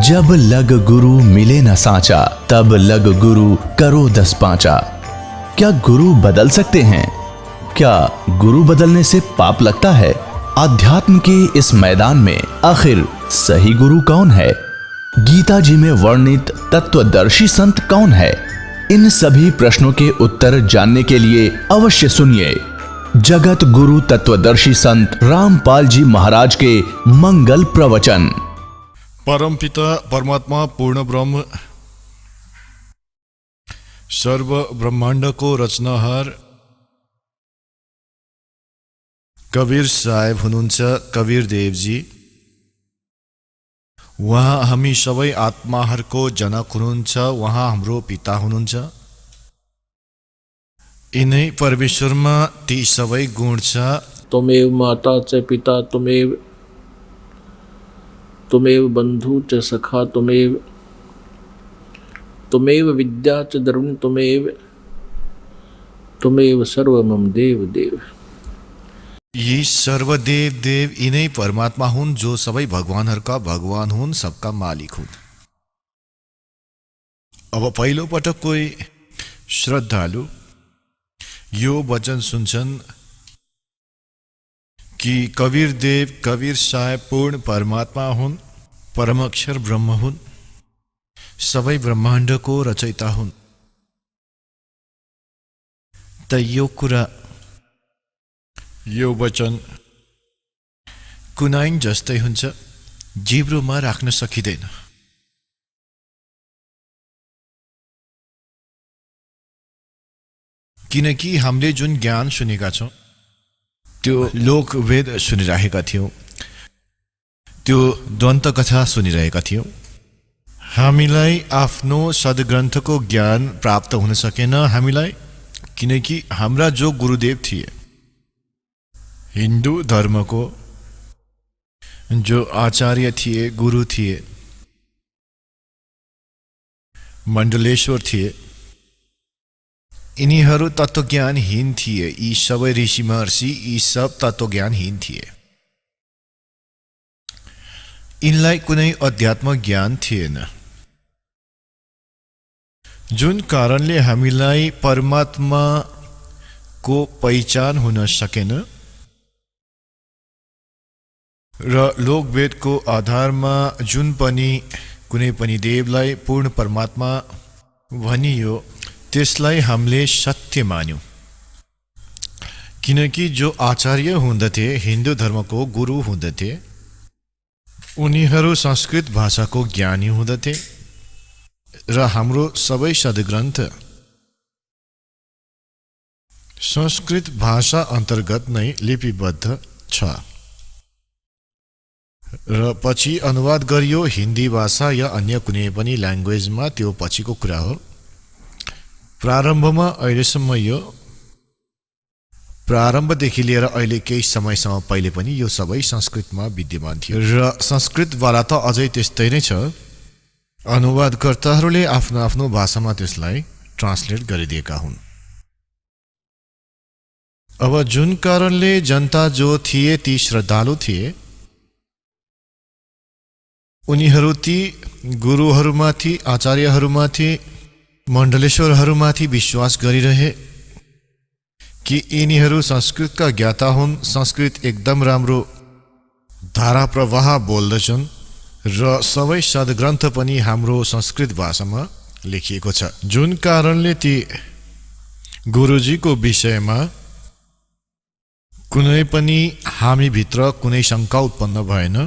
जब लग गुरु मिले न साचा, तब लग गुरु करो 10 पांचा। क्या गुरु बदल सकते हैं? क्या गुरु बदलने से पाप लगता है? अध्यात्म के इस मैदान में आखिर सही गुरु कौन है? गीता जी में वर्णित तत्वदर्शी संत कौन है? इन सभी प्रश्नों के उत्तर जानने के लिए अवश्य सुनिए जगत गुरु तत्वदर्शी संत रामपाल जी महाराज के मंगल प्रवचन। परमपिता परमात्मा पूर्ण ब्रह्म सर्व ब्रह्माण्डको रचनाहार कबीर साहेब हुनुहुन्छ। कबीर देवजी उहाँ हामी सबै आत्माहरूको जनक हुनुहुन्छ। उहाँ हाम्रो पिता हुनुहुन्छ। यिनै परमेश्वरमा ती सबै गुण छ। त्वमेव माता च पिता त्वमेव बंधु च सखा त्वमेव विद्या च द्रविण त्वमेव सर्व मम देव देव। यी सर्वदेव देव यिनै परमात्मा हुन् जो सबै भगवानहरूका भगवान हुन्, सबका मालिक हुन्। अब पहिलो पटक कोही श्रद्धालु यो वचन सुन्छन् कि कबीर देव कबीर साहेब पूर्ण परमात्मा हुन्, परमक्षर ब्रह्म हुन्, सबै ब्रह्माण्डको रचयिता हुन्। त यो कुरा यो वचन कुनाइन जस्तै हुन्छ, जिब्रोमा राख्न सकिँदैन। किनकि हामीले जुन ज्ञान सुनेका छौँ त्यो लोकवेद सुनिरहेका थियौँ, त्यो द्वन्त कथा सुनिरहेका थियौँ। हामीलाई आफ्नो सद्ग्रन्थको ज्ञान प्राप्त हुन सकेन हामीलाई, किनकि हाम्रा जो गुरुदेव थिए हिन्दू धर्मको जो आचार्य थिए, गुरु थिए, मण्डलेश्वर थिए, यिनीहरू तत्त्वज्ञानहीन थिए। यी सबै ऋषि महर्षि यी सब तत्त्वज्ञानहीन थिए। यिनलाई कुनै अध्यात्म ज्ञान थिएन, जुन कारणले हामीलाई परमात्माको पहिचान हुन सकेन र लोकवेदको आधारमा जुन पनि कुनै पनि देवलाई पूर्ण परमात्मा भनियो त्यसलाई हामीले सत्य मान्यौँ। किनकि जो आचार्य हुँदथे, हिन्दू धर्मको गुरु हुँदथे, उनीहरू संस्कृत भाषाको ज्ञानी हुँदथे र हाम्रो सबै सद्ग्रन्थ संस्कृत भाषा अन्तर्गत नै लिपिबद्ध छ र पछि अनुवाद गरियो हिन्दी भाषा या अन्य कुनै पनि ल्याङ्ग्वेजमा, त्यो पछिको कुरा हो। प्रारम्भमा अहिलेसम्म यो प्रारम्भदेखि लिएर अहिले केही समयसम्म पहिले पनि यो सबै संस्कृतमा विद्यमान थियो र संस्कृतवाला त अझै त्यस्तै नै छ। अनुवादकर्ताहरूले आफ्नो आफ्नो भाषामा त्यसलाई ट्रान्सलेट गरिदिएका हुन्। अब जुन कारणले जनता जो थिए ती श्रद्धालु थिए, उनीहरू ती गुरुहरूमाथि, आचार्यहरूमाथि, मण्डलेश्वरहरूमाथि विश्वास गरिरहे कि यिनीहरू संस्कृतका ज्ञाता हुन्, संस्कृत एकदम राम्रो धारा प्रवाह बोल्दछन् र सबै सद्ग्रन्थ पनि हाम्रो संस्कृत भाषामा लेखिएको छ। जुन कारणले ती गुरुजीको विषयमा कुनै पनि हामीभित्र कुनै शङ्का उत्पन्न भएन,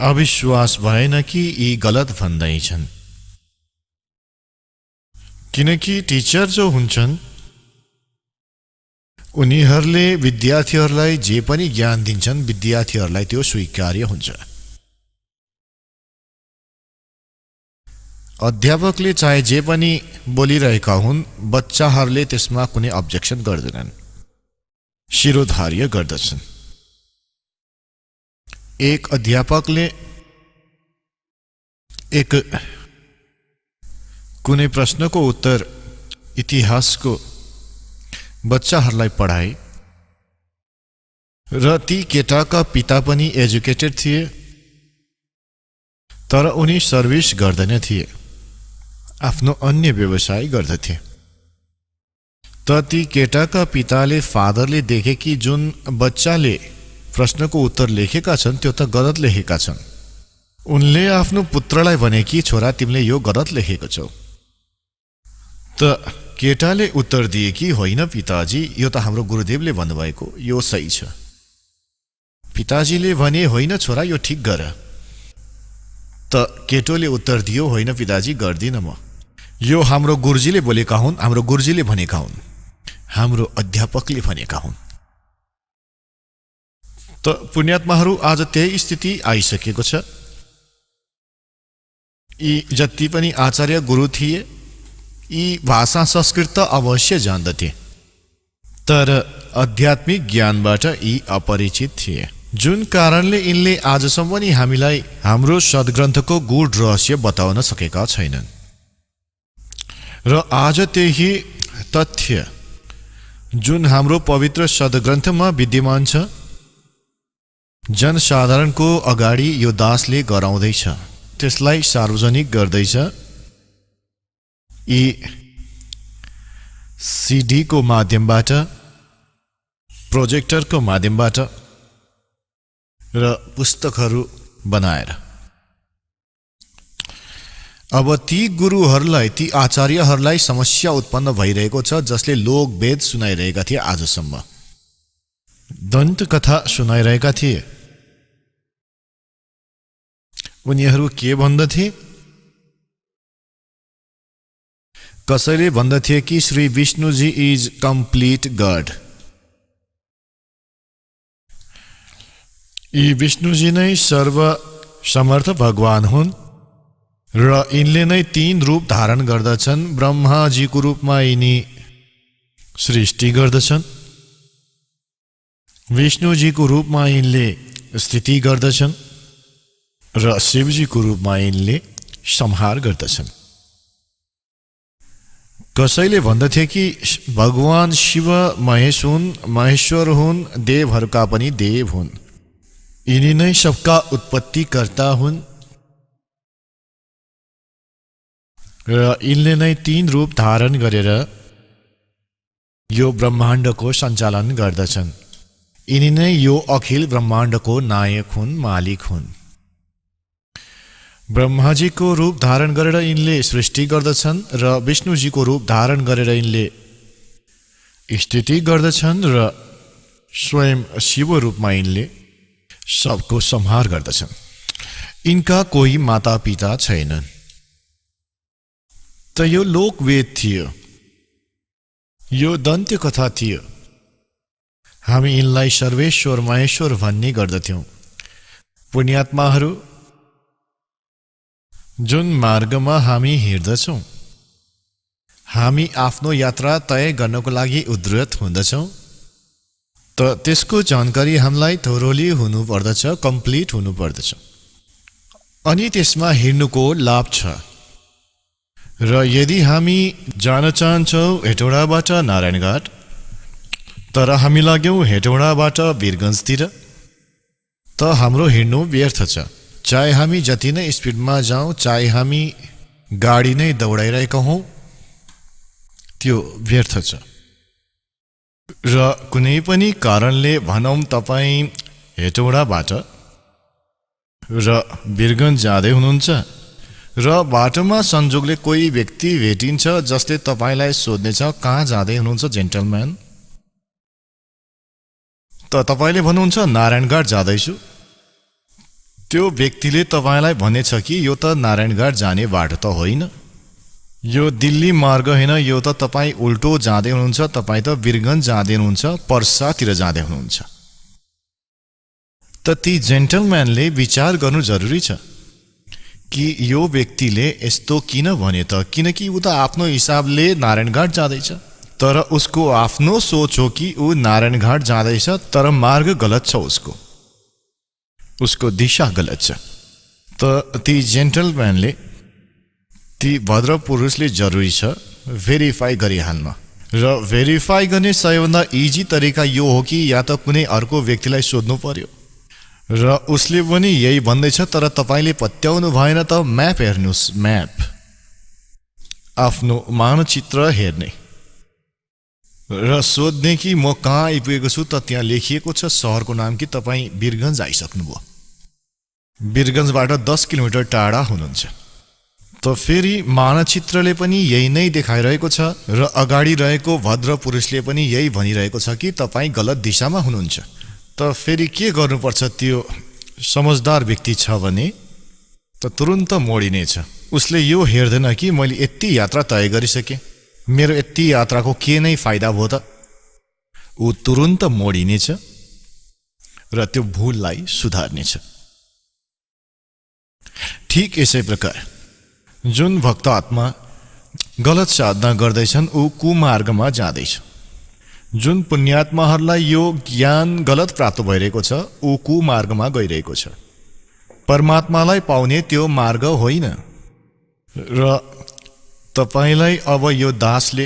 अविश्वास भएन कि यी गलत भन्दैछन्। किनकि टिचर जो हुन्छन् उनीहरूले विद्यार्थीहरूलाई जे पनि ज्ञान दिन्छन्, विद्यार्थीहरूलाई त्यो स्वीकार्य हुन्छ। अध्यापकले चाहे जे पनि बोलिरहेका हुन्, बच्चाहरूले त्यसमा कुनै अब्जेक्सन गर्दैनन्, शिरोधार्य गर्दछन्। एक अध्यापकले एक कुनै प्रश्नको उत्तर इतिहासको बच्चाहरूलाई पढाए र ती केटाका पिता पनि एजुकेटेड थिए तर उनी सर्भिस गर्दैन थिए, आफ्नो अन्य व्यवसाय गर्दथे। त ती केटाका पिताले फादरले देखे कि जुन बच्चाले प्रश्नको उत्तर लेखेका छन् त्यो त गलत लेखेका छन्। उनले आफ्नो पुत्रलाई भने कि छोरा तिमीले यो गलत लेखेको छौ। त केटाले उत्तर दिए कि होइन पिताजी, यो त हाम्रो गुरुदेवले भन्नुभएको, यो सही छ। पिताजीले भने होइन छोरा यो ठिक गर। त केटोले उत्तर दियो होइन पिताजी गर्दिन म, यो हाम्रो गुरुजीले बोलेका हुन्, हाम्रो गुरुजीले भनेका हुन्, हाम्रो अध्यापकले भनेका हुन्। त पुण्यात्माहरू आज त्यही स्थिति आइसकेको छ। यी जति पनि आचार्य गुरु थिए यी भाषा संस्कृत त अवश्य जान्दथे, तर आध्यात्मिक ज्ञानबाट यी अपरिचित थिए, जुन कारणले यिनले आजसम्म पनि हामीलाई हाम्रो सद्ग्रन्थको गूढ रहस्य बताउन सकेका छैनन्। र आज त्यही तथ्य जुन हाम्रो पवित्र सद्ग्रन्थमा विद्यमान छ जनसाधारणको अगाडि यो दासले गराउँदैछ, त्यसलाई सार्वजनिक गर्दैछ। यी सिडीको माध्यमबाट, प्रोजेक्टरको माध्यमबाट र पुस्तकहरू बनाएर अब ती गुरुहरूलाई, ती आचार्यहरूलाई समस्या उत्पन्न भइरहेको छ, जसले लोक वेद सुनाइरहेका थिए, आजसम्म दन्त कथा सुनाइरहेका थिए। उनीहरू के भन्दथे? कसैले भन्दथे कि Shri Vishnu ji is complete God, यी विष्णुजी नै सर्व समर्थ भगवान हुन् र यिनले नै 3 रूप धारण गर्दछन्। ब्रह्माजीको रूपमा यिनी सृष्टि गर्दछन्, विष्णुजीको रूपमा यिनले स्थिति गर्दछन् र शिवजीको रूपमा यिनले संहार गर्दछन्। कसैले भन्दथे कि भगवान शिव महेश हुन्, महेश्वर हुन्, देवहरूका पनि देव हुन्, यिनी नै सबका उत्पत्तिकर्ता हुन् र यिनले नै 3 रूप धारण गरेर यो ब्रह्माण्डको सञ्चालन गर्दछन्। यिनी नै यो अखिल ब्रह्माण्डको नायक हुन्, मालिक हुन्। ब्रह्माजीको रूप धारण गरेर यिनले सृष्टि गर्दछन् र विष्णुजीको रूप धारण गरेर यिनले स्थिति गर्दछन् र स्वयं शिव रूपमा यिनले सबको संहार गर्दछन्। यिनका कोही माता पिता छैनन्। त यो लोकवेद थियो, यो दन्त्य कथा थियो। हामी यिनलाई सर्वेश्वर महेश्वर भन्ने गर्दथ्यौं। पुण्यात्माहरू, जुन मार्गमा हामी हिँड्दछौं, हामी आफ्नो यात्रा तय गर्नको लागि उद्यत हुँदछौं, त त्यसको जानकारी हामीलाई थोरोली हुनुपर्दछ, कम्प्लिट हुनुपर्दछ, अनि त्यसमा हिँड्नुको लाभ छ। र यदि हामी जान चाहन्छौँ हेटौडाबाट नारायणघाट, तर हामी लाग्यौँ हेटौडाबाट वीरगन्जतिर, त हाम्रो हिँड्नु व्यर्थ छ। चाहे हामी जति नै स्पिडमा जाउँ, चाहे हामी गाडी नै दौडाइरहेका हौँ, त्यो व्यर्थ छ। र कुनै पनि कारणले भनौँ तपाईँ हेटौडाबाट र वीरगन्ज जाँदै हुनुहुन्छ र बाटोमा संजोगले कोही व्यक्ति भेटिन्छ जसले तपाईँलाई सोध्नेछ कहाँ जाँदै हुनुहुन्छ जेन्टलम्यान, त तपाईँले भन्नुहुन्छ नारायणघाट जाँदैछु। त्यो व्यक्तिले तपाईँलाई भनेछ कि यो त नारायणघाट जाने बाटो त होइन, यो दिल्ली मार्ग होइन, यो त तपाईँ उल्टो जाँदै हुनुहुन्छ, तपाईँ त वीरगन्ज जाँदै हुनुहुन्छ, पर्सातिर जाँदै हुनुहुन्छ। त ती जेन्टलम्यानले विचार गर्नु जरुरी छ कि यो व्यक्तिले यस्तो किन भने त, किनकि ऊ त आफ्नो हिसाबले नारायणघाट जाँदैछ, तर उसको आफ्नो सोच हो कि ऊ नारायणघाट जाँदैछ, तर मार्ग गलत छ, उसको दिशा गलत छ। त ती जेन्टलम्यानले, ती भद्र पुरुषले जरुरी छ भेरिफाई गरिहाल्न। र भेरिफाई गर्ने सबैभन्दा इजी तरिका यो हो कि या त कुनै अर्को व्यक्तिलाई सोध्नु पर्यो, र उसले पनि यही भन्दैछ, तर तपाईँले पत्याउनु भएन त म्याप हेर्नुहोस्, म्याप, आफ्नो मानचित्र हेर्ने र सोध्ने कि म कहाँ आइपुगेको छु त त्यहाँ लेखिएको छ सहरको नाम कि तपाईँ वीरगन्ज आइसक्नुभयो, वीरगन्जबाट 10 किलोमिटर टाढा हुनुहुन्छ। त फेरि मानचित्रले पनि यही नै देखाइरहेको छ र अगाडि रहेको भद्र पुरुषले पनि यही भनिरहेको छ कि तपाईँ गलत दिशामा हुनुहुन्छ। त फेरि के गर्नुपर्छ? त्यो समझदार व्यक्ति छ भने त तुरुन्त मोडिनेछ। उसले यो हेर्दैन कि मैले यति यात्रा तय गरिसकेँ, मेरो यति यात्राको के नै फाइदा भयो त। ऊ तुरुन्त मोडिनेछ र त्यो भूललाई सुधार्नेछ। ठीक यसै प्रकार जुन भक्त आत्मा गलत साधना गर्दैछन् ऊ कुमार्गमा जाँदैछ। जुन पुण्यात्माहरूलाई यो ज्ञान गलत प्राप्त भइरहेको छ ऊ कुमार्गमा गइरहेको छ। परमात्मालाई पाउने त्यो मार्ग होइन। र तपाईलाई अब यो दासले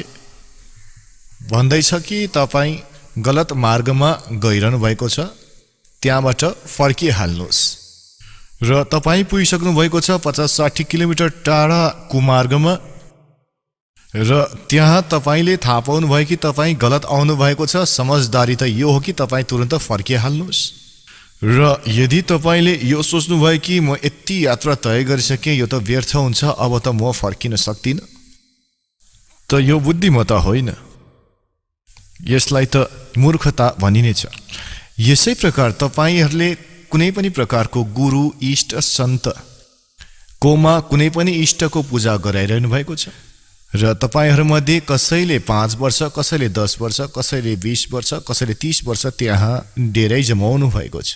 भन्दैछ कि तपाईँ गलत मार्गमा गइरहनु भएको छ, त्यहाँबाट फर्किहाल्नुहोस्। र तपाईँ पुगिसक्नु भएको छ 50-60 किलोमिटर टाढा कुमार्गमा, र त्यहाँ तपाईँले थाहा पाउनु भयो कि तपाईँ गलत आउनु भएको छ। समझदारी त यो हो कि तपाईँ तुरन्त फर्किहाल्नुहोस्। र यदि तपाईँले यो सोच्नुभयो कि म यति यात्रा तय गरिसकेँ, यो त व्यर्थ हुन्छ, अब त म फर्किन सक्दिनँ, त यो बुद्धिमत्ता होइन, यसलाई त मूर्खता भनिनेछ। यसै प्रकार तपाईँहरूले कुनै पनि प्रकारको गुरु, इष्ट, सन्त कोमा कुनै पनि इष्टको पूजा गराइरहनु भएको छ र तपाईँहरूमध्ये कसैले 5 वर्ष, कसैले 10 वर्ष, कसैले 20 वर्ष, कसैले 30 वर्ष त्यहाँ डेरै जमाउनु भएको छ।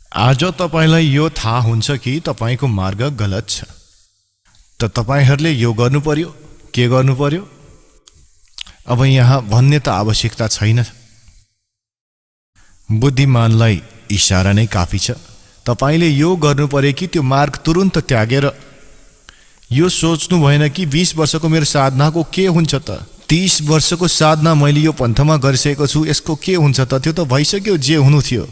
आज तपाईँलाई यो थाहा हुन्छ कि तपाईँको मार्ग गलत छ, त तपाईँहरूले यो गर्नु पर्यो। के गर्नु पर्यो? अब यहाँ भन्ने त आवश्यकता छैन। बुद्धिमानलाई इशारा नै काफी छ। तपाईँले यो गर्नु पर्यो कि त्यो मार्ग तुरुन्त त्यागेर यो सोच्नु भएन कि 20 वर्षको मेरो साधनाको के हुन्छ त, 30 वर्षको साधना मैले यो पन्थमा गरिसकेको छु, यसको के हुन्छ त? त्यो त भइसक्यो जे हुनु थियो,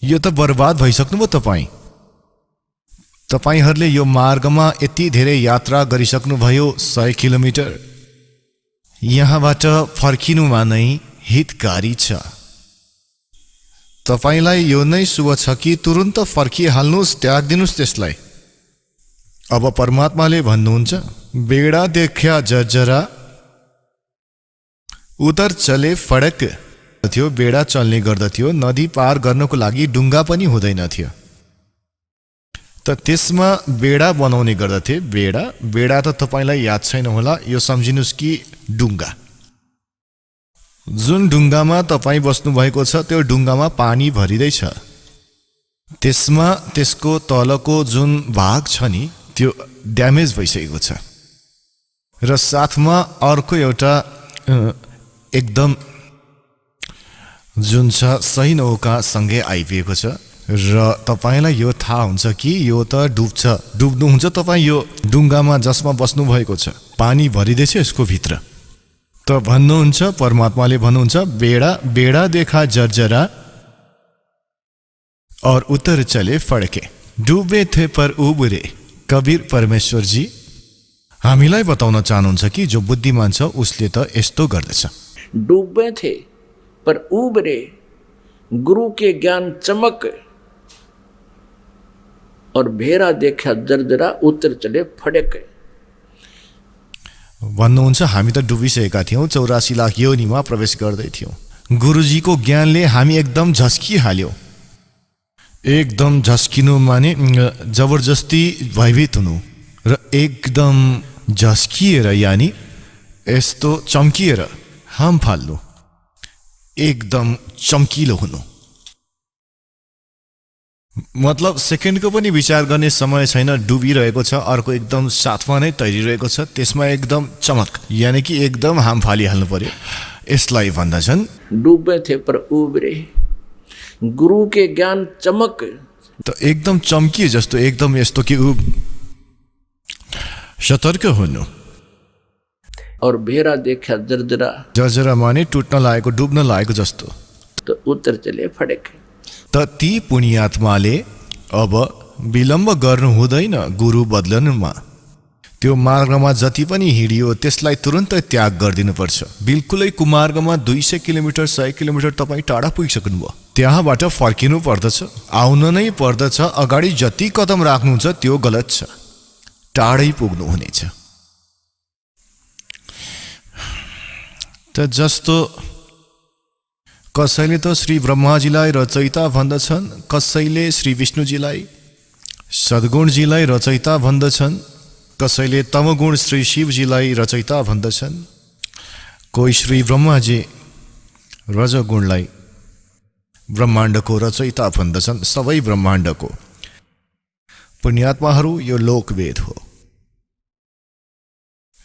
यो त बर्बाद भइसक्नुभयो तपाईँ। तपाईहरूले यो मार्गमा यति धेरै यात्रा गरिसक्नुभयो, 100 किलोमिटर, यहाँबाट फर्किनुमा नै हितकारी छ। तपाईलाई यो नै शुभ छ कि तुरुन्त फर्किहाल्नुहोस्, त्यागिदिनुहोस् त्यसलाई। अब परमात्माले भन्नुहुन्छ, बेडा देख्या जर्जरा उतर चले फडक थियो। बेडा चल्ने गर्दथ्यो, नदी पार गर्नको लागि डुङ्गा पनि हुँदैन थियो, त त्यसमा बेडा बनाउने गर्दथे। बेडा त तपाईलाई याद छैन होला, यो सम्झिनुहोस् कि डुङ्गा। जुन डुङ्गामा तपाईँ बस्नु भएको छ त्यो डुङ्गामा पानी भरिँदैछ, त्यसमा त्यसको तलको जुन भाग छ नि त्यो ड्यामेज भइसकेको छ, र साथमा अर्को एउटा एकदम जुन छ सही नौका सँगै आइपुगेको छ, र तपाईँलाई यो थाहा हुन्छ कि यो त डुब्नुहुन्छ तपाईँ यो डुङ्गामा जसमा बस्नु भएको छ, पानी भरिँदैछ यसको भित्र। त भन्नुहुन्छ, परमात्माले भन्नुहुन्छ, बेडा देखा जर्जरा और उतर चले फड़के, डुबे थे पर उबरे। कबीर परमेश्वर जी हामीलाई बताउन चाहनुहुन्छ कि जो बुद्धिमान छ उसले त यस्तो गर्दछ। डूबे थे पर उबरे, गुरु के ज्ञान चमक और भेरा देखा जर्जरा उतर चले फड़क। भन्नुहुन्छ, हामी त डुबिसकेका थियौँ, 84 लाख योनिमा प्रवेश गर्दै थियौँ। गुरुजीको ज्ञानले हामी एकदम झस्किहाल्यौँ। एकदम झस्किनु माने जबरजस्ती भयभीत हुनु, र एकदम झस्किएर यानि यस्तो चम्किएर हम फाल्नु, एकदम चम्किलो हुनु। मतलब सेकेन्डको पनि विचार गर्ने समय छैन, डुबिरहेको छ, अर्को एकदम साथमा नै तैरिरहेको छ, त्यसमा एकदम चमक यानि कि एकदम हाम फालिहाल्नु पर्यो। यसलाई भन्दछन् डूबे थे पर उबरे, गुरु के ज्ञान चमक। त एकदम चम्किए जस्तो, एकदम यस्तो कि सतर्क हुनु। और भेरा देखा जर्जरा, जर्जरा माने टुट्न लागेको, डुब्न लागेको जस्तो। तो उतर चले फड़क, त ती पुण्यात्माले अब विलम्ब गर्नु हुँदैन गुरु बदलनुमा। त्यो मार्गमा जति पनि हिँडियो त्यसलाई तुरन्तै त्याग गरिदिनुपर्छ। बिल्कुलै कुमार्गमा 200 किलोमिटर 100 किलोमिटर तपाईँ टाढा पुगिसक्नुभयो, त्यहाँबाट फर्किनु पर्दछ, आउन नै पर्दछ। अगाडि जति कदम राख्नुहुन्छ त्यो गलत छ, टाढै पुग्नु हुनेछ। त जस्तो कसैले त श्री ब्रह्माजीलाई रचयिता भन्दछन्, कसैले श्री विष्णुजीलाई सद्गुणजीलाई रचयिता भन्दछन्, कसैले तमगुण श्री शिवजीलाई रचयिता भन्दछन्, कोही श्री ब्रह्माजी रजगुणलाई ब्रह्माण्डको रचयिता भन्दछन्, सबै ब्रह्माण्डको। पुण्यात्माहरू यो लोकवेद हो।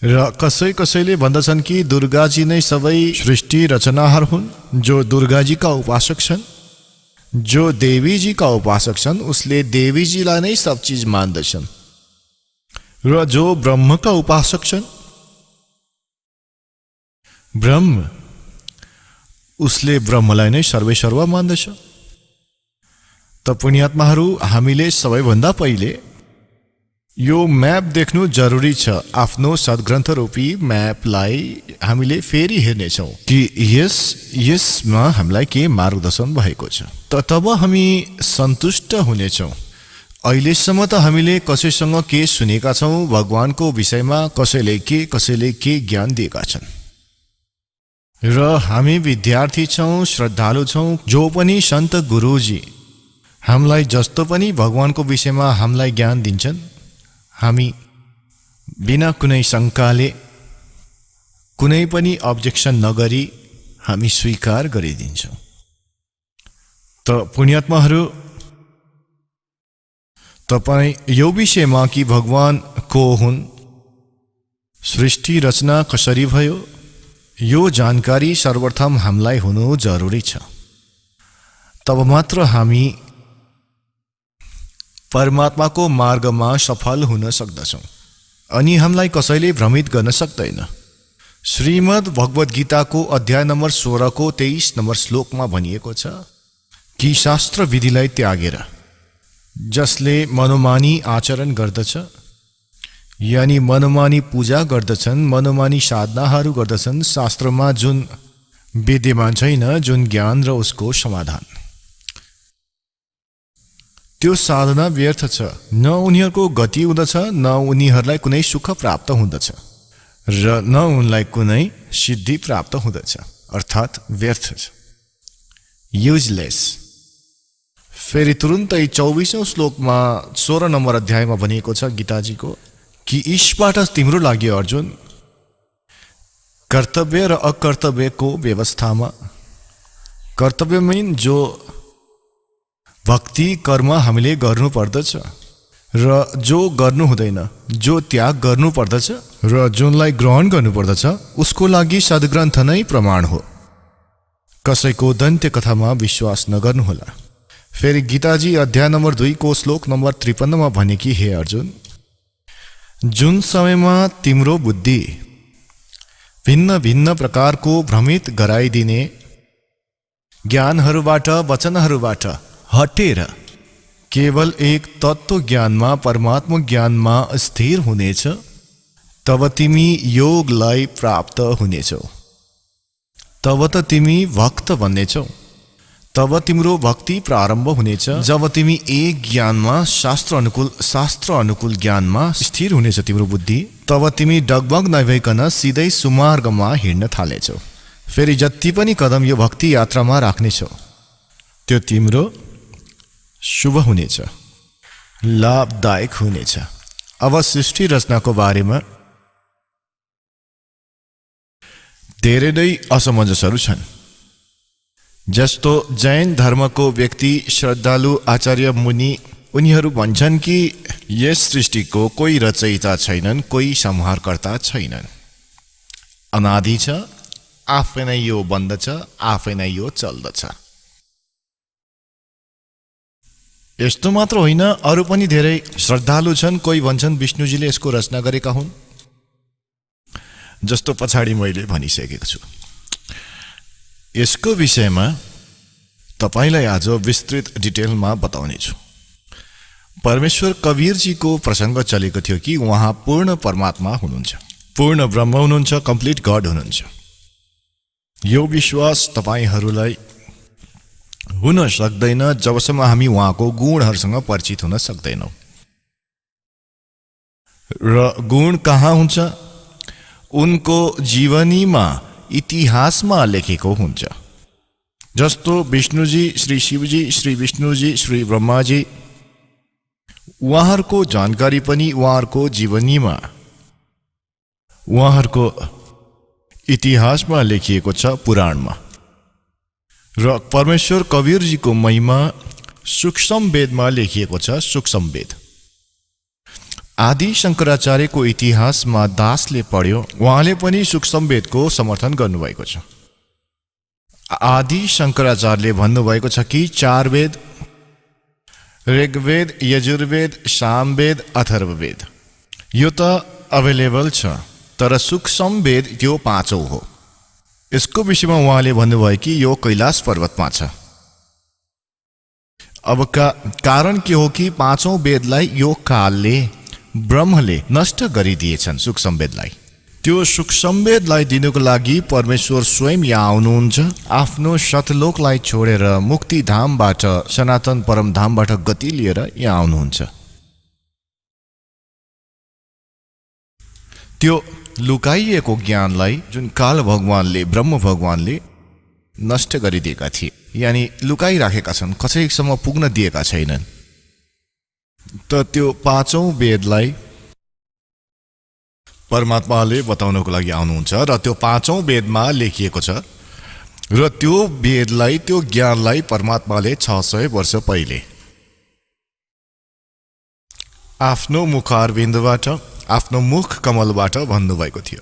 र कसैले भन्दछन् कि दुर्गाजी नै सबै सृष्टि रचनाहरू हुन्। जो दुर्गाजीका उपासक छन्, जो देवीजीका उपासक छन्, उसले देवीजीलाई नै सब चिज मान्दछन्। र जो ब्रह्मका उपासक छन्, ब्रह्म, उसले ब्रह्मलाई नै सर्वेसर्वा मान्दछ। त पुण्यात्माहरू, हामीले सबैभन्दा पहिले यो म्याप देख्नु जरुरी छ। आफ्नो सद्ग्रन्थ रूपी म्यापलाई हामीले फेरि हेर्नेछौँ कि यसमा हामीलाई के मार्गदर्शन भएको छ। त तब हामी सन्तुष्ट हुनेछौँ। अहिलेसम्म त हामीले कसैसँग के सुनेका छौँ भगवानको विषयमा, कसैले के ज्ञान दिएका छन्। र हामी विद्यार्थी छौँ, श्रद्धालु छौँ। जो पनि सन्त गुरुजी हामीलाई जस्तो पनि भगवानको विषयमा हामीलाई ज्ञान दिन्छन्, हामी बिना कुनै शङ्काले, कुनै पनि अब्जेक्सन नगरी हामी स्वीकार गरिदिन्छौँ। त पुण्यात्माहरू, तपाईँ यो विषयमा कि भगवान को हुन्, सृष्टि रचना कसरी भयो, यो जानकारी सर्वप्रथम हामीलाई हुनु जरुरी छ। तब मात्र हामी परमात्माको मार्गमा सफल हुन सक्दछौँ। अनि हामीलाई कसैले भ्रमित गर्न सक्दैन। श्रीमद् भगवत गीताको अध्याय नम्बर 16 को 23 नम्बर श्लोकमा भनिएको छ कि शास्त्र विधिलाई त्यागेर जसले मनोमानी आचरण गर्दछ, यानी मनोमानी पूजा गर्दछन्, मनोमानी साधनाहरू गर्दछन्, शास्त्रमा जुन विद्यमान छैन, जुन ज्ञान र उसको समाधान, त्यो साधना व्यर्थ छ। न उनीहरूको गति हुँदछ, न उनीहरूलाई कुनै सुख प्राप्त हुँदछ, र न उनलाई कुनै सिद्धि प्राप्त हुँदछ, अर्थात् व्यर्थ छ, युजलेस। फेरि तुरुन्तै 24औं श्लोकमा 16 नम्बर अध्यायमा भनिएको छ गीताजीको कि ईशबाट तिम्रो लागि अर्जुन कर्तव्य र अकर्तव्यको व्यवस्थामा, कर्तव्य मीन जो भक्ति कर्म हामीले गर्नु पर्दछ र जो गर्नु हुँदैन, जो त्याग गर्नु पर्दछ र जुनलाई ग्रहण गर्नु पर्दछ, उसको लागि सद्ग्रन्थ नै प्रमाण हो। कसैको दन्त्य कथामा विश्वास नगर्नुहोला। फेरि गीताजी अध्याय नम्बर 2 को श्लोक नम्बर 53 मा भने कि हे अर्जुन, जुन समयमा तिम्रो बुद्धि भिन्न भिन्न प्रकारको भ्रमित गराइदिने ज्ञानहरूबाट, वचनहरूबाट हटेर केवल एक तत्व ज्ञानमा, परमात्मा ज्ञानमा स्थिर हुनेछ, तब तिमी योगलाई प्राप्त हुनेछौ। तब त तिमी भक्त बन्नेछौ। तब तिम्रो भक्ति प्रारम्भ हुनेछ जब तिमी एक ज्ञानमा, शास्त्र अनुकूल ज्ञानमा स्थिर हुनेछ तिम्रो बुद्धि। तब तिमी डगमग नभइकन सिधै सुमार्गमा हिँड्न थालेछौ। फेरि जति पनि कदम यो भक्ति यात्रामा राख्नेछौ त्यो तिम्रो शुभ हुनेछ, लाभदायक हुनेछ। अब सृष्टि रचनाको बारेमा धेरै नै असमञ्जसहरू छन्। जस्तो जैन धर्मको व्यक्ति, श्रद्धालु, आचार्य, मुनि, उनीहरू भन्छन् कि यस सृष्टिको कोही रचयिता छैनन्, कोही संहारकर्ता छैनन्, अनादि छ, आफै नै यो बन्दछ, आफै नै यो चल्दछ। यस्तो मात्र होइन, अरू पनि धेरै श्रद्धालु छन्। कोही भन्छन् विष्णुजीले यसको रचना गरेका हुन्, जस्तो पछाडि मैले भनिसकेको छु। यसको विषयमा तपाईलाई आज विस्तृत डिटेलमा बताउनेछु। परमेश्वर कवीरजीको प्रसङ्ग चलेको थियो कि उहाँ पूर्ण परमात्मा हुनुहुन्छ, पूर्ण ब्रह्म हुनुहुन्छ, कम्प्लिट गड हुनुहुन्छ। यो विश्वास तपाईहरूलाई हुन सक्दैन जबसम्म हामी उहाँको गुणहरूसँग परिचित हुन सक्दैनौँ। र गुण कहाँ हुन्छ? उनको जीवनीमा, इतिहासमा लेखेको हुन्छ। जस्तो विष्णुजी, श्री शिवजी, श्री विष्णुजी, श्री ब्रह्माजी, उहाँहरूको जानकारी पनि उहाँहरूको जीवनीमा, उहाँहरूको इतिहासमा लेखिएको छ, पुराणमा। र परमेश्वर कवीरजीको महिमा सूक्ष्म वेदमा लेखिएको छ, सूक्ष्म वेद। आदि शङ्कराचार्यको इतिहासमा दासले पढ्यो, उहाँले पनि सूक्ष्म वेदको समर्थन गर्नुभएको छ। आदि शङ्कराचार्यले भन्नुभएको छ कि 4 वेद, ऋग्वेद, यजुर्वेद, सामवेद, अथर्ववेद, यो त अभाइलेबल छ, तर सूक्ष्म वेद त्यो 5औं हो। यसको विषयमा उहाँले भन्नुभयो कि यो कैलाश पर्वतमा छ। अब कारण के हो कि 5औं वेदलाई यो कालले, ब्रह्मले नष्ट गरिदिएछन् सूक्ष्म वेदलाई। त्यो सूक्ष्म वेदलाई दिनुको लागि परमेश्वर स्वयं यहाँ आउनुहुन्छ, आफ्नो सतलोकलाई छोडेर मुक्ति धामबाट, सनातन परम धामबाट गति लिएर यहाँ आउनुहुन्छ। त्यो लुकाइएको ज्ञानलाई जुन काल भगवानले, ब्रह्म भगवानले नष्ट गरिदिएका थिए, यानि लुकाइराखेका छन्, कसैसम्म पुग्न दिएका छैनन्। त त्यो 5औं वेदलाई परमात्माले बताउनको लागि आउनुहुन्छ र त्यो 5औं वेदमा लेखिएको छ। र त्यो वेदलाई, त्यो ज्ञानलाई परमात्माले 600 वर्ष पहिले आफ्नो मुखारविन्दबाट, आफ्नो मुख कमलबाट भन्नुभएको थियो।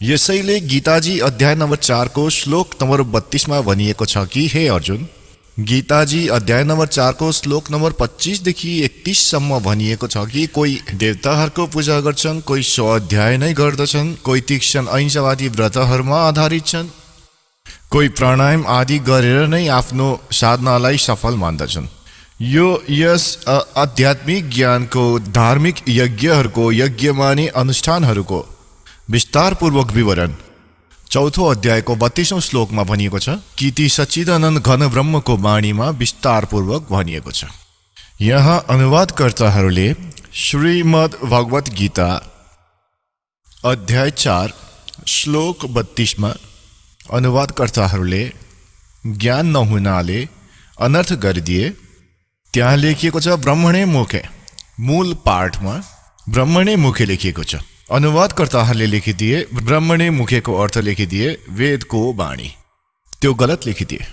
यसैले गीताजी अध्याय नम्बर 4 को श्लोक नम्बर 32 मा भनिएको छ कि हे अर्जुन, गीताजी अध्याय नम्बर 4 को श्लोक नम्बर 25 देखि 31 सम्म भनिएको छ कि कोही देवताहरूको पूजा गर्छन्, कोही स्वाध्याय नै गर्दछन्, कोही तीक्ष्ण अहिंसावादी व्रतहरूमा आधारित छन्, कोही प्राणायाम आदि गरेर नै आफ्नो साधनालाई सफल मान्दछन्। यो यस आध्यात्मिक ज्ञानको, धार्मिक यज्ञहरूको, यज्ञमाने अनुष्ठानहरूको विस्तारपूर्वक विवरण 4औं अध्यायको 32औं श्लोकमा भनिएको छ कि ती सच्चिदानन्द घन ब्रह्मको वाणीमा विस्तारपूर्वक भनिएको छ। यहाँ अनुवादकर्ताहरूले श्रीमद् भगवत गीता अध्याय 4 श्लोक 32 मा अनुवादकर्ताहरूले ज्ञान नहुनाले अनर्थ गरिदिए। त्यहाँ लेखिएको छ ब्रह्मणे मुखे, मूल पाठमा ब्रह्मणे मुखे लेखिएको छ। अनुवादकर्ताहरूले लेखिदिए ब्रह्मणे मुखेको अर्थ लेखिदिए वेदको वाणी। त्यो गलत लेखिदिए,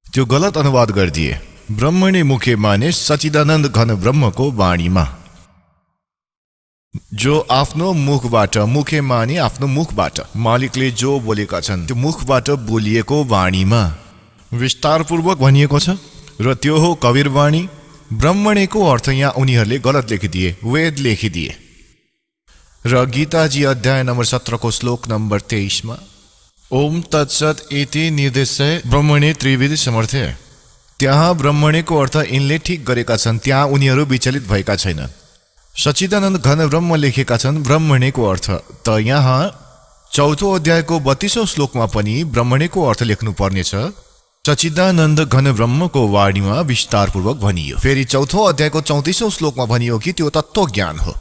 त्यो गलत अनुवाद गरिदिए। ब्रह्मणे मुखे माने सच्चिदानन्द घन ब्रह्मको वाणीमा, जो आफ्नो मुखबाट, मुखे माने आफ्नो मुखबाट, मालिकले जो बोलेका छन् त्यो मुखबाट बोलिएको वाणीमा विस्तारपूर्वक भनिएको छ। र त्यो हो कवीर वाणी। ब्रह्मणेको अर्थ यहाँ उनीहरूले गलत लेखिदिए, वेद लेखिदिए। र गीताजी अध्याय नम्बर 17 को श्लोक नम्बर 23 मा ओम तत्सत इति निर्देश्य ब्रह्मणे त्रिविध समर्थे, त्यहाँ ब्रह्मणेको अर्थ यिनले ठिक गरेका छन्, त्यहाँ उनीहरू विचलित भएका छैनन्। सच्चिदानन्द घन ब्रह्म लेखेका छन् ब्रह्मणेको अर्थ, त यहाँ 4औं अध्यायको 32औं श्लोकमा पनि ब्रह्मणेको अर्थ लेख्नु पर्नेछ। सच्चिदानन्द घन ब्रह्मको वाणीमा विस्तारपूर्वक भनियो। फेरि 4औं अध्यायको 34औं श्लोकमा भनियो कि त्यो तत्त्व ज्ञान हो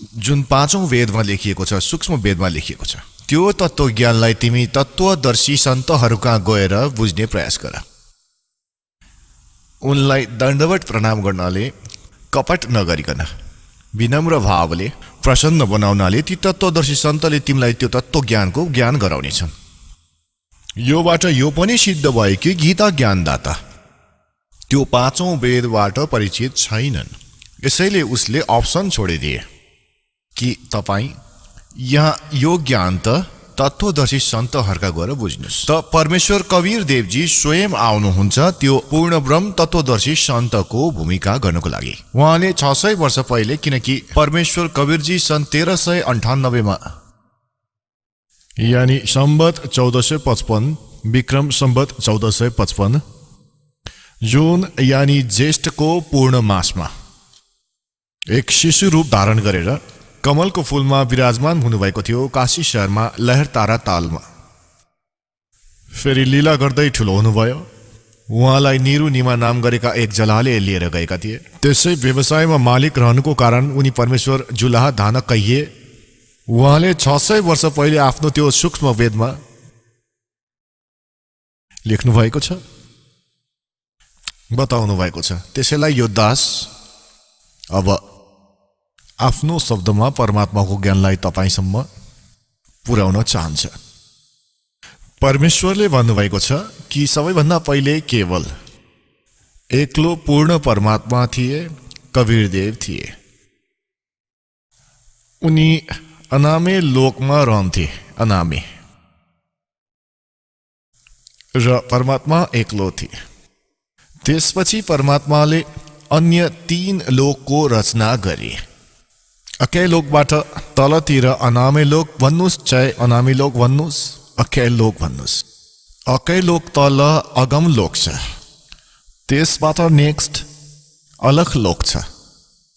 जुन 5औं वेदमा लेखिएको छ, सूक्ष्म वेदमा लेखिएको छ। त्यो तत्त्व ज्ञानलाई तिमी तत्त्वदर्शी सन्तहरूका गएर बुझ्ने प्रयास गर। उनलाई दण्डवत प्रणाम गर्नाले, कपट नगरिकन, विनम्र भावले, प्रसन्न बनाउनाले ती तत्त्वदर्शी सन्तले तिमीलाई त्यो तत्त्व ज्ञानको ज्ञान गराउनेछन्। योबाट यो पनि सिद्ध भयो कि गीता ज्ञानदाता त्यो 5औं वेदबाट परिचित छैनन्। यसैले उसले अप्सन छोडिदिए कि तपाईँ यहाँ यो ज्ञान त तत्त्वदर्शी सन्तहरूका गएर बुझ्नुहोस्। त परमेश्वर कवीर देवजी स्वयं आउनुहुन्छ त्यो पूर्ण ब्रह्म तत्त्वदर्शी सन्तको भूमिका गर्नको लागि। उहाँले 600 वर्ष पहिले, किनकि परमेश्वर कवीरजी सन् 1398 मा यानी सम्बत 1455 विक्रम सम्वत 1455 जुन यानी ज्येष्ठको पूर्ण मासमा एक शिशु रूप धारण गरेर कमलको फूलमा विराजमान हुनुभएको थियो काशी शहरमा लहरतारा तालमा। फेरि लीला गर्दै ठुलो हुनुभयो। उहाँलाई निरु निमा नाम गरेका एक जलाले लिएर गएका थिए। त्यसै व्यवसायमा मालिक रहनुको कारण उनी परमेश्वर जुलाहा धान कहिए। उहाँले 600 वर्ष पहिले आफ्नो त्यो सूक्ष्म वेदमा लेख्नु भएको छ, बताउनु भएको छ। त्यसैलाई यो दास अब आफ्नो शब्दमा परमात्माको ज्ञानलाई तपाईसम्म पुर्याउन चाहन्छ। परमेश्वरले भन्नुभएको छ कि सबैभन्दा पहिले केवल एक्लो पूर्ण परमात्मा थिए, कबीरदेव थिए। उनी अनामे लोकमा रहन्थे, अनामे, र परमात्मा एक्लो थिए। त्यसपछि परमात्माले अन्य 3 लोकको रचना गरे। अकै लोकबाट तलतिर अनामे लोक भन्नुस्, चाहे अनामे लोक भन्नुस्, अकै लोक भन्नुस्। अकै लोक तल अगम लोक छ, त्यसबाट नेक्स्ट अलग लोक छ,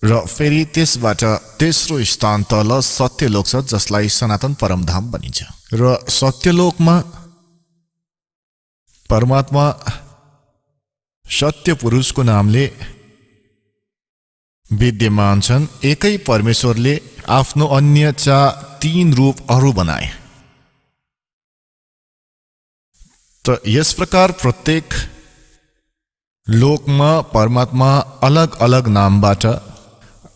र फेरि त्यसबाट तेस्रो स्थान तल सत्यलोक छ, जसलाई सनातन परमधाम भनिन्छ। र सत्यलोकमा परमात्मा सत्य पुरुषको नामले विद्यमान छन्। एकै परमेश्वरले आफ्नो अन्य 3 रूपहरू बनाए। त यस प्रकार प्रत्येक लोकमा परमात्मा अलग अलग नामबाट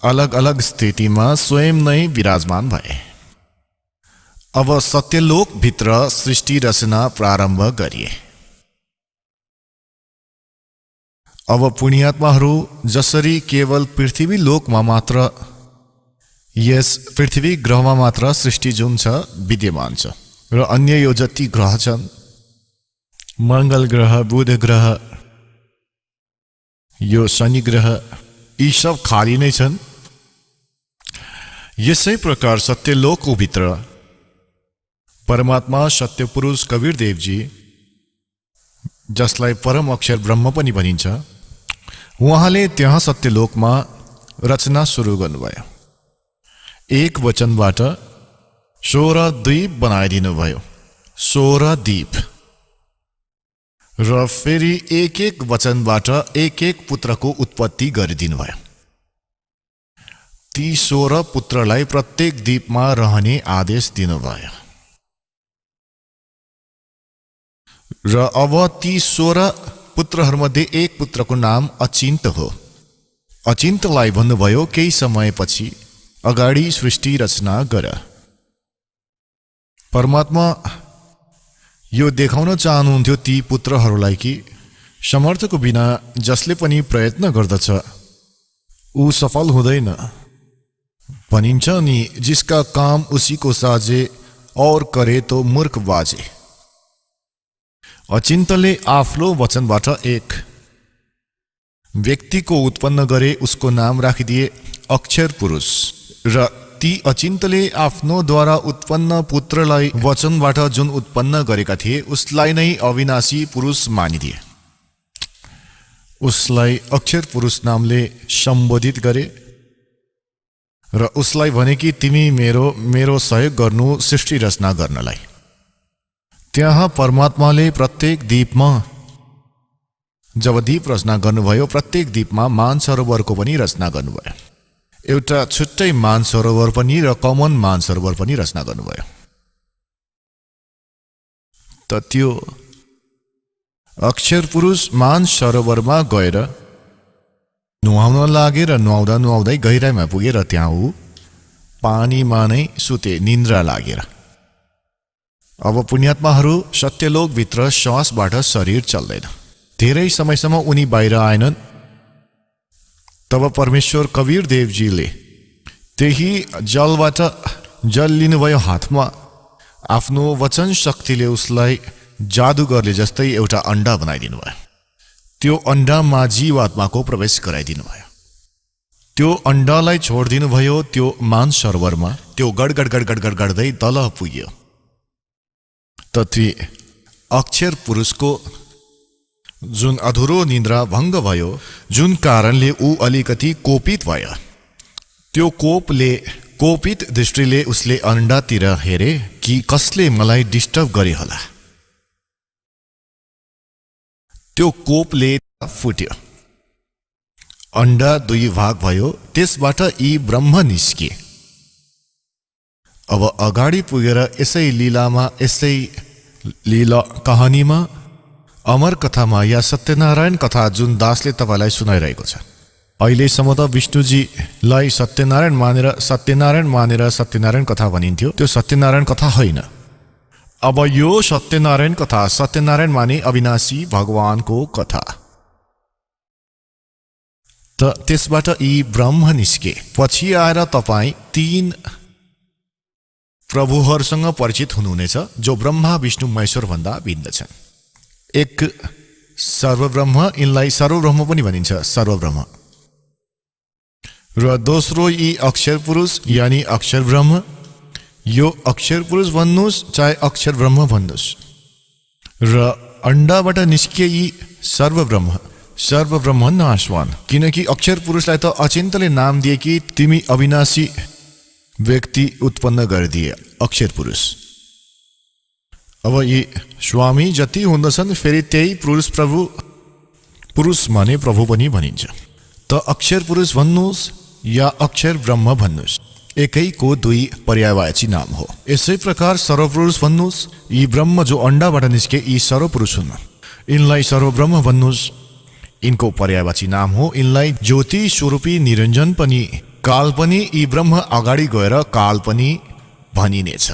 अलग अलग स्थितिमा स्वयं नै विराजमान भए। अब सत्यलोक भित्र सृष्टि रचना प्रारम्भ गरिए। अब पुण्यात्माहरू जसरी केवल पृथ्वी लोकमा मात्र, यस पृथ्वी ग्रहमा मात्र सृष्टि जुन छ विद्यमान छ, र अन्य यो जति ग्रह छन्, मङ्गल ग्रह, बुध ग्रह, यो शनि ग्रह, यी सब खाली नै छन्। यसै प्रकार सत्यलोकको भित्र परमात्मा सत्य पुरुष कबीरदेवजी, जसलाई परम अक्षर ब्रह्म पनि भनिन्छ, उहाँले त्यहाँ सत्यलोकमा रचना सुरु गर्नुभयो। एक वचनबाट 16 द्वीप बनाइदिनु भयो, 16 द्वीप, र फेरि एक वचनबाट एक पुत्रको उत्पत्ति गरिदिनु भयो। ती 16 पुत्रलाई प्रत्येक द्वीपमा रहने आदेश दिनुभयो। र अब ती 16 पुत्रहरूमध्ये एक पुत्रको नाम अचिन्त हो। अचिन्तलाई भन्नुभयो केही समयपछि अगाडि सृष्टि रचना गर। परमात्मा यो देखाउन चाहनुहुन्थ्यो ती पुत्रहरूलाई कि समर्थको बिना जसले पनि प्रयत्न गर्दछ ऊ सफल हुँदैन। भनिन्छ नि, जिसका काम उसीको साजे और करे तो मूर्ख बाजे। अचिन्तले आफ्नो वचनबाट एक व्यक्तिको उत्पन्न गरे, उसको नाम राखिदिए अक्षर पुरुष। र ती अचिन्तले आफ्नो द्वारा उत्पन्न पुत्रलाई वचनबाट जुन उत्पन्न गरेका थिए उसलाई नै अविनाशी पुरुष मानिदिए। उसलाई अक्षर पुरुष नामले सम्बोधित गरे र उसलाई भने कि तिमी मेरो सहयोग गर्नु सृष्टि रचना गर्नलाई। त्यहाँ परमात्माले प्रत्येक द्वीपमा जब द्वीप रचना गर्नुभयो, प्रत्येक द्वीपमा मानसरोवरको पनि रचना गर्नुभयो। एउटा छुट्टै मानसरोवर पनि र कमन मानसरोवर पनि रचना गर्नुभयो। त त्यो अक्षर पुरुष मानसरोवरमा गएर नुहाउन लागे र नुहाउँदा नुहाउँदै गहिराइमा पुगे र त्यहाँ ऊ पानीमा नै सुते, निन्द्रा लागेर। अब पुण्यात्माहरू सत्यलोकभित्र श्वासबाट शरीर चल्दैन। धेरै समयसम्म उनी बाहिर आएनन्। तब परमेश्वर कबीरदेवजीले त्यही जलबाट जल लिनुभयो हातमा। आफ्नो वचन शक्तिले उसलाई जादुगरले जस्तै एउटा अण्डा बनाइदिनु भयो। त्यो अण्डामा जीवात्माको प्रवेश गराइदिनु भयो। त्यो अण्डालाई छोडिदिनु भयो त्यो मानसरोवरमा। त्यो गडगड गडगड गडगड्दै तल पुग्यो। त ती अक्षर पुरुषको जुन अधुरो निन्द्रा भङ्ग भयो, जुन कारणले ऊ अलिकति कोपित भयो, त्यो कोपित दृष्टिले उसले अन्डातिर हेरे कि कसले मलाई डिस्टर्ब गरे होला। त्यो कोपले फुट्यो, अन्डा दुई भाग भयो, त्यसबाट यी ब्रह्म निस्किए। अब अगाडि पुगेर यसै लीला कहानीमा, अमर कथामा या सत्यनारायण कथा जुन दासले तपाईँलाई सुनाइरहेको छ, अहिलेसम्म त विष्णुजीलाई सत्यनारायण मानेर सत्यनारायण कथा भनिन्थ्यो, त्यो सत्यनारायण कथा होइन। अब यो सत्यनारायण कथा, सत्यनारायण माने अविनाशी भगवानको कथा। त त्यसबाट यी ब्रह्म निस्के। पछि आएर तपाईँ 3 प्रभुहरूसँग परिचित हुनुहुनेछ जो ब्रह्मा विष्णु महेश्वर भन्दा भिन्न छन्। एक सर्वब्रह्म, यिनलाई सर्वब्रह्म पनि भनिन्छ, सर्वब्रह्म। र दोस्रो यी अक्षर पुरुष यानि अक्षर ब्रह्म। यो अक्षर पुरुष भन्नुहोस् चाहे अक्षर ब्रह्म भन्नुहोस्। र अन्डाबाट निस्किए यी सर्वब्रह्म नाशवान, किनकि अक्षर पुरुषलाई त अचिन्तले नाम दिए कि तिमी अविनाशी व्यक्ति उत्पन्न गरिदिए अक्षर पुरुष। अब यी स्वामी जति हुँदछन् फेरि त्यही पुरुष माने प्रभु पनि भनिन्छ। त अक्षर पुरुष भन्नुहोस् या अक्षर ब्रह्म भन्नुहोस्, एकैको 2 पर्यायवाची नाम हो। यसै प्रकार सर्वपुरुष भन्नुहोस्, यी ब्रह्म जो अन्डाबाट निस्के यी सर्वपुरुष हुन्। यिनलाई सर्वब्रह्म भन्नुहोस्, यिनको पर्यायवाची नाम हो। यिनलाई ज्योति स्वरूपी निरञ्जन पनि, काल पनि, यी ब्रह्म अगाडि गएर काल पनि भनिनेछ।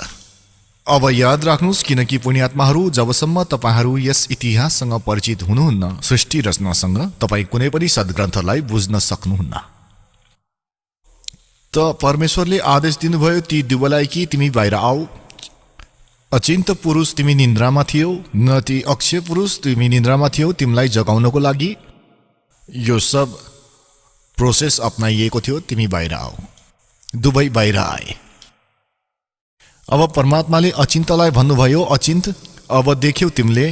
अब याद राख्नुहोस्, किनकि पुण्यात्माहरू जबसम्म तपाईहरू यस इतिहाससँग परिचित हुनुहुन्न, सृष्टि रचनासँग, तपाईँ कुनै पनि सद्ग्रन्थलाई बुझ्न सक्नुहुन्न। त परमेश्वरले आदेश दिनुभयो ती दुवैलाई कि तिमी बाहिर आऊ। अचिन्त पुरुष तिमी निन्द्रामा थियौ, न ती अक्षय पुरुष तिमी निन्द्रामा थियौ, तिमीलाई जगाउनको लागि यो सब प्रोसेस अपनाइएको थियो, तिमी बाहिर आऊ। दुवै बाहिर आए। अब परमात्माले अचिन्तलाई भन्नुभयो, अचिन्त अब देख्यौ तिमीले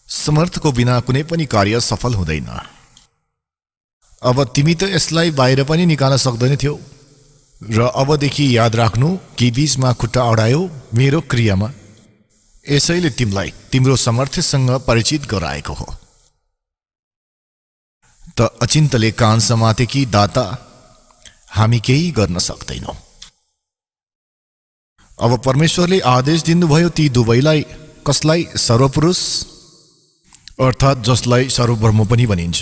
समर्थको बिना कुनै पनि कार्य सफल हुँदैन। अब तिमी त यसलाई बाहिर पनि निकाल्न सक्दैन थियौ, र अबदेखि याद राख्नु कि बीचमा खुट्टा अडायो मेरो क्रियामा, यसैले तिमीलाई तिम्रो सामर्थ्यसँग परिचित गराएको हो। त अचिन्तले कान समाते कि दाता हामी केही गर्न सक्दैनौँ। अब परमेश्वरले आदेश दिनुभयो ती दुवैलाई, कसलाई? सर्वपुरुष अर्थात् जसलाई सर्वब्रह्म पनि भनिन्छ,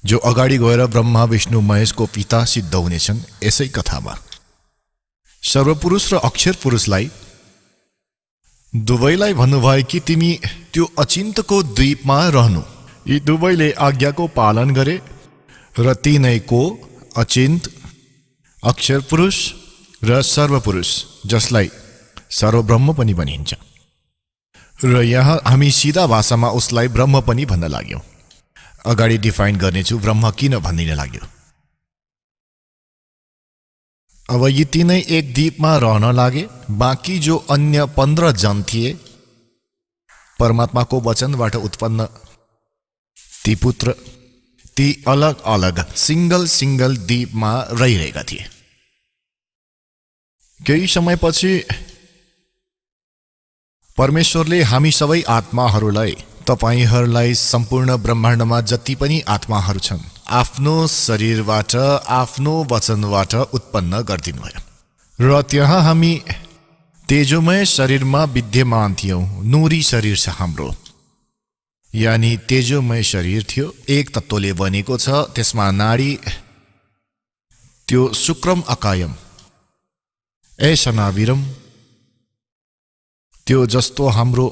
जो अगाडि गएर ब्रह्मा विष्णु महेशको पिता सिद्ध हुनेछन् यसै कथामा। सर्वपुरुष र अक्षर पुरुषलाई दुवैलाई भन्नुभयो कि तिमी त्यो अचिन्तको द्वीपमा रहनु। यी दुवैले आज्ञाको पालन गरे र तीनैको अचिन्त, अक्षर पुरुष र सर्वपुरुष, जसलाई सर्वब्रह्म पनि भनिन्छ। र यहाँ हामी सिधा भाषामा उसलाई ब्रह्म पनि भन्न लाग्यौं। अगाडि डिफाइन गर्नेछु ब्रह्म किन भनिन लाग्यो। अब यी तीनै एक द्वीपमा रहन लागे। बाँकी जो अन्य 15 जन थिए, परमात्माको वचनबाट उत्पन्न ती पुत्र, ती अलग अलग सिंगल द्वीपमा रहिरहेका थिए। केही समयपछि परमेश्वरले हामी सबै आत्माहरूलाई, तपाईहरूलाई सम्पूर्ण ब्रह्माण्डमा जति पनि आत्माहरू छन्, आफ्नो शरीरबाट, आफ्नो वचनबाट उत्पन्न गरिदिनुभयो। र त्यहाँ हामी तेजोमय शरीरमा विद्यमान थियौँ। नूरी शरीर छ हाम्रो, यानी तेजोमय शरीर थियो, एक तत्त्वले बनेको छ। त्यसमा नाडी, त्यो शुक्रम अकायम ऐशनाविरम, त्यो जस्तो हाम्रो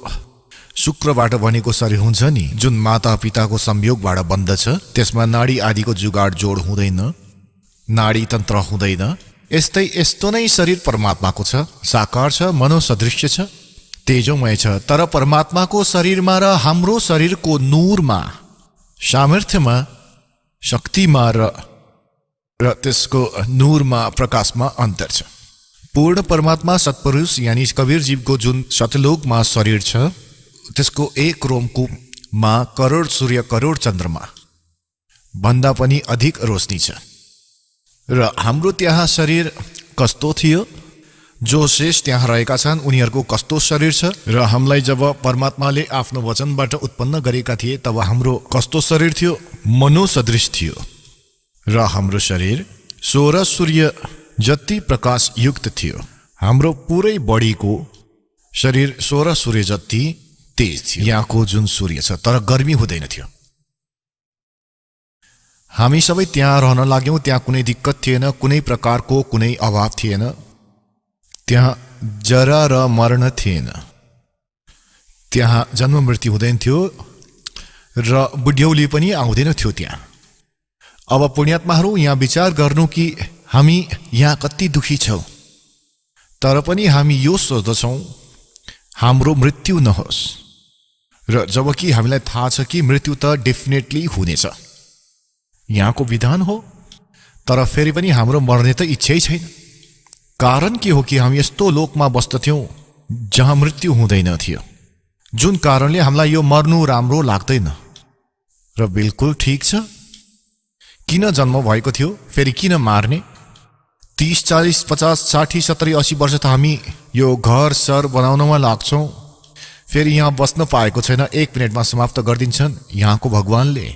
शुक्रबाट बनेको शरीर हुन्छ नि, जुन माता पिताको संयोगबाट बन्दछ, त्यसमा नाडी आदिको जुगाड जोड हुँदैन, नाडी तन्त्र हुँदैन। यस्तो नै शरीर परमात्माको छ, साकार छ, मनोसदृश्य छ, तेजोमय छ। तर परमात्माको शरीरमा र हाम्रो शरीरको नूरमा, सामर्थ्यमा, शक्तिमा र त्यसको नूरमा, प्रकाशमा अन्तर छ। पूर्ण परमात्मा सत्पुरुष यानी कवीरजीको जुन सतलोकमा शरीर छ त्यसको एक रोमकूपमा करोड सूर्य करोड चन्द्रमा भन्दा पनि अधिक रोशनी छ। र हाम्रो त्यहाँ शरीर कस्तो थियो, जो शेष त्यहाँ रहेका छन् उनीहरूको कस्तो शरीर छ, र हामीलाई जब परमात्माले आफ्नो वचनबाट उत्पन्न गरेका थिए तब हाम्रो कस्तो शरीर थियो, मनोसदृश थियो। र हाम्रो शरीर 16 सूर्य जति प्रकाश युक्त थियो। हाम्रो पुरै बडीको शरीर 16 सूर्य जति तेज थियो यहाँको जुन सूर्य छ, तर गर्मी हुँदैन थियो। हामी सबै त्यहाँ रहन लाग्यौं। त्यहाँ कुनै दिक्कत थिएन, कुनै प्रकारको कुनै अभाव थिएन। त्यहाँ जरा र मरण थिएन। त्यहाँ जन्म मृत्यु हुँदैन थियो र बुढ्यौली पनि आउँदैन थियो त्यहाँ। अब पुण्यात्माहरू यहाँ विचार गर्नु कि हामी यहाँ कति दुखी छौं, तर पनि हामी यो सोच्दछौं हाम्रो मृत्यु नहोस्। र जबकि हामीलाई थाहा छ कि मृत्यु त डेफिनेटली हुनेछ, यहाँको विधान हो, तर फेरि पनि हाम्रो मर्ने त इच्छै छैन। कारण के हो कि हामी यस्तो लोकमा बस्दथ्यौं जहाँ मृत्यु हुँदैन थियो, जुन कारणले हामीलाई यो मर्नु राम्रो लाग्दैन। र बिल्कुल ठीक छ, किन जन्म भएको थियो, फेरि किन मार्ने? 30, 40, 50, 60, 70, 80 वर्ष त हामी यो घर सर बनाउनमा लाग्छौं, फेरि यहाँ बस्न पाएको छैन, 1 मिनेटमा समाप्त गरिदिन्छन् यहाँको भगवानले।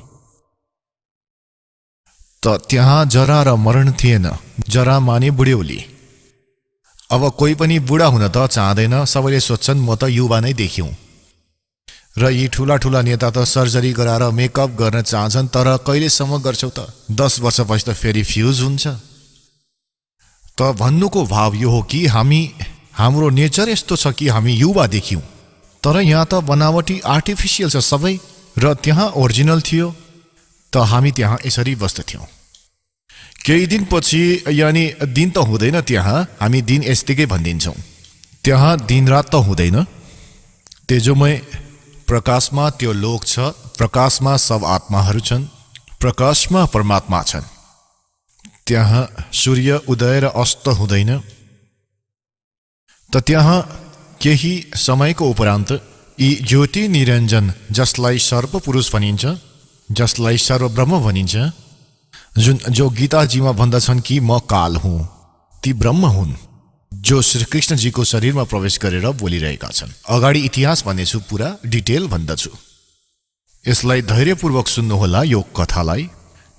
त त्यहाँ जरा र मरण थिएन। जरा माने बुढ्यौली। अब कोही पनि बुढा हुन त चाहँदैन, सबैले सोच्छन् म त युवा नै देखिउँ। र यी ठूला ठूला नेता त सर्जरी गराएर मेकअप गर्न चाहन्छन्, तर कहिलेसम्म गर्छौ त? 10 वर्षपछि त फेरि फ्युज हुन्छ। त भन्नुको भाव यो हो कि हाम्रो नेचर यस्तो छ कि हामी युवा देखिउँ, तर यहाँ त बनावटी आर्टिफिसियल छ सबै, र त्यहाँ ओरिजिनल थियो। त हामी त्यहाँ यसरी बस्दथ्यौं। केही दिनपछि, यानी दिन त हुँदैन त्यहाँ, हामी दिन यस्तिकै भनिदिन्छौं। त्यहाँ दिनरात त हुँदैन। तेजोमय प्रकाशमा त्यो लोक छ, प्रकाशमा सब आत्माहरू छन्, प्रकाशमा परमात्मा छन्। त्यहाँ सूर्य उदय र अस्त हुँदैन। त त्यहाँ केही समयको उपरान्त यी ज्योति निरञ्जन, जसलाई सर्वपुरुष भनिन्छ, जसलाई सर्वब्रह्म भनिन्छ, जो गीताजीमा भन्दछन् कि म काल हुँ, ती ब्रह्म हुन्, जो श्रीकृष्णजीको शरीरमा प्रवेश गरेर बोलिरहेका छन्। अगाडि इतिहास भन्नेछु, पुरा डिटेल भन्दछु। यसलाई धैर्यपूर्वक सुन्नुहोला यो कथालाई,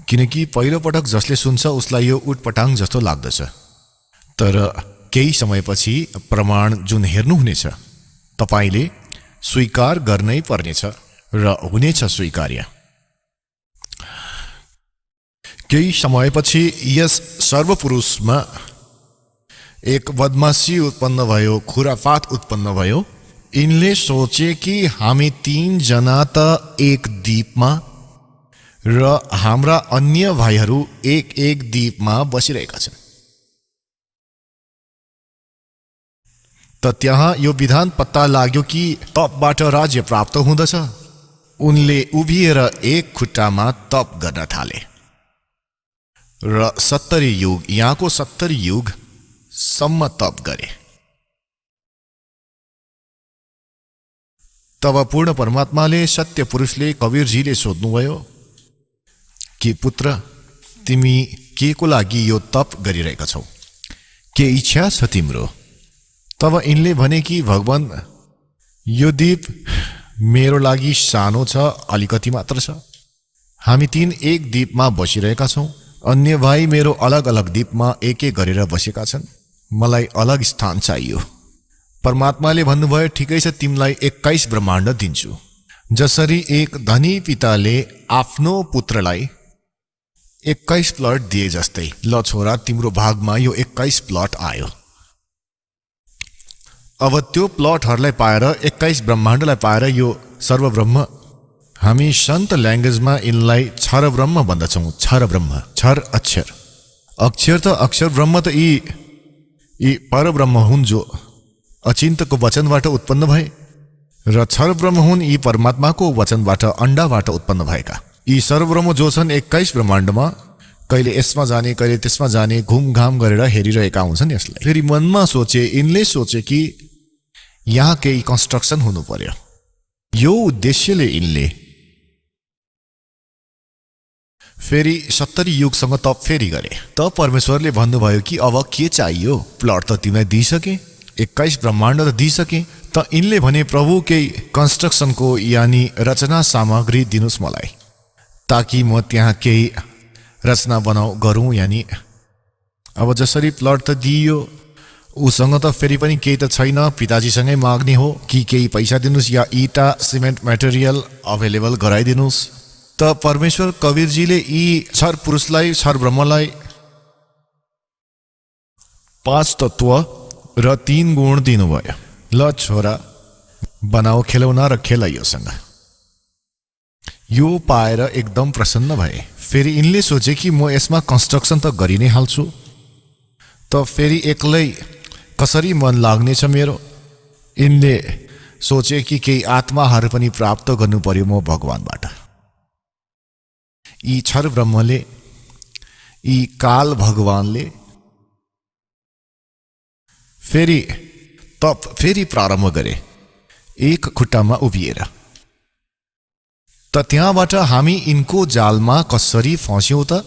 किनकि पहिलो पटक जसले सुन्छ उसलाई यो उटपटाङ जस्तो लाग्दछ। तर केही समयपछि प्रमाण जुन हेर्नुहुनेछ तपाईले स्वीकार गर्नै पर्नेछ र हुनेछ स्वीकार्य। केही समयपछि यस सर्वपुरुषमा एक बदमाशी उत्पन्न भयो, खुराफात उत्पन्न भयो। यिनले सोचे कि हामी 3 जना त एक द्वीपमा र हाम्रा अन्य भाइहरू एक द्वीपमा बसिरहेका छन्। त त्यहाँ यो विधान पत्ता लाग्यो कि तपबाट राज्य प्राप्त हुँदछ। उनले उभिएर एक खुट्टामा तप गर्न थाले र 70 युग, यहाँको 70 युग सम्म तप गरे। तब पूर्ण परमात्माले सत्य पुरुषले कवीरजीले सोध्नुभयो कि पुत्र, तिमी के को लागि यो तप गरिरहेका छौ? के इच्छा छ तिम्रो? तब यिनले भने कि भगवान, यो द्वीप मेरो लागि सानो छ, अलिकति मात्र छ। हामी 3 एक द्वीपमा बसिरहेका छौं। अन्य भाइ मेरो अलग अलग द्वीपमा एक गरेर बसेका छन्। मलाई अलग स्थान चाहियो। परमात्माले भन्नुभयो, ठिकै छ, तिमीलाई 21 ब्रह्माण्ड दिन्छु। जसरी एक धनी पिताले आफ्नो पुत्रलाई 21 प्लट दिए जस्तै, ल छोरा, तिम्रो भागमा यो 21 प्लट आयो। अब त्यो प्लटहरूलाई पाएर 21 ब्रह्माण्डलाई पाएर यो सर्वब्रह्म, हामी सन्त ल्याङ्ग्वेजमा यिनलाई क्षर ब्रह्म भन्दछौँ। क्षर ब्रह्म, क्षर अक्षर, अक्षर त अक्षर, ब्रह्म त यी परब्रह्म हुन् जो अचिन्तको वचनबाट उत्पन्न भए, र क्षर ब्रह्म हुन् यी परमात्माको वचनबाट, अण्डाबाट उत्पन्न भएका। यी सर्वब्रह्म जो छन् 21 ब्रह्माण्डमा, कहिले यसमा जाने कहिले त्यसमा जाने घुमघाम गरेर हेरिरहेका हुन्छन् यसलाई। फेरि मनमा सोचे, यिनले सोचे कि यहाँ केही कन्स्ट्रक्सन हुनु पर्यो। यो उद्देश्यले यिनले फेरि 70 युगसँग तप फेरि गरे। त परमेश्वरले भन्नुभयो कि अब के चाहियो? प्लट त तिमीलाई दिइसके, 21 ब्रह्माण्ड त दिइसके। त यिनले भने प्रभु केही कन्स्ट्रक्सनको यानि रचना सामग्री दिनुस् मलाई, ताकि म त्यहाँ केही रचना गरौँ। यानि अब जसरी प्लट त दिइयो, उसँग त फेरि पनि केही त छैन, पिताजीसँगै माग्ने हो कि केही पैसा दिनुस् या इटा सिमेन्ट मटेरियल अभाइलेबल गराइदिनुस्। त परमेश्वर कवीरजीले यी छर पुरुषलाई, छर ब्रह्मलाई 5 तत्व र 3 गुण दिनुभयो। ल छोरा, बनाओ खेलौना र खेल योसँग। यो पाएर एकदम प्रसन्न भए। फेरि यिनले सोचे कि म यसमा कन्स्ट्रक्सन त गरि नै हाल्छु। त फेरि एक्लै कसरी मन लाग्नेछ मेरो? यिनले सोचे कि केही आत्माहरू पनि प्राप्त गर्नु पर्यो म भगवानबाट। यी छर ब्रह्मले, यी काल भगवानले फेरि तप फेरि प्रारम्भ गरे, एक खुट्टामा उभिएर। त त्यहाँबाट हामी यिनको जालमा कसरी फस्यौं त?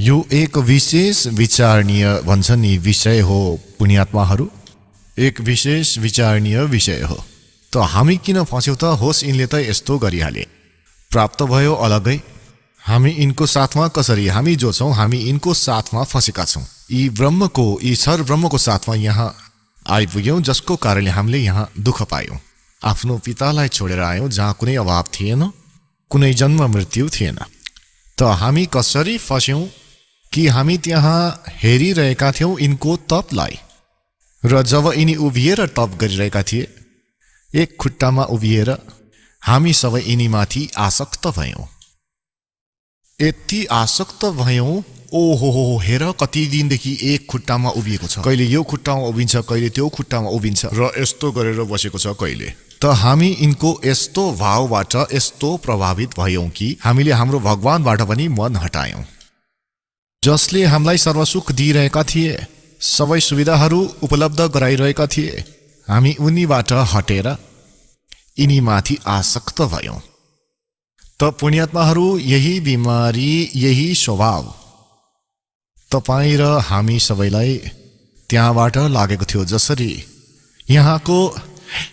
यो एक विशेष विचारणीय भन्छन् यी विषय हो पुण्यात्माहरू, एक विशेष विचारणीय विषय हो। त हामी किन फस्यौं त? होस् यिनले त यस्तो गरिहाले, प्राप्त भयो अलगै। हामी यिनको साथमा कसरी, हामी जो छौँ हामी यिनको साथमा फसेका छौँ। यी ब्रह्मको, यी सर ब्रह्मको साथमा यहाँ आइपुग्यौँ, जसको कारणले हामीले यहाँ दुःख पायौँ। आफ्नो पितालाई छोडेर आयौँ जहाँ कुनै अभाव थिएन, कुनै जन्म मृत्यु थिएन। त हामी कसरी फस्यौँ कि हामी त्यहाँ हेरिरहेका थियौँ यिनको तपलाई। र जब यिनी उभिएर तप गरिरहेका थिए, एक खुट्टामा उभिएर, हामी सबै यिनीमाथि आसक्त भयौँ। यति आसक्त भयौँ, ओहो हो, हेर कति दिनदेखि एक खुट्टामा उभिएको छ, कहिले यो खुट्टामा उभिन्छ, कहिले त्यो खुट्टामा उभिन्छ र यस्तो गरेर बसेको छ कहिले। त हामी यिनको यस्तो भावबाट यस्तो प्रभावित भयौँ कि हामीले हाम्रो भगवानबाट पनि मन हटायौँ, जसले हामीलाई सर्वसुख दिइरहेका थिए, सबै सुविधाहरू उपलब्ध गराइरहेका थिए। हामी उनीबाट हटेर यिनीमाथि आसक्त भयौँ। त पुण्यात्माहरू, यही बिमारी, यही स्वभाव तपाईँ र हामी सबैलाई त्यहाँबाट लागेको थियो। जसरी यहाँको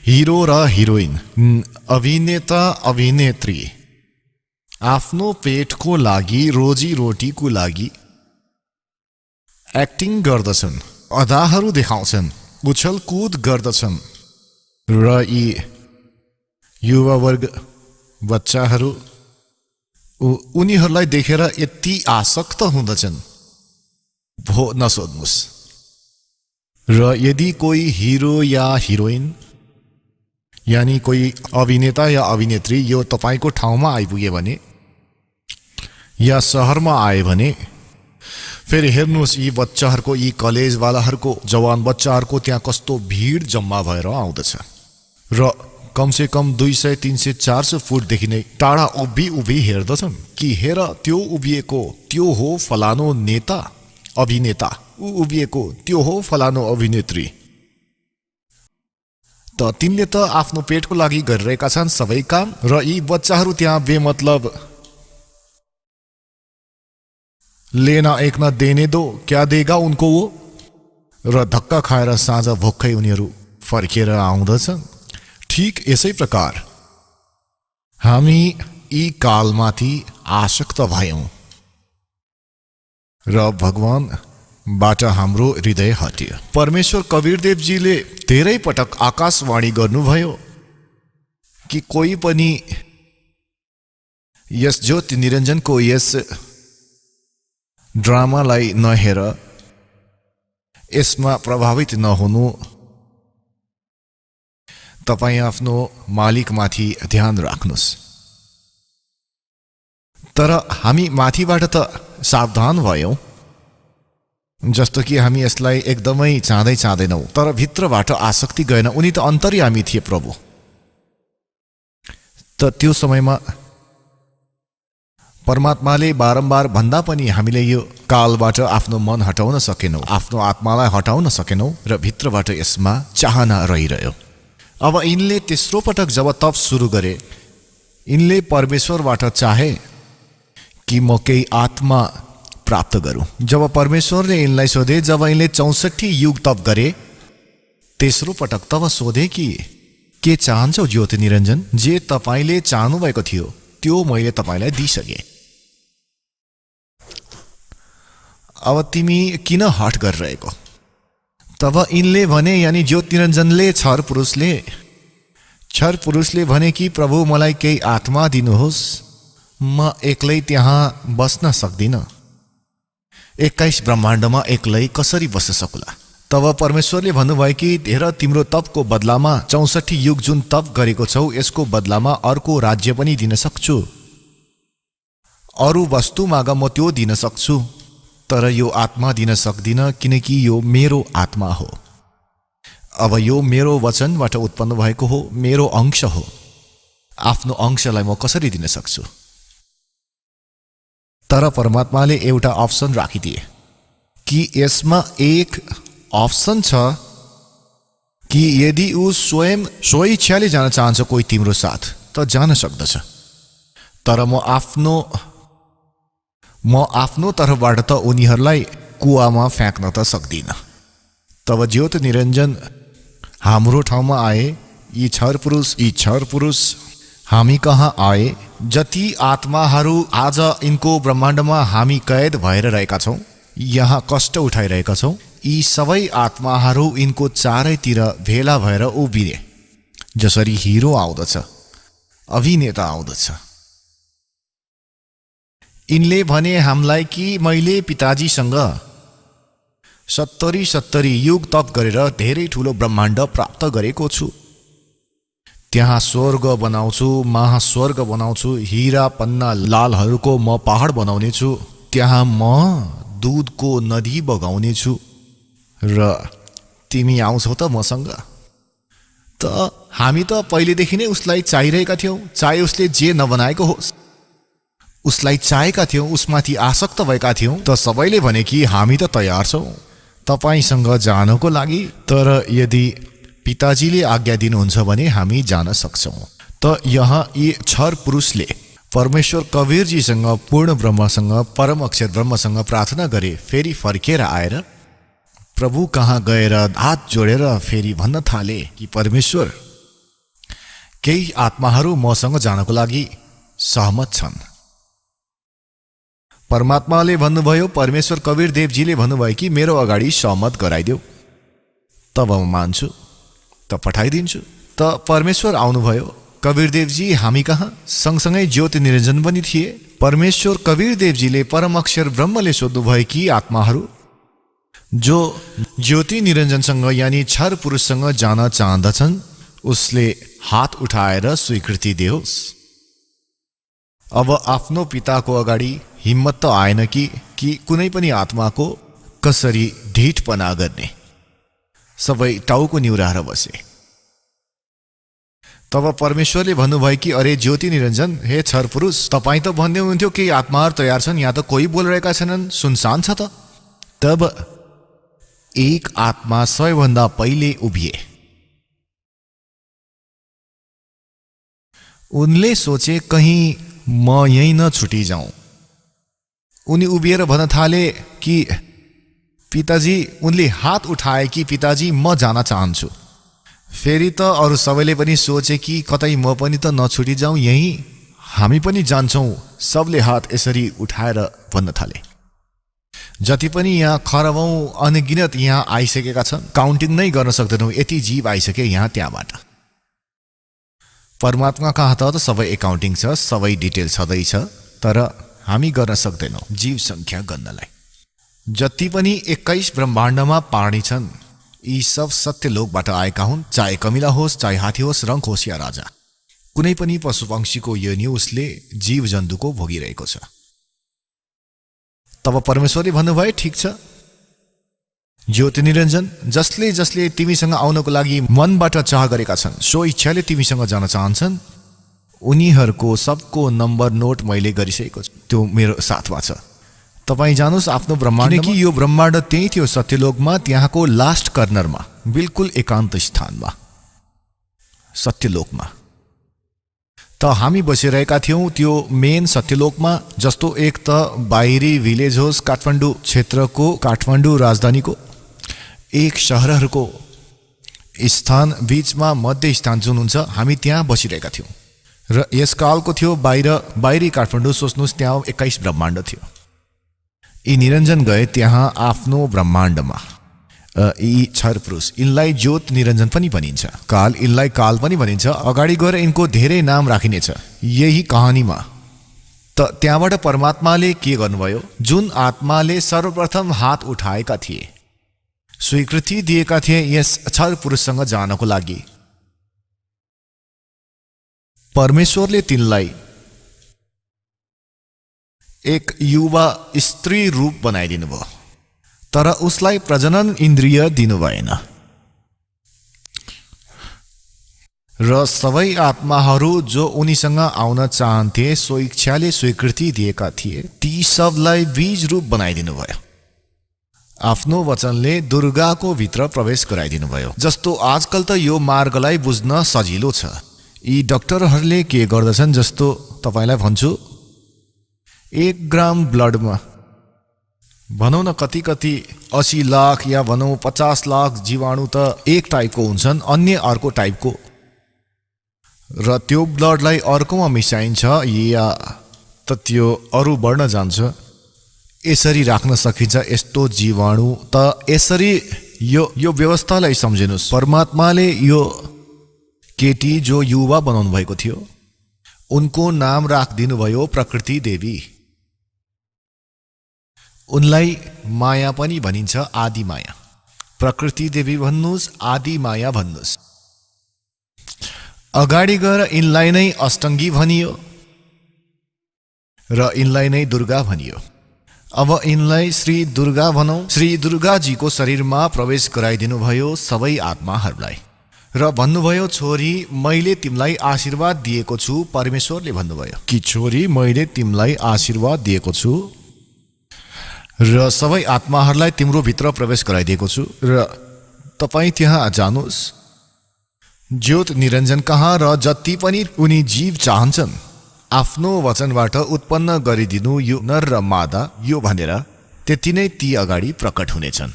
हिरो र हिरोइन, अभिनेता अभिनेत्री आफ्नो पेटको लागि, रोजीरोटीको लागि एक्टिङ गर्दछन्, अदाहरू देखाउँछन्, उछलकुद गर्दछन् र यी युवावर्ग बच्चाहरू उनीहरूलाई देखेर यति आसक्त हुँदछन्, भो नसोध्नुस्। र यदि कोही हिरो या हिरोइन यानी कोही अभिनेता या अभिनेत्री यो तपाईको ठाउँमा आइपुगे भने या सहरमा आए भने, फेरि हेर्नुहोस् यी बच्चाहरूको, यी कलेजवालाहरूको, जवान बच्चाहरूको त्यहाँ कस्तो भिड जम्मा भएर आउँदछ। र कमसे कम 200, 300, 400 फुटदेखि नै टाढा उभि हेर्दछन् कि हेर त्यो उभिएको, त्यो हो फलानो नेता अभिनेता, ऊ उभिएको त्यो हो फलानो अभिनेत्री। त तिनले त आफ्नो पेटको लागि गरिरहेका छन् सबै काम, र यी बच्चाहरू त्यहाँ बेमतलब लेना एक न देने दो, क्या देगा उनको वो, र धक्का खाएर साँझ भोक्कै उनीहरू फर्केर आउँदछन्। ठीक यसै प्रकार हामी यी कालमाथि आसक्त भयौँ र भगवानबाट हाम्रो हृदय हट्यो। परमेश्वर कवीरदेवजीले धेरै पटक आकाशवाणी गर्नुभयो कि कोही पनि यस ज्योति निरञ्जनको यस ड्रामालाई नहेर, यसमा प्रभावित नहुनु, तपाईँ आफ्नो मालिकमाथि ध्यान राख्नुहोस्। तर हामी माथिबाट त सावधान भयौँ, जस्तो कि हामी यसलाई एकदमै चाहँदैनौँ, तर भित्रबाट आसक्ति गएन। उनी त अन्तर्यामी थिए प्रभु। त त्यो समयमा परमात्माले बारम्बार भन्दा पनि हामीले यो कालबाट आफ्नो मन हटाउन सकेनौँ, आफ्नो आत्मालाई हटाउन सकेनौँ र भित्रबाट यसमा चाहना रहिरह्यो। अब यिनले तेस्रो पटक जब तप सुरु गरे, यिनले परमेश्वरबाट चाहे कि म केही आत्मा प्राप्त गरौँ। जब परमेश्वरले यिनलाई सोधे, जब यिनले 64 युग तप गरे, तेस्रो पटक तब सोधे कि के चाहन्छौ ज्योति निरञ्जन? जे तपाईँले चाहनु भएको थियो त्यो मैले तपाईँलाई दिइसकेँ। अब तिमी किन हट गरिरहेको? तब यिनले भने, यानी ज्योति निरञ्जनले, छर पुरुषले भने कि प्रभु मलाई केही आत्मा दिनुहोस्, म एक्लै त्यहाँ बस्न सक्दिनँ, 21 ब्रह्माण्डमा एक्लै कसरी बस्न सकुला? तब परमेश्वरले भन्नुभयो कि हेर, तिम्रो तपको बदलामा 64 युग जुन तप गरेको छौ, यसको बदलामा अर्को राज्य पनि दिन सक्छु, अरू वस्तु माग म त्यो दिन सक्छु, तर यो आत्मा दिन सक्दिनँ, किनकि यो मेरो आत्मा हो। अब यो मेरो वचनबाट उत्पन्न भएको हो, मेरो अंश हो। आफ्नो अंशलाई म कसरी दिन सक्छु? तर परमात्माले एउटा अप्सन राखिदिए कि यसमा एक अप्सन छ कि यदि ऊ स्वयं स्वेच्छाले जान चाहन्छ कोही तिम्रो साथ त जान सक्दछ, तर म आफ्नो तर्फबाट त उनीहरूलाई कुवामा फ्याँक्न त सक्दिनँ। तब ज्योति निरञ्जन हाम्रो ठाउँमा आए। यी छर पुरुष हामी कहाँ आए? जति आत्माहरू आज यिनको ब्रह्माण्डमा हामी कैद भएर रहेका छौँ, यहाँ कष्ट उठाइरहेका छौँ, यी सबै आत्माहरू यिनको चारैतिर भेला भएर उभिए, जसरी हिरो आउँदछ, अभिनेता आउँदछ। यिनले भने हामीलाई कि मैले पिताजीसँग 70 युग तप गरेर धेरै ठुलो ब्रह्माण्ड प्राप्त गरेको छु, त्यहाँ स्वर्ग बनाउँछु, महास्वर्ग बनाउँछु, हिरा पन्ना लालहरूको म पहाड बनाउने छु, त्यहाँ म दूधको नदी बगाउने छु, र तिमी आउँछौ त मसँग? त हामी त पहिलेदेखि नै उसलाई चाहिरहेका थियौँ, चाहे उसले जे नबनाएको होस्, उसलाई चाहेका थियौँ, उसमाथि आसक्त भएका थियौँ। त सबैले भने कि हामी त तयार छौँ तपाईँसँग जानको लागि, तर यदि पिताजीले आज्ञा दिनुहुन्छ भने हामी जान सक्छौँ। त यहाँ यी छर पुरुषले परमेश्वर कवीरजीसँग, पूर्ण ब्रह्मसँग, परम अक्षर ब्रह्मसँग प्रार्थना गरे। फेरि फर्केर आएर प्रभु कहाँ गएर हात जोडेर फेरि भन्न थाले कि परमेश्वर, केही आत्माहरू मसँग जानको लागि सहमत छन्। परमात्माले भन्नुभयो, परमेश्वर कवीर देवजीले भन्नुभयो कि मेरो अगाडि सहमत गराइदेऊ, तब म मान्छु, त पठाइदिन्छु। त परमेश्वर आउनुभयो। कवीरदेवजी हामी कहाँ सँगसँगै ज्योति निरञ्जन पनि थिए। परमेश्वर कवीरदेवजीले परम अक्षर ब्रह्मले सोध्नुभयो कि आत्माहरू जो ज्योति निरञ्जनसँग यानी छर पुरुषसँग जान चाहँदछन्, उसले हात उठाएर स्वीकृति दियोस्। अब आफ्नो पिताको अगाडि हिम्मत त आएन कि कुनै पनि आत्माको कसरी ढिठपना गर्ने। सबै टाउको निहुराएर बसे। तब परमेश्वरले भन्नुभयो कि अरे ज्योति निरञ्जन, हे छर पुरुष, तपाईँ त भन्दै हुनुहुन्थ्यो केही आत्माहरू तयार छन्, यहाँ त कोही बोलिरहेका छैनन्, सुनसान छ त। तब एक आत्मा सबैभन्दा पहिले उभिए। उनले सोचे कहीं म यहीँ न छुटी जाउँ। उनी उभिएर भन्न थाले कि पिताजी, उनले हात उठाए कि पिताजी म जान चाहन्छु। फेरि त अरू सबैले पनि सोचे कि कतै म पनि त नछुटी जाउँ, यहीँ हामी पनि जान्छौँ। सबले हात यसरी उठाएर भन्न थाले। जति पनि यहाँ खरबौँ अनगिनत यहाँ आइसकेका छन्, काउन्टिङ नै गर्न सक्दैनौँ, यति जीव आइसके यहाँ त्यहाँबाट। परमात्मा कहाँ त सबै एकाउन्टिङ छ, सबै डिटेल छँदैछ, तर हामी गर्न सक्दैनौँ जीव सङ्ख्या गन्नलाई। जति पनि 21 ब्रह्माण्डमा प्राणी छन्, यी सब सत्य लोकबाट आएका हुन्, चाहे कमिला होस्, चाहे हात्ती होस्, रङ्क होस् या राजा। कुनै पनि पशुपक्षीको योनि उसले जीव जन्तुको भोगिरहेको छ। तब परमेश्वरले भन्नुभयो, ठिक छ ज्योति निरञ्जन, जसले तिमीसँग आउनको लागि मनबाट चाह गरेका छन्, सो इच्छाले तिमीसँग जान चाहन्छन्, उनीहरूको सबको नम्बर नोट मैले गरिसकेको छु, त्यो मेरो साथमा छ। तपाईँ जानुहोस् आफ्नो ब्रह्माण्ड, कि यो ब्रह्माण्ड त्यही थियो सत्यलोकमा, त्यहाँको लास्ट कर्नरमा, बिल्कुल एकान्त स्थानमा, सत्यलोकमा। त हामी बसिरहेका थियौँ त्यो मेन सत्यलोकमा, जस्तो एक त बाहिरी भिलेज होस् काठमाडौँ क्षेत्रको, काठमाडौँ राजधानीको, एक शहरहरूको स्थान बीचमा मध्य स्थान जुन हुन्छ, हामी त्यहाँ बसिरहेका थियौँ। र यस कालको थियो बाहिरी काठमाडौँ, सोच्नुहोस् त्यहाँ 21 ब्रह्माण्ड थियो। यी निरञ्जन गए त्यहाँ आफ्नो ब्रह्माण्डमा। यी क्षर पुरुष, यिनलाई ज्योत निरञ्जन पनि भनिन्छ, काल, यिनलाई काल पनि भनिन्छ। अगाडि गएर यिनको धेरै नाम राखिनेछ यही कहानीमा। त त्यहाँबाट परमात्माले के गर्नुभयो, जुन आत्माले सर्वप्रथम हात उठाएका थिए, स्वीकृति दिएका थिए यस क्षर पुरुषसँग जानको लागि, परमेश्वरले तिनलाई एक युवा स्त्री रूप बनाइदिनु भयो, तर उसलाई प्रजनन इन्द्रिय दिनु भएन। र सबै आत्माहरू जो उनीसँग आउन चाहन्थे, स्वेच्छाले स्वीकृति दिएका थिए, ती सबलाई बीज रूप बनाइदिनु भयो। आफ्नो वचनले दुर्गाको भित्र प्रवेश गराइदिनु भयो। जस्तो आजकल त यो मार्गलाई बुझ्न सजिलो छ। यी डाक्टरहरूले के गर्दछन्, जस्तो तपाईँलाई भन्छु, 1 ग्राम ब्लडमा भनौँ न कति 80 लाख या भनौँ 50 लाख जीवाणु त एक टाइपको हुन्छन्, अन्य अर्को टाइपको, र त्यो ब्लडलाई अर्कोमा मिसाइन्छ या त त्यो अरू बढ्न जान्छ। यसरी राख्न सकिन्छ यस्तो जीवाणु। त यसरी यो व्यवस्थालाई सम्झिनुहोस्। परमात्माले यो केटी जो युवा बनाउनु भएको थियो, उनको नाम राखिदिनु भयो प्रकृति देवी। उनलाई माया पनि भनिन्छ, आदि माया। प्रकृति देवी भन्नुहोस्, आदि माया भन्नुहोस्। अगाडि गएर यिनलाई नै अष्टङ्गी भनियो र यिनलाई नै दुर्गा भनियो। अब यिनलाई श्री दुर्गा भनौँ। श्री दुर्गाजीको शरीरमा प्रवेश गराइदिनु भयो सबै आत्माहरूलाई र भन्नुभयो, छोरी मैले तिमीलाई आशीर्वाद दिएको छु। परमेश्वरले भन्नुभयो कि छोरी मैले तिमीलाई आशीर्वाद दिएको छु र सबै आत्माहरूलाई तिम्रो भित्र प्रवेश गराइदिएको छु, र तपाईँ त्यहाँ जानुहोस् ज्योत निरञ्जन कहाँ, र जति पनि उनी जीव चाहन्छन् आफ्नो वचनबाट उत्पन्न गरिदिनु यो नर र मादा, यो भनेर त्यति नै ती अगाडि प्रकट हुनेछन्।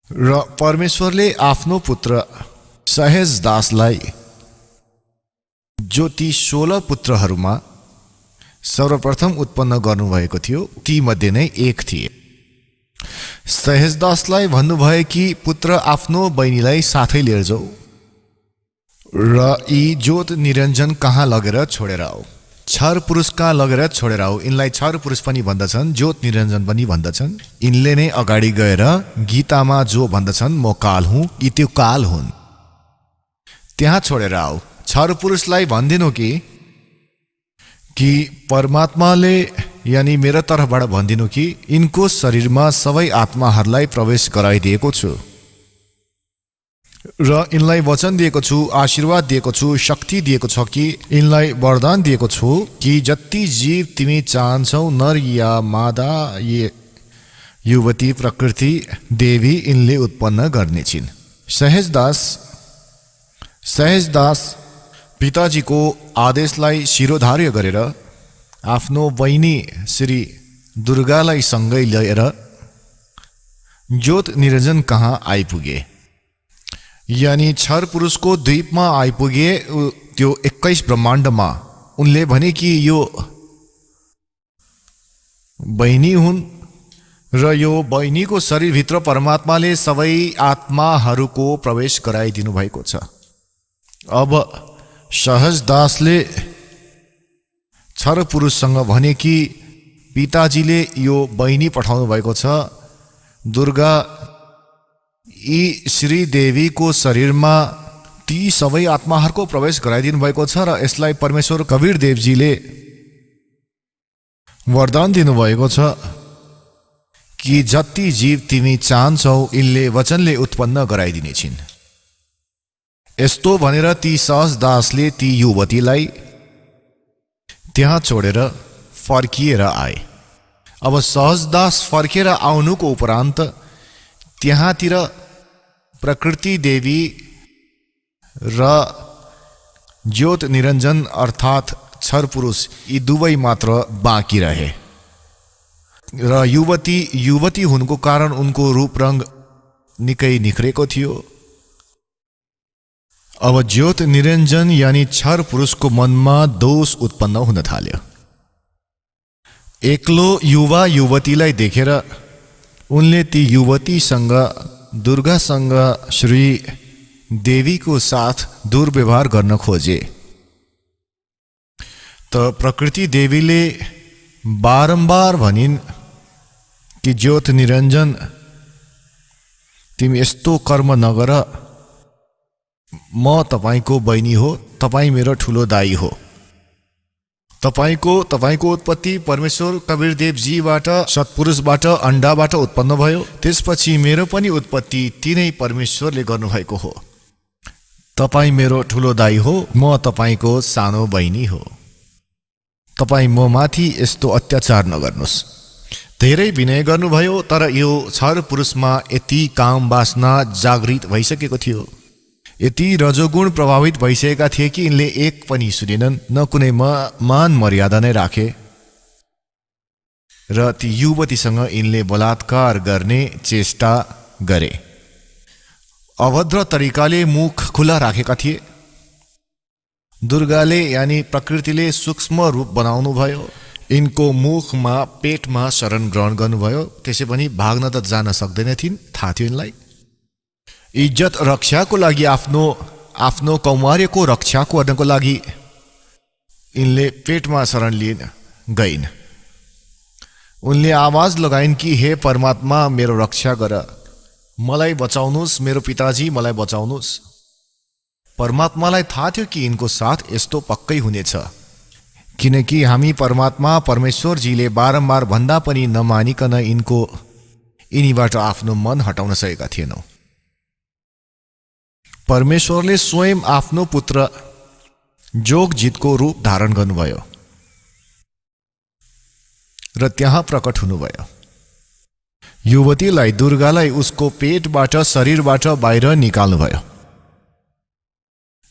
र परमेश्वरले आफ्नो पुत्र सहेज दासलाई जो ती 16 पुत्रहरूमा सर्वप्रथम उत्पन्न गर्नुभएको थियो, ती मध्ये नै एक थिए। सहेजदासलाई भन्नुभयो कि पुत्र आफ्नो बहिनीलाई साथै लिएर जाऊ र यी ज्योत निरञ्जन कहाँ लगेर छोडेर आऊ। क्षर पुरुष कहाँ लगेर छोडेर आऊ। यिनलाई क्षर पुरुष पनि भन्दछन्, ज्योत निरञ्जन पनि भन्दछन्। यिनले नै अगाडि गएर गीतामा जो भन्दछन् म काल हुँ, यी त्यो काल हुन्, त्यहाँ छोडेर आऊ। क्षर पुरुषलाई भनिदिनु कि परमात्माले यानी मेरो तर्फबाट भनिदिनु कि यिनको शरीरमा सबै आत्माहरूलाई प्रवेश गराइदिएको छु र यिनलाई वचन दिएको छु, आशीर्वाद दिएको छु, शक्ति दिएको छ कि यिनलाई वरदान दिएको छु कि जति जीव तिमी चाहन्छौ, नर या मादा, ये युवती प्रकृति देवी, यिनले उत्पन्न गर्नेछिन्। सहेजदास पिताजीको आदेशलाई शिरोधार्य गरेर आफ्नो बहिनी श्री दुर्गालाई सँगै लिएर ज्योत निरञ्जन कहाँ आइपुगे, यानी क्षर पुरुषको द्वीपमा आइपुगे। त्यो 21 ब्रह्माण्डमा उनले भने कि यो बहिनी हुन् र यो बहिनीको शरीरभित्र परमात्माले सबै आत्माहरूको प्रवेश गराइदिनु भएको छ। अब सहजदासले क्षर पुरुषसँग भने कि पिताजीले यो बहिनी पठाउनु भएको छ, दुर्गा यी श्रीदेवीको शरीरमा ती सबै आत्माहरूको प्रवेश गराइदिनु भएको छ र यसलाई परमेश्वर कबीर देवजीले वरदान दिनुभएको छ कि जति जीव तिमी चाहन्छौ यिनले वचनले उत्पन्न गराइदिनेछिन्। यस्तो भनेर ती सहजदासले ती युवतीलाई त्यहाँ छोडेर फर्किएर आए। अब सहजदास फर्केर आउनुको उपरान्त त्यहाँतिर प्रकृति देवी र ज्योत निरञ्जन अर्थात् छर पुरुष यी दुवै मात्र बाँकी रहे र युवती हुनुको कारण उनको रूप रंग निकै निखरेको थियो। अब ज्योत निरञ्जन यानी छर पुरुषको मनमा दोष उत्पन्न हुन थाल्यो। एक्लो युवा युवतीलाई देखेर उनले ती युवतीसँग दुर्गासँग श्री देवीको साथ दुर्व्यवहार गर्न खोजे। त प्रकृति देवीले बारम्बार भनिन् कि ज्योत निरञ्जन तिमी यस्तो कर्म नगर, म तपाईको बहिनी हो, तपाई मेरो ठुलो दाई हो। तपाईको उत्पत्ति परमेश्वर कबीरदेवजीबाट सत्पुरुषबाट अण्डाबाट उत्पन्न भयो। त्यसपछि मेरो पनि उत्पत्ति तिनै परमेश्वरले गर्नुभएको हो। तपाई मेरो ठुलो दाई हो, म तपाईको सानो बहिनी हो। तपाई म माथि यस्तो अत्याचार नगर्नुस्। धेरै विनय गर्नुभयो, तर यो छर पुरुषमा यति काम वासना जागृत भइसकेको थियो, यति रजोगुण प्रभावित भइसकेका थिए कि यिनले एक पनि सुनेनन्, न कुनै मान मर्यादा नै राखे र ती युवतीसँग यिनले बलात्कार गर्ने चेष्टा गरे। अभद्र तरिकाले मुख खुला राखेका थिए। दुर्गाले यानी प्रकृतिले सूक्ष्म रूप बनाउनु भयो। यिनको मुखमा पेटमा शरण ग्रहण गर्नुभयो। त्यसै पनि भाग्न त जान सक्दैनथिन्, थाहा थियो यिनलाई। इज्जत रक्षाको लागि आफ्नो कौमार्यको रक्षा गर्नको लागि यिनले पेटमा शरण लिन गइन्। उनले आवाज लगाइन् कि हे परमात्मा मेरो रक्षा गर, मलाई बचाउनुस्, मेरो पिताजी मलाई बचाउनुस्। परमात्मालाई थाहा थियो कि यिनको साथ यस्तो पक्कै हुनेछ, किनकि हामी परमात्मा परमेश्वरजीले बारम्बार भन्दा पनि नमानिकन यिनीबाट आफ्नो मन हटाउन सकेका थिएनौं। परमेश्वरले स्वयं आफ्नो पुत्र जोगजितको रूप धारण गर्नुभयो र त्यहाँ प्रकट हुनुभयो। युवतीलाई दुर्गालाई उसको पेटबाट शरीरबाट बाहिर निकाल्नुभयो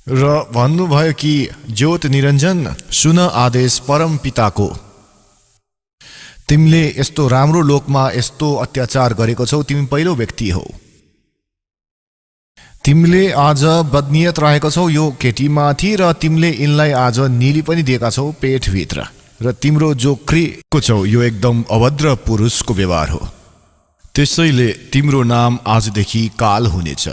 र भन्नुभयो कि ज्योत निरञ्जन सुन आदेश परम पिताको, तिमीले यस्तो राम्रो लोकमा यस्तो अत्याचार गरेको छौ, तिमी पहिलो व्यक्ति हौ। तिमीले आज बदनियत राखेको छौ यो केटीमाथि र तिमीले यिनलाई आज निली पनि दिएका छौ पेटभित्र र तिम्रो जो क्रियाको छौ यो एकदम अभद्र पुरुषको व्यवहार हो। त्यसैले तिम्रो नाम आजदेखि काल हुनेछ।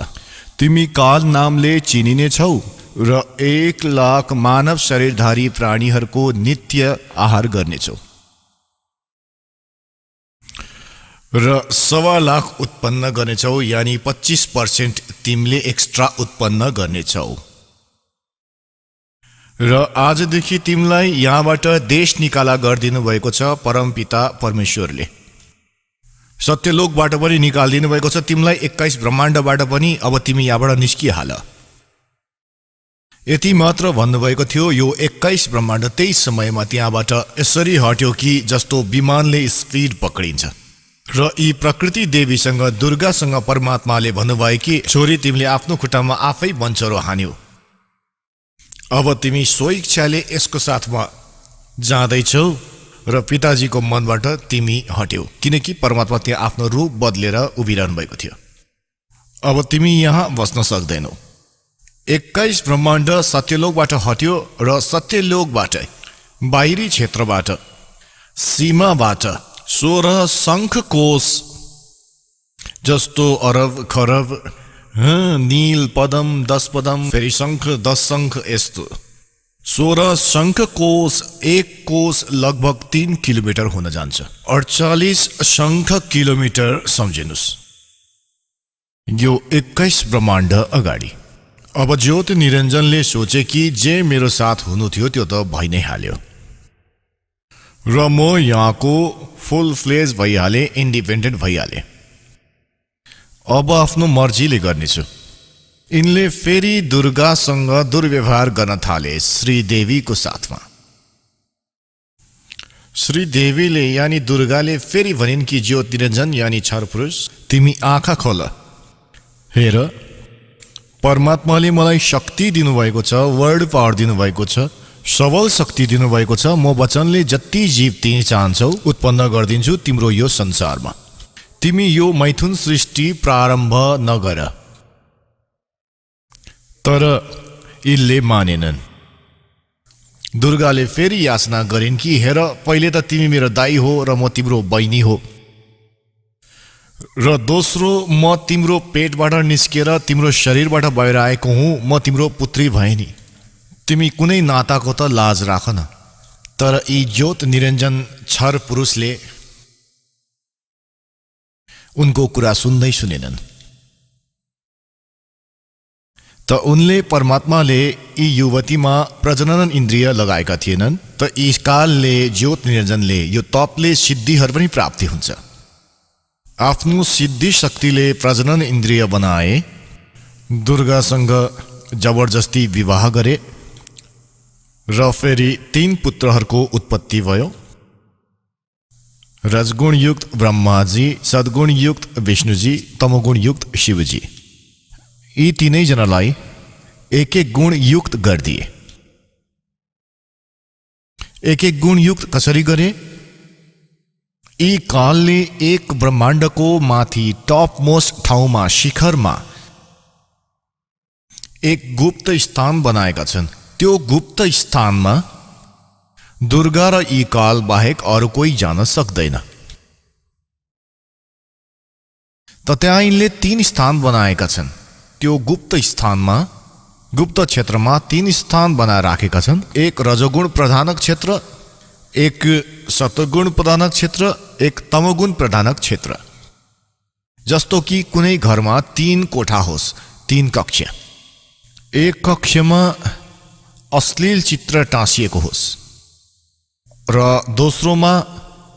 तिमी काल नामले चिनिने छौ र 1,00,000 मानव शरीरधारी प्राणीहरूको नित्य आहार गर्नेछौ र 1,25,00,000 उत्पन्न गर्नेछौ, यानी 25% तिमीले एक्स्ट्रा उत्पन्न गर्नेछौ। र आजदेखि तिमीलाई यहाँबाट देश निकाला गरिदिनु भएको छ परमपिता परमेश्वरले। सत्यलोकबाट पनि निकालिदिनु भएको छ तिमीलाई, 21 ब्रह्माण्डबाट पनि। अब तिमी यहाँबाट निस्किहाल। यति मात्र भन्नुभएको थियो। यो 21 ब्रह्माण्ड त्यही समयमा त्यहाँबाट यसरी हट्यो कि जस्तो विमानले स्पिड पक्रिन्छ। र यी प्रकृति देवीसँग दुर्गासँग परमात्माले भन्नुभयो कि छोरी तिमीले आफ्नो खुट्टामा आफै बन्चरो हान्यौ। अब तिमी स्वेच्छाले यसको साथमा जाँदैछौ र पिताजीको मनबाट तिमी हट्यौ, किनकि परमात्मा त्यहाँ आफ्नो रूप बदलेर उभिरहनु भएको थियो। अब तिमी यहाँ बस्न सक्दैनौ। 21 ब्रह्माण्ड सत्यलोकबाट हट्यो र सत्यलोकबाट बाहिरी क्षेत्रबाट सीमाबाट 16 शङ्ख कोश जस्तो अरब खरब नील पदम 10 पदम फेरि शङ्ख 10 शङ्ख यस्तो 16 शङ्ख कोश, एक कोश लगभग 3 किलोमिटर हुन जान्छ। 48 शङ्ख किलोमिटर सम्झिनुस्। यो 21 ब्रह्माण्ड अगाडि। अब ज्योत निरञ्जनले सोचे कि जे मेरो साथ हुनु थियो त्यो त भइ नै हाल्यो र म यहाँको फुल फ्लेज भइहाले, इन्डिपेन्डेन्ट भइहाले। अब आफ्नो मर्जीले गर्नेछु। यिनले फेरि दुर्गासँग दुर्व्यवहार गर्न थाले श्रीदेवीको साथमा। श्रीदेवीले यानी दुर्गाले फेरि भनिन् कि ज्योत निरञ्जन यानी छर पुरुष, तिमी आँखा खोल, हेर परमात्माले मलाई शक्ति दिनुभएको छ, वर्ड पावर दिनुभएको छ, सबल शक्ति दिनुभएको छ। म वचनले जति जीव तिमी चाहन्छौ उत्पन्न गरिदिन्छु तिम्रो यो संसारमा। तिमी यो मैथुन सृष्टि प्रारम्भ नगर। तर यिनले मानेनन्। दुर्गाले फेरि याचना गरिन् कि हेर पहिले त तिमी मेरो दाइ हो र म तिम्रो बहिनी हो, र दोस्रो म तिम्रो पेटबाट निस्केर तिम्रो शरीरबाट बाहिर आएको हुँ, म तिम्रो पुत्री भए नि। तिमी कुनै नाताको त लाज राख न। तर यी ज्योत निरञ्जन छर पुरुषले उनको कुरा सुन्दै सुनेनन्। त उनले परमात्माले यी युवतीमा प्रजनन इन्द्रिय लगाएका थिएनन्। त यी कालले ज्योत निरञ्जनले यो तपले सिद्धिहरू पनि प्राप्ति हुन्छ। आफ्नो सिद्धि शक्तिले प्रजनन इन्द्रिय बनाए, दुर्गासँग जबरजस्ती विवाह गरे र फेरि 3 पुत्रहरूको उत्पत्ति भयो। रजगुणयुक्त ब्रह्माजी, सद्गुणयुक्त विष्णुजी, तमोगुणयुक्त शिवजी। यी तीनैजनालाई एक एक गुण युक्त गरिदिए। एक एक गुण युक्त कसरी गरे? यी कालले एक ब्रह्माण्डको माथि टप मोस्ट ठाउँमा, शिखरमा एक गुप्त स्थान बनाएका छन्। त्यो गुप्त स्थानमा दुर्गा र यी काल बाहेक अरू कोही जान सक्दैन। त त्यहाँ यिनले 3 स्थान बनाएका छन्। त्यो गुप्त स्थानमा, गुप्त क्षेत्रमा 3 स्थान बनाएर राखेका छन्। एक रजोगुण प्रधानक क्षेत्र, एक सत्वगुण प्रधानक क्षेत्र, एक तमोगुण प्रधानक क्षेत्र। जस्तो कि कुनै घरमा 3 कोठा होस्, 3 कक्ष। एक कक्षमा अश्लील चित्र टाँसिएको होस्, र दोस्रोमा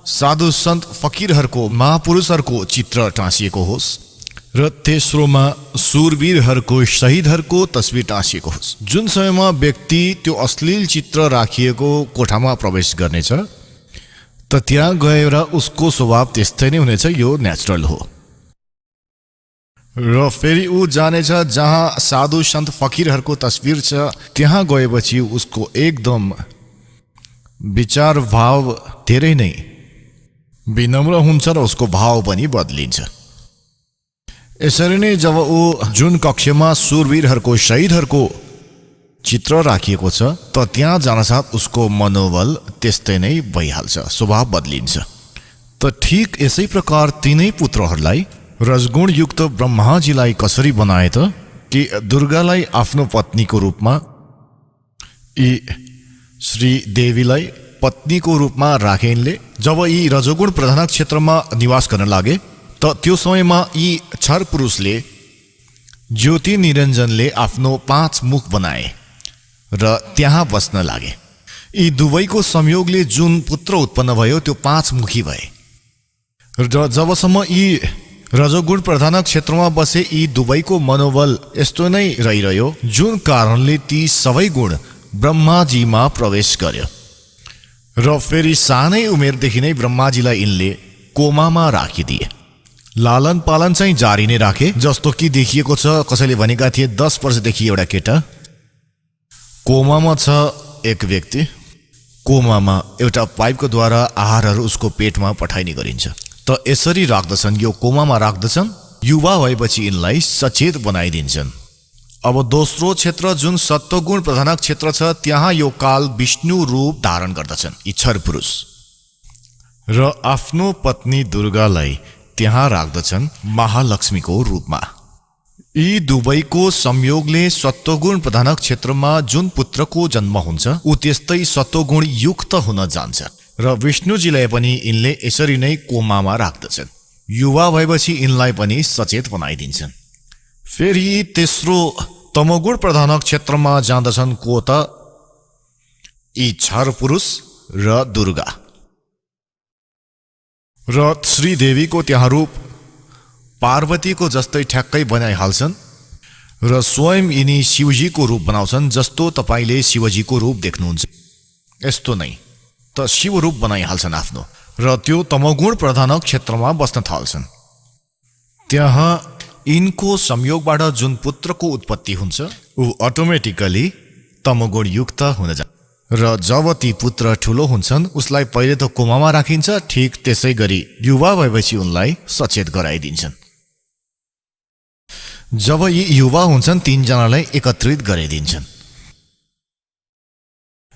साधु सन्त फकीरहरूको, महापुरुषहरूको चित्र टाँसिएको होस्, र तेस्रोमा सुरवीरहरूको, शहीदहरूको तस्बिर टाँसिएको होस्। जुन समयमा व्यक्ति त्यो अश्लील चित्र राखिएको कोठामा प्रवेश गर्नेछ, त त्यहाँ गएर उसको स्वभाव त्यस्तै नै हुनेछ। यो नेचुरल हो। र फेरि ऊ जानेछ जहाँ साधु सन्त फकीरहरूको तस्बिर छ, त्यहाँ गएपछि उसको एकदम विचार भाव धेरै नै विनम्र हुन्छ र उसको भाव पनि बदलिन्छ। यसरी नै जब ऊ जुन कक्षमा सुरवीरहरूको, शहीदहरूको चित्र राखिएको छ, त त्यहाँ जानसाथ उसको मनोबल त्यस्तै नै भइहाल्छ, स्वभाव बदलिन्छ। त ठिक यसै प्रकार 3 पुत्रहरूलाई रजगुणयुक्त ब्रह्माजीलाई कसरी बनाए त? कि दुर्गालाई आफ्नो पत्नीको रूपमा, यी श्री देवीलाई पत्नीको रूपमा राखे यिनले। जब यी रजोगुण प्रधानक क्षेत्रमा निवास गर्न लागे, त त्यो समयमा यी छर पुरुषले, ज्योति निरञ्जनले आफ्नो 5 मुख बनाए र त्यहाँ बस्न लागे। यी दुवैको संयोगले जुन पुत्र उत्पन्न भयो त्यो 5 मुखी भए। र जबसम्म यी रजोगुण प्रधानक क्षेत्रमा बसे, यी दुवैको मनोबल यस्तो नै रहिरह्यो, जुन कारणले ती सबै गुण ब्रह्माजीमा प्रवेश गर्यो। र फेरि सानै उमेरदेखि नै ब्रह्माजीलाई यिनले कोमामा राखिदिए। लालन पालन चाहिँ जारी नै राखे। जस्तो कि देखिएको छ, कसैले भनेका थिए 10 वर्षदेखि एउटा केटा कोमामा छ। एक व्यक्ति कोमामा एउटा पाइपको द्वारा आहारहरू उसको पेटमा पठाइने गरिन्छ। त यसरी राख्दछन्, यो कोमामा राख्दछन्। युवा भएपछि यिनलाई सचेत बनाइदिन्छन्। अब दोस्रो क्षेत्र जुन सत्वगुण प्रधानक क्षेत्र छ, त्यहाँ यो काल विष्णु रूप धारण गर्दछन् यी छर पुरुष, र आफ्नो पत्नी दुर्गालाई त्यहाँ राख्दछन् महालक्ष्मीको रूपमा। यी दुवैको संयोगले सत्वगुण प्रधानक क्षेत्रमा जुन पुत्रको जन्म हुन्छ, ऊ त्यस्तै सत्वगुण युक्त हुन जान्छ। र विष्णुजीलाई पनि यिनले यसरी नै कोमामा राख्दछन्। युवा भएपछि यिनलाई पनि सचेत बनाइदिन्छन्। फेरि तेस्रो तमोगुण प्रधानक क्षेत्रमा जाँदछन् को त? यी छर पुरुष र दुर्गा। र श्रीदेवीको त्यहाँ रूप पार्वतीको जस्तै ठ्याक्कै बनाइहाल्छन्। र स्वयं यिनी शिवजीको रूप बनाउँछन्, जस्तो तपाईँले शिवजीको रूप देख्नुहुन्छ यस्तो नै त शिव रूप बनाइहाल्छन् आफ्नो, र त्यो तमोगुण प्रधान क्षेत्रमा बस्न थाल्छन्। त्यहाँ यिनको संयोगबाट जुन पुत्रको उत्पत्ति हुन्छ ऊ अटोमेटिकली तमोगुण युक्त हुन जान्छ, र जब ती पुत्र ठुलो हुन्छन् उसलाई पहिले त कोमामा राखिन्छ, ठिक त्यसै गरी युवा भएपछि उनलाई सचेत गराइदिन्छन्। जब यी युवा हुन्छन् तीनजनालाई एकत्रित गराइदिन्छन्।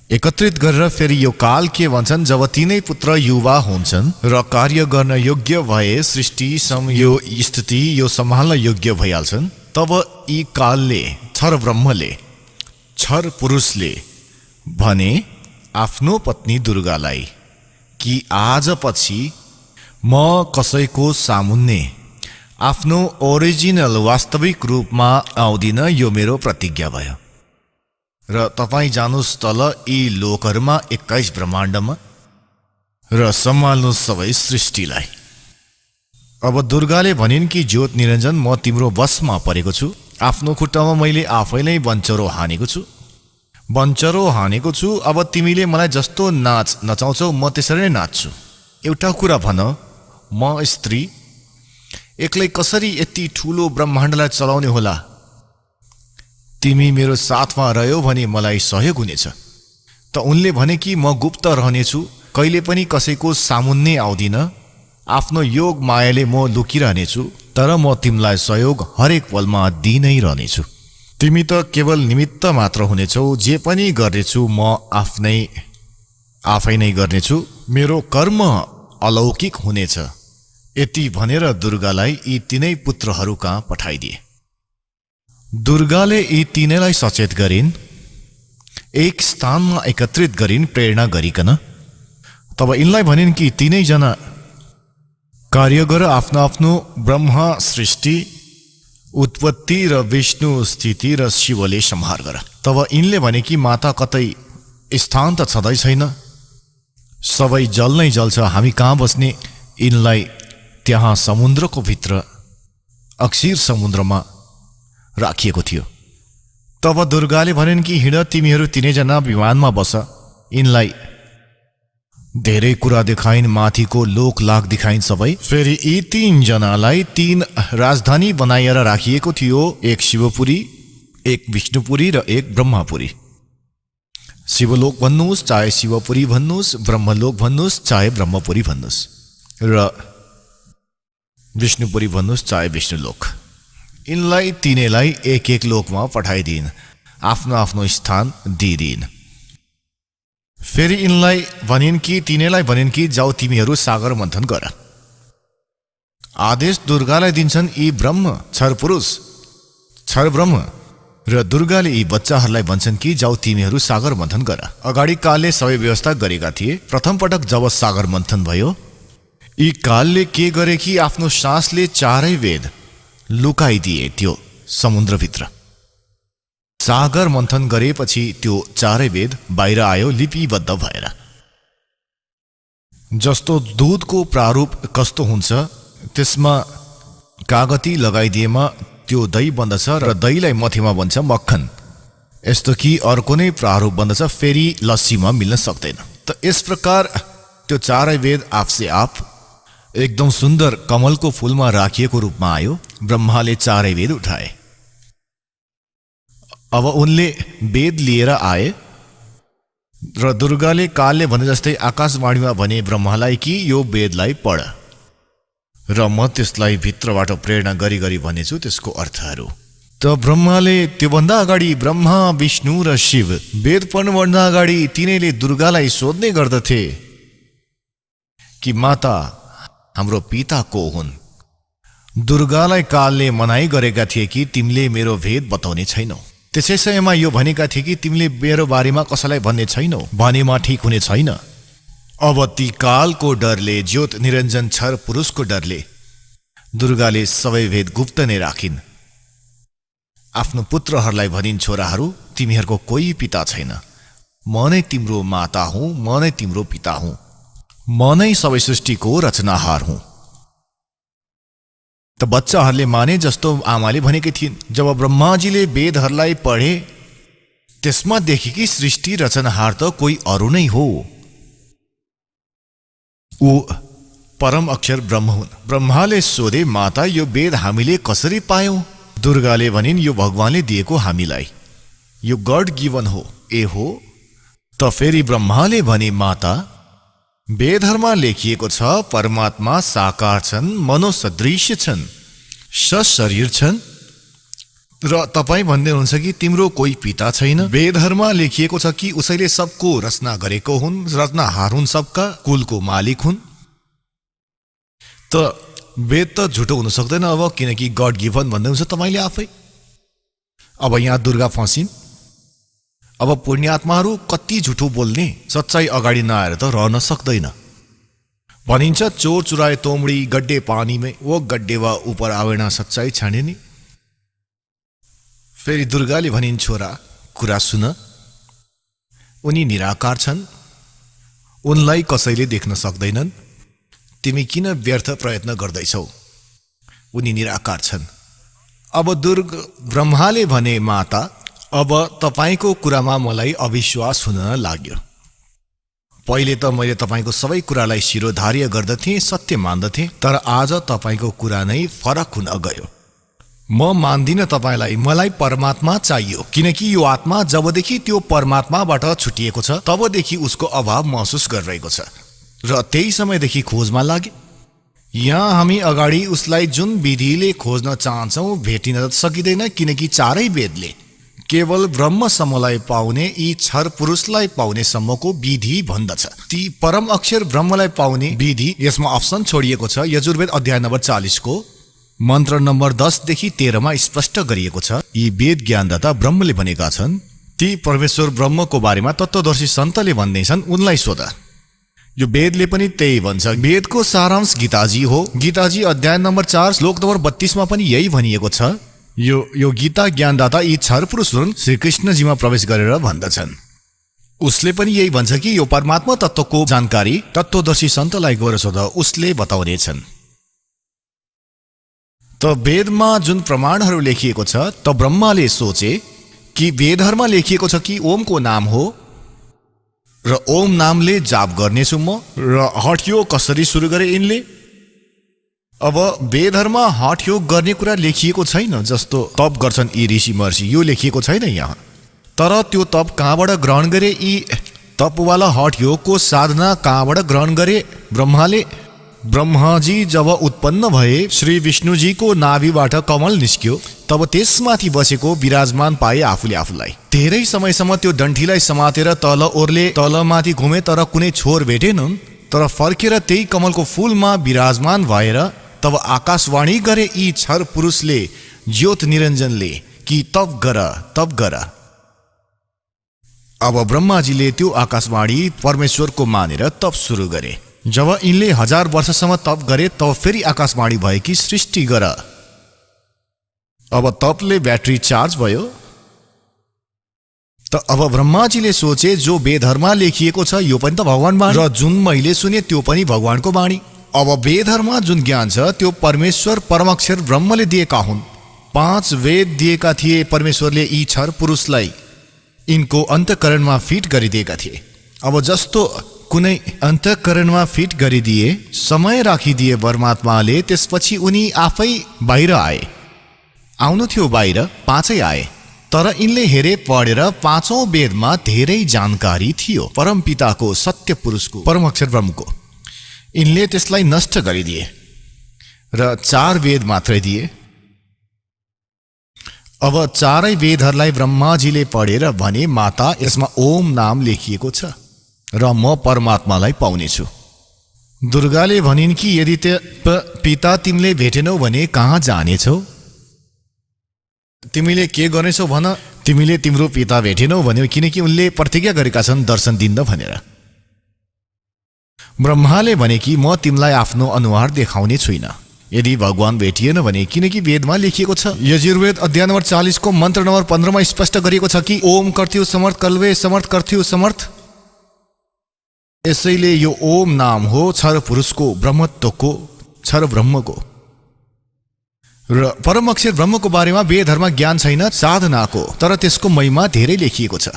एकत्रित गरेर फेरि यो काल के भन्छन्, जब तीनै पुत्र युवा हुन्छन् र कार्य गर्न योग्य भए, सृष्टि यो स्थिति यो सम्हाल्न योग्य भइहाल्छन्, तब यी कालले क्षर ब्रह्मले क्षर पुरुषले भने आफ्नो पत्नी दुर्गालाई कि आज पछि म कसैको सामुन्ने आफ्नो ओरिजिनल वास्तविक रूपमा आउँदिन, यो मेरो प्रतिज्ञा भयो, र तपाईँ जानुस् तल यी लोकहरूमा 21 ब्रह्माण्डमा र सम्हाल्नु सबै सृष्टिलाई। अब दुर्गाले भनिन् कि ज्योत निरञ्जन, म तिम्रो वशमा परेको छु, आफ्नो खुट्टामा मैले आफैलाई बन्चरो हानेको छु, अब तिमीले मलाई जस्तो नाच नचाउँछौ म त्यसरी नै नाच्छु। एउटा कुरा भन, म स्त्री एक्लै कसरी यति ठुलो ब्रह्माण्डलाई चलाउने होला? तिमी मेरो साथमा रह्यौ भने मलाई सहयोग हुनेछ। त उनले भने कि म गुप्त रहनेछु, कहिले पनि कसैको सामुन्ने आउँदिन, आफ्नो योग मायाले म लुकिरहनेछु, तर म तिमीलाई सहयोग हरेक पलमा दिइ नै रहनेछु। तिमी त केवल निमित्त मात्र हुनेछौ, जे पनि गर्नेछु म आफै नै गर्नेछु, मेरो कर्म अलौकिक हुनेछ। यति भनेर दुर्गालाई यी तीनै पुत्रहरू कहाँ पठाइदिए। दुर्गाले यी तीनैलाई सचेत गरिन्, एक स्थानमा एकत्रित गरिन् प्रेरणा गरिकन। तब यिनलाई भनिन् कि तीनैजना कार्य गर, आफ्नो आफ्नो ब्रह्मा सृष्टि उत्पत्ति र विष्णु स्थिति र शिवले संहार गर। तब यिनले भने कि माता कतै स्थान त छँदै छैन, सबै जल नै जल छ, हामी कहाँ बस्ने? यिनलाई त्यहाँ समुद्रको भित्र अक्षीर समुद्रमा राखिएको थियो। तब दुर्गाले भनिन् कि हिँड, तिमीहरू तीनैजना विमानमा बस। यिनलाई धेरै कुरा देखाइन्, माथिको लोक लाग देखाइन् सबै। फेरि यी तीनजनालाई 3 राजधानी बनाएर राखिएको थियो, एक शिवपुरी, एक विष्णुपुरी र एक ब्रह्मपुरी। शिवलोक भन्नुहोस् चाहे शिवपुरी भन्नुहोस्, ब्रह्मलोक भन्नुहोस् चाहे ब्रह्मपुरी भन्नुहोस्, र विष्णुपुरी भन्नुहोस् चाहे विष्णुलोक। यिनलाई तीनैलाई एक एक लोकमा पठाइदिन्, आफ्नो आफ्नो स्थान दिइदिन्। फेरि यिनलाई भनिन् कि तीनैलाई भनिन् कि जाऊ तिमीहरू सागर मन्थन गर। आदेश दुर्गालाई दिन्छन् यी ब्रह्म, क्षर पुरुष, क्षर ब्रह्म, र दुर्गाले यी बच्चाहरूलाई भन्छन् कि जाऊ तिमीहरू सागर मन्थन गर। अगाडि कालले सबै व्यवस्था गरेका थिए। प्रथम पटक जब सागर मन्थन भयो, यी कालले के गरे कि आफ्नो सासले 4 वेद लुकाइदिए त्यो समुद्रभित्र। सागर मन्थन गरेपछि त्यो 4 वेद बाहिर आयो लिपिबद्ध भएर। जस्तो दूधको प्रारूप कस्तो हुन्छ, त्यसमा कागती लगाइदिएमा त्यो दही बन्दछ र दहीलाई मथेमा बन्छ मक्खन। यस्तो कि अर्को नै प्रारूप बन्दछ, फेरि लस्सीमा मिल्न सक्दैन। त यस प्रकार त्यो 4 वेद आफसे आप एकदम सुन्दर कमलको फूलमा राखिएको रूपमा आयो। ब्रह्माले 4 वेद उठाए। अब उनले वेद लिएर आए र दुर्गाले कालले भने जस्तै आकाशवाणीमा भने ब्रह्मालाई कि यो वेदलाई पढ, र म त्यसलाई भित्रबाट प्रेरणा गरी गरी भनेछु त्यसको अर्थहरू। त ब्रह्माले त्योभन्दा अगाडि ब्रह्मा, विष्णु र शिव वेद पढ्नुभन्दा अगाडि तिनैले दुर्गालाई सोध्ने गर्दथे कि माता हाम्रो पिता को हुन्। दुर्गालाई कालले मनाई गरेका थिए कि तिमीले मेरो भेद बताउने छैनौ। त्यसै समयमा यो भनेका थिए कि तिमीले मेरो बारेमा कसैलाई भन्ने छैनौ, भनेमा ठिक हुने छैन। अब ती कालको डरले, ज्योत निरञ्जन क्षर पुरुषको डरले दुर्गाले सबै भेद गुप्त नै राखिन्। आफ्नो पुत्रहरूलाई भनिन्, छोराहरू तिमीहरूको कोही पिता छैन, म नै तिम्रो माता हुँ, म नै तिम्रो पिता हुँ, म नै सबै सृष्टिको रचनाहार हुँ। त त बच्चाहरूले माने जस्तो आमाले भनेकी थिइन्। जब ब्रह्माजीले वेदहरूलाई पढे त्यसमा देखे कि सृष्टि रचनहार त कोही अरू नै हो, ऊ परम अक्षर ब्रह्म हुन्। ब्रह्माले सोधे, माता यो वेद हामीले कसरी पायौं? दुर्गाले भनिन्, यो भगवानले दिएको हामीलाई, यो गड गिवन हो। ए हो? त फेरि ब्रह्माले भने, माता वेदहरूमा लेखिएको छ परमात्मा साकार छन्, मनोसदृश छन्, सशरीर छन्, र तपाईँ भन्दै हुनुहुन्छ कि तिम्रो कोही पिता छैन। वेदहरूमा लेखिएको छ कि उसैले सबको रचना गरेको हुन्, रचनाहार हुन्, सबका कुलको मालिक हुन्। त वेद त झुटो हुन सक्दैन अब, किनकि गड गिभन भन्दै हुन्छ तपाईँले आफै। अब यहाँ दुर्गा फसिन्। अब पुण्यात्माहरू कति झुटो बोल्ने, सच्चाई अगाडि नआएर त रहन सक्दैन। भनिन्छ चोर चुराए तोमड़ी गड्डे पानी में, वो गड्डे वा ऊपर आवेना सच्चाई छाने नि। फेरि दुर्गाले भनिन्, छोरा कुरा सुन, उनी निराकार छन्, उनलाई कसैले देख्न सक्दैनन्, तिमी किन व्यर्थ प्रयत्न गर्दैछौ, उनी निराकार छन्। अब ब्रह्माले भने, माता अब तपाईको कुरामा मलाई अविश्वास हुन लाग्यो। पहिले त मैले तपाईको सबै कुरालाई शिरोधार्य गर्दथे, सत्य मान्दथे, तर आज तपाईको कुरा नै फरक हुन गयो। म मान्दिन तपाईलाई, मलाई परमात्मा चाहियो, किनकि यो आत्मा जबदेखि त्यो परमात्माबाट छुटिएको छ तबदेखि उसको अभाव महसुस गरिरहेको छ, र त्यही समयदेखि खोजमा लागे। यहाँ हामी अगाडि उसलाई जुन विधिले खोज्न चाहन्छौँ भेटिन सकिँदैन, किनकि चारै वेदले केवल ब्रह्मसम्मलाई पाउने, यी क्षर पुरुषलाई पाउने सम्मको विधि भन्दछ। ती परम अक्षर ब्रह्मलाई पाउने विधि यसमा अप्सन छोडिएको छ। यजुर्वेद अध्याय नम्बर 40 को मन्त्र नम्बर 10 देखि 13 मा स्पष्ट गरिएको छ। यी वेद ज्ञानदाता ब्रह्मले भनेका छन्। ती परमेश्वर ब्रह्मको बारेमा तत्त्वदर्शी सन्तले भन्दैछन्, उनलाई सोध। यो वेदले पनि त्यही भन्छ। वेदको सारांश गीताजी हो। गीताजी अध्याय नम्बर 4 श्लोक नम्बर 32 मा पनि यही भनिएको छ। यो गीता ज्ञानदाता यी क्षर पुरुष हुन्, श्री कृष्णजीमा प्रवेश गरेर भन्दछन्। उसले पनि यही भन्छ कि यो परमात्मा तत्त्वको जानकारी तत्त्वदर्शी सन्तलाई गएर सोध, उसले बताउनेछन्। त वेदमा जुन प्रमाणहरू लेखिएको छ, त ब्रह्माले सोचे कि वेदहरूमा लेखिएको छ कि ओमको नाम हो, र ओम नामले जाप गर्नेछु म, र हठयोग कसरी सुरु गरे यिनले। अब वेदहरूमा हठयोग गर्ने कुरा लेखिएको छैन, जस्तो तप गर्छन् यी ऋषि महर्षि, यो लेखिएको छैन यहाँ। तर त्यो तप कहाँबाट ग्रहण गरे, यी तपवाला हठयोगको साधना कहाँबाट ग्रहण गरे ब्रह्माले। ब्रह्माजी जब उत्पन्न भए, श्री विष्णुजीको नाभिबाट कमल निस्क्यो, तब त्यसमाथि बसेको विराजमान पाए आफूले आफूलाई। धेरै समयसम्म त्यो डन्ठीलाई समातेर तल ओर्ले, तलमाथि घुमे, तर कुनै छोर भेटेनन्। तर फर्केर त्यही कमलको फूलमा विराजमान भएर तब आकाशवाणी गरे यी क्षर पुरुषले, ज्योत निरञ्जनले, कि तप गर, तप गर। अब ब्रह्माजीले त्यो आकाशवाणी परमेश्वरको मानेर तप सुरु गरे। जब यिनले 1000 वर्षसम्म तप गरे, तब फेरि आकाशवाणी भयो कि सृष्टि गर। अब तपले ब्याट्री चार्ज भयो। त अब ब्रह्माजीले सोचे, जो वेदहरूमा लेखिएको छ यो पनि त भगवान वाणी, र जुन मैले सुने त्यो पनि भगवानको वाणी। अब वेदहरूमा जुन ज्ञान छ त्यो परमेश्वर परमाक्षर ब्रह्मले दिएका हुन्। 5 वेद दिएका थिए परमेश्वरले यी क्षर पुरुषलाई, यिनको अन्तःकरणमा फिट गरिदिएका थिए। अब जस्तो कुनै अन्तःकरणमा फिट गरिदिए, समय राखिदिए परमात्माले, त्यसपछि उनी आफै बाहिर आए। आउनु थियो बाहिर, 5 आए। तर यिनले हेरे पढेर 5औं वेदमा धेरै जानकारी थियो परम पिताको, सत्य पुरुषको, परमाक्षर ब्रह्मको। यिनले त्यसलाई नष्ट गरिदिए र 4 वेद मात्रै दिए। अब 4 वेदहरूलाई ब्रह्माजीले पढेर भने, माता यसमा ओम नाम लेखिएको छ र म परमात्मालाई पाउनेछु। दुर्गाले भनिन् कि यदि पिता तिमीले भेटेनौ भने कहाँ जानेछौ? तिमीले के गर्नेछौ भन, तिमीले तिम्रो पिता भेटेनौ भन्यो, किनकि उनले प्रतिज्ञा गरेका छन् दर्शन दिन्न भनेर। ब्रह्माले भने कि म तिमीलाई आफ्नो अनुहार देखाउने छुइन यदि भगवान भेटिएन भने, किनकि वेदमा लेखिएको छ। यजुर्वेद अध्याय नम्बर 40 को मन्त्र नम्बर 15 मा स्पष्ट गरिएको छ कि ओम कर्थ्यु समर्थ कल्वे समर्थ कर्थ्यु समर्थ। यसैले यो ओम नाम हो क्षर पुरुषको, ब्रह्मत्वको, क्षर ब्रह्मको। र परम अक्षर ब्रह्मको बारेमा वेदहरूमा ज्ञान छैन साधनाको, तर त्यसको महिमा धेरै लेखिएको छ।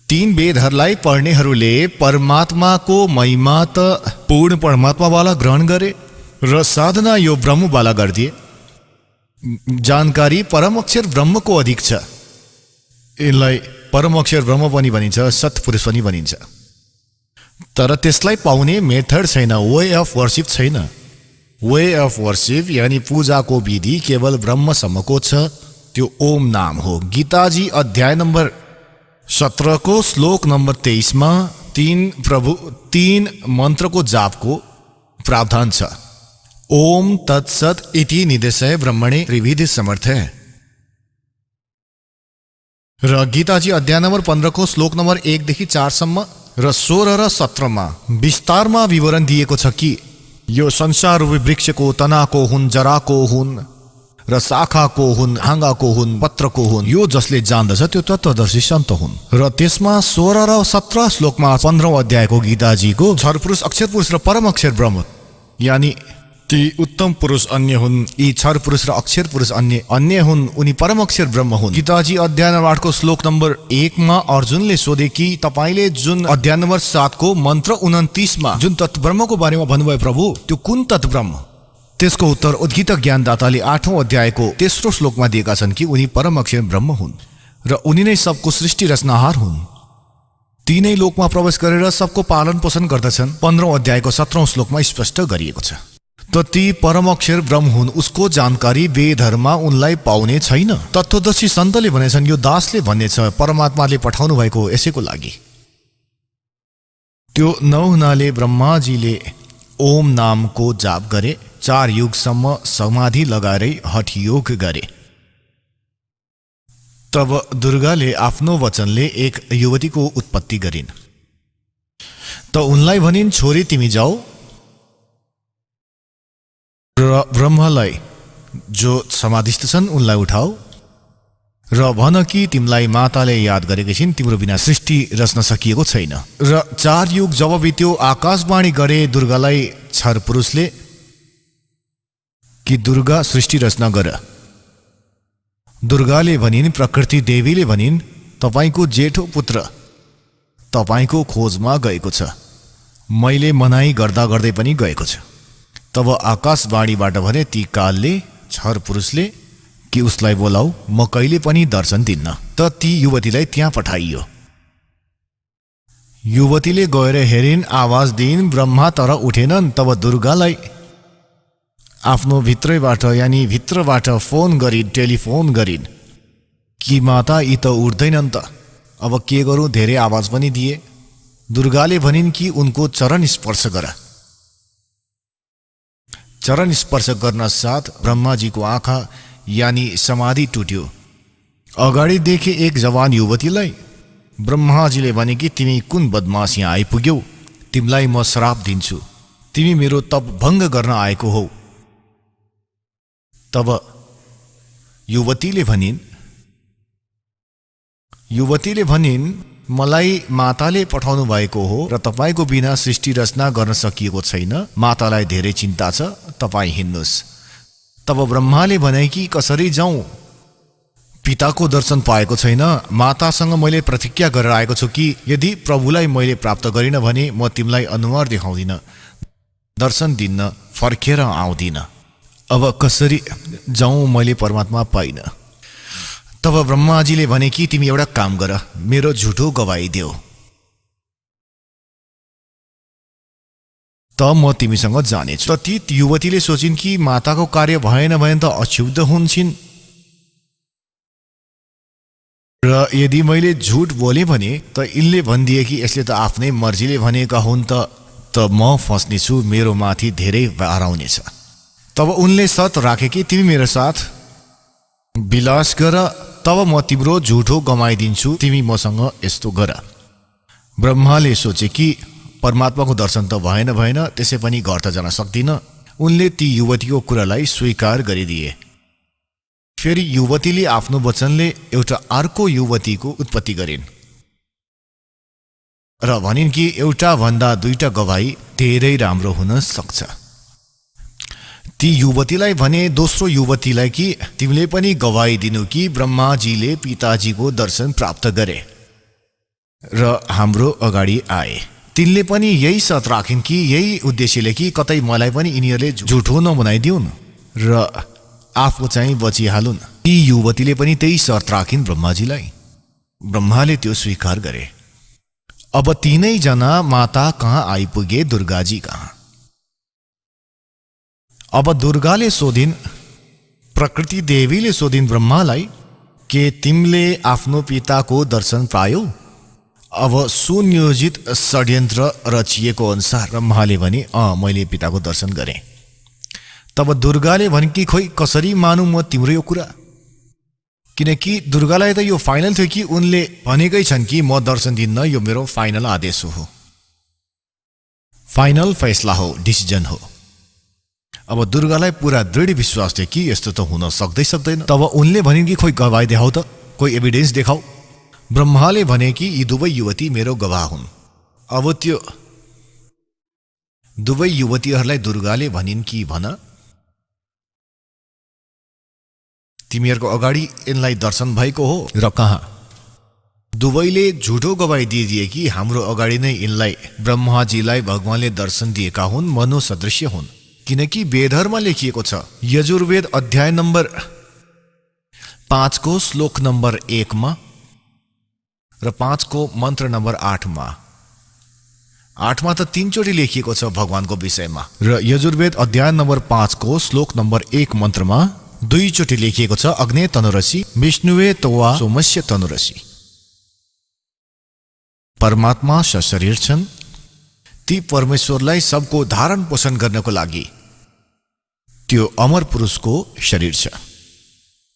तीन वेदहरूलाई पढ्नेहरूले परमात्माको महिमा त पूर्ण परमात्मावाला ग्रहण गरे र साधना यो ब्रह्मवाला गरिदिए। जानकारी परम अक्षर ब्रह्मको अधिक छ। यसलाई परम अक्षर ब्रह्म पनि भनिन्छ, सत्पुरुष पनि भनिन्छ। तर त्यसलाई पाउने मेथड छैन, वे अफ वर्शिप छैन। वे अफ वर्शिप यानी पूजाको विधि केवल ब्रह्मसम्मको छ, त्यो ओम नाम हो। गीताजी अध्याय नम्बर 17 को श्लोक नम्बर 23 मा तीन मन्त्रको जापको प्रावधान छ। ओम तत्सत इति निदेशय ब्रह्मणे त्रिविध समर्थ है। र गीताजी अध्याय नम्बर 15 को श्लोक नम्बर 1 देखि 4 सम्म र 16 र 17 मा विस्तारमा विवरण दिएको छ कि यो संसार वृक्षको तनाको हुन्, जराको हुन् र शाखाको हुन्, हाँगाको हुन्, पत्रको हुन्। यो जसले जान्दछ त्यो तत्त्वदर्शी सन्त हुन्। र त्यसमा 16 र 17 श्लोकमा 15औं अध्यायको गीताजीको क्षरपुरुष, अक्षरपुरुष र परम अक्षर ब्रह्म यानी ती उत्तम पुरुष अन्य हुन्, यी क्षर पुरुष र अक्षर पुरुष अन्य हुन्, उनी परम अक्षर ब्रह्म हुन्। गीताजी अध्याय नम्बर 8 को श्लोक नम्बर 1 मा अर्जुनले सोधे कि तपाईले जुन अध्याय नम्बर 7 को मन्त्र 29 मा जुन तत्व ब्रह्मको बारेमा भन्नुभयो प्रभु, त्यो कुन तत्व ब्रह्म? त्यसको उत्तर उद्गीत ज्ञानदाताले 8औं अध्यायको 3रो श्लोकमा दिएका छन् कि उनी परम अक्षर ब्रह्म हुन् र उनी नै सबको सृष्टि रचनाहार हुन्। तीनै लोकमा प्रवेश गरेर सबको पालन पोषण गर्दछन्। 15औं अध्यायको 17औं श्लोकमा स्पष्ट गरिएको छ। त ती परम अक्षर ब्रह्म हुन्, उसको जानकारी वेदहरूमा उनलाई पाउने छैन। तत्त्वदर्शी सन्तले भनेछन्, यो दासले भन्ने छ परमात्माले पठाउनु भएको यसैको लागि। त्यो नहुनाले ब्रह्माजीले ओम नामको जाप गरे, 4 युगसम्म समाधि लगाएरै हठ योग गरे। तब दुर्गाले आफ्नो वचनले एक युवतीको उत्पत्ति गरिन्। त उनलाई भनिन्, छोरी तिमी जाऊ र ब्रह्मलाई जो समाधिस्थ छन् उनलाई उठाऊ र भन कि तिमीलाई माताले याद गरेकी छिन्, तिम्रो बिना सृष्टि रच्न सकिएको छैन। र 4 युग जब बित्यो आकाशवाणी गरे दुर्गालाई क्षर पुरुषले कि दुर्गा सृष्टि रचना गर। दुर्गाले भनिन्, प्रकृति देवीले भनिन्, तपाईको जेठो पुत्र तपाईको खोजमा गएको छ, मैले मनाई गर्दा गर्दै पनि गएको छ। तब आकाशवाणीबाट भने ती कालले क्षर पुरुषले कि उसलाई बोलाऊ, म कहिले पनि दर्शन दिन्न। त ती युवतीलाई त्यहाँ पठाइयो। युवतीले गएर हेरिन्, आवाज दिइन्, ब्रह्मा तर उठेनन्। तब दुर्गालाई आफ्नो भित्रैबाट यानी भित्रबाट फोन गरिन्, टेलिफोन गरिन् कि माता यी त उठ्दैनन् त, अब के गरौँ? धेरै आवाज पनि दिए। दुर्गाले भनिन् कि उनको चरण स्पर्श गर। चरण स्पर्श गर्न साथ ब्रह्माजीको आँखा यानी समाधि टुट्यो। अगाडि देखे एक जवान युवतीलाई। ब्रह्माजीले भने कि तिमी कुन बदमास यहाँ आइपुग्यौ, तिमीलाई म श्राप दिन्छु, तिमी मेरो तप भङ्ग गर्न आएको हौ। तब युवतीले भनिन् मलाई माताले पठाउनु भएको हो र तपाईको बिना सृष्टि रचना गर्न सकिएको छैन, मातालाई धेरै चिन्ता छ, तपाई हिँड्नुस्। तब ब्रह्माले भने कि कसरी जाउँ, पिताको दर्शन पाएको छैन, मातासँग मैले प्रतिज्ञा गरेर आएको छु कि यदि प्रभुलाई मैले प्राप्त गरिन भने म तिमीलाई अनुहार देखाउँदिन, दर्शन दिन्न, फर्केर आउँदिन। अब कसरी जाउँ, मैले परमात्मा पाइन। तब ब्रह्माजीले भने कि तिमी एउटा काम गर, मेरो झुठो गवाई देऊ, त म तिमीसँग जानेछु। त ती युवतीले सोचिन् कि माताको कार्य भएन भने त अशुद्ध हुन्छन् र यदि मैले झुट बोले भने त यिनले भनिदिए कि यसले त आफ्नै मर्जीले भनेका हुन्, त म फस्नेछु, मेरो माथि धेरै भार आउनेछ। तब उनले शर्त राखे कि तिमी मेरो साथ विलास गर, तब म तिम्रो झुठो गमाइदिन्छु, तिमी मसँग यस्तो गर। ब्रह्माले सोचे कि परमात्माको दर्शन त भएन, त्यसै पनि घर त जान सक्दिन। उनले ती युवतीको कुरालाई स्वीकार गरिदिए। फेरि युवतीले आफ्नो वचनले एउटा अर्को युवतीको उत्पत्ति गरिन् र भनिन् कि एउटा भन्दा 2टा गवाही धेरै राम्रो हुन सक्छ। ती युवतीलाई भने दोस्रो युवतीलाई कि तिमीले पनि गवाही दिनु कि ब्रह्माजीले पिताजीको दर्शन प्राप्त गरे र हाम्रो अगाडि आए। तिनले पनि यही शर्त राखिन् कि यही उद्देश्यले कि कतै मलाई पनि यिनीहरूले झुठो नबनाइदिउन् र आफू चाहिँ बचिहालुन्। ती युवतीले पनि त्यही शर्त राखिन् ब्रह्माजीलाई। ब्रह्माले त्यो स्वीकार गरे। अब तीनैजना माता कहाँ आइपुगे, दुर्गाजी कहाँ। अब दुर्गाले सोधिन्, प्रकृति देवीले सोधिन् ब्रह्मालाई, के तिमीले आफ्नो पिताको दर्शन पायौ? अब सुनियोजित षड्यन्त्र रचिएको अनुसार ब्रह्माले भने मैले पिताको दर्शन गरेँ। तब दुर्गाले भने कि खोइ कसरी मानु म तिम्रो यो कुरा, किनकि दुर्गालाई त यो फाइनल थियो कि उनले भनेकै छन् कि म दर्शन दिन्न, यो मेरो फाइनल आदेश हो, फाइनल फैसला हो, डिसिजन हो। अब दुर्गालाई पुरा दृढ विश्वास थियो कि यस्तो त हुन सक्दैन। तब उनले भनिन् कि खोइ गवाही देखाऊ त, कोही एभिडेन्स देखाऊ। ब्रह्माले भने कि यी दुवै युवती मेरो गवाह हुन्। अब त्यो दुवै युवतीहरूलाई दुर्गाले भनिन् कि भन, तिमीहरूको अगाडि यिनलाई दर्शन भएको हो र कहाँ? दुवैले झुठो गवाही दिए कि हाम्रो अगाडि नै यिनलाई ब्रह्माजीलाई भगवानले दर्शन दिएका हुन्, मनुसदृश्य हुन्। किनकि वेदहरूमा लेखिएको छ, यजुर्वेद अध्याय नम्बर 5 को श्लोक नम्बर 1 मा र 5 को मन्त्र नम्बर 8 मा। 8 मा त 3 चोटि लेखिएको छ भगवानको विषयमा, र यजुर्वेद अध्याय नम्बर 5 को श्लोक नम्बर 1 मन्त्रमा 2 चोटि लेखिएको छ, अग्ने तनुरसी विष्णुवे तोवा सोमस्य तनुरसी। परमात्मा सशरीर छन्। ती परमेश्वरलाई सबको धारण पोषण गर्नको लागि त्यो अमर पुरुषको शरीर छ।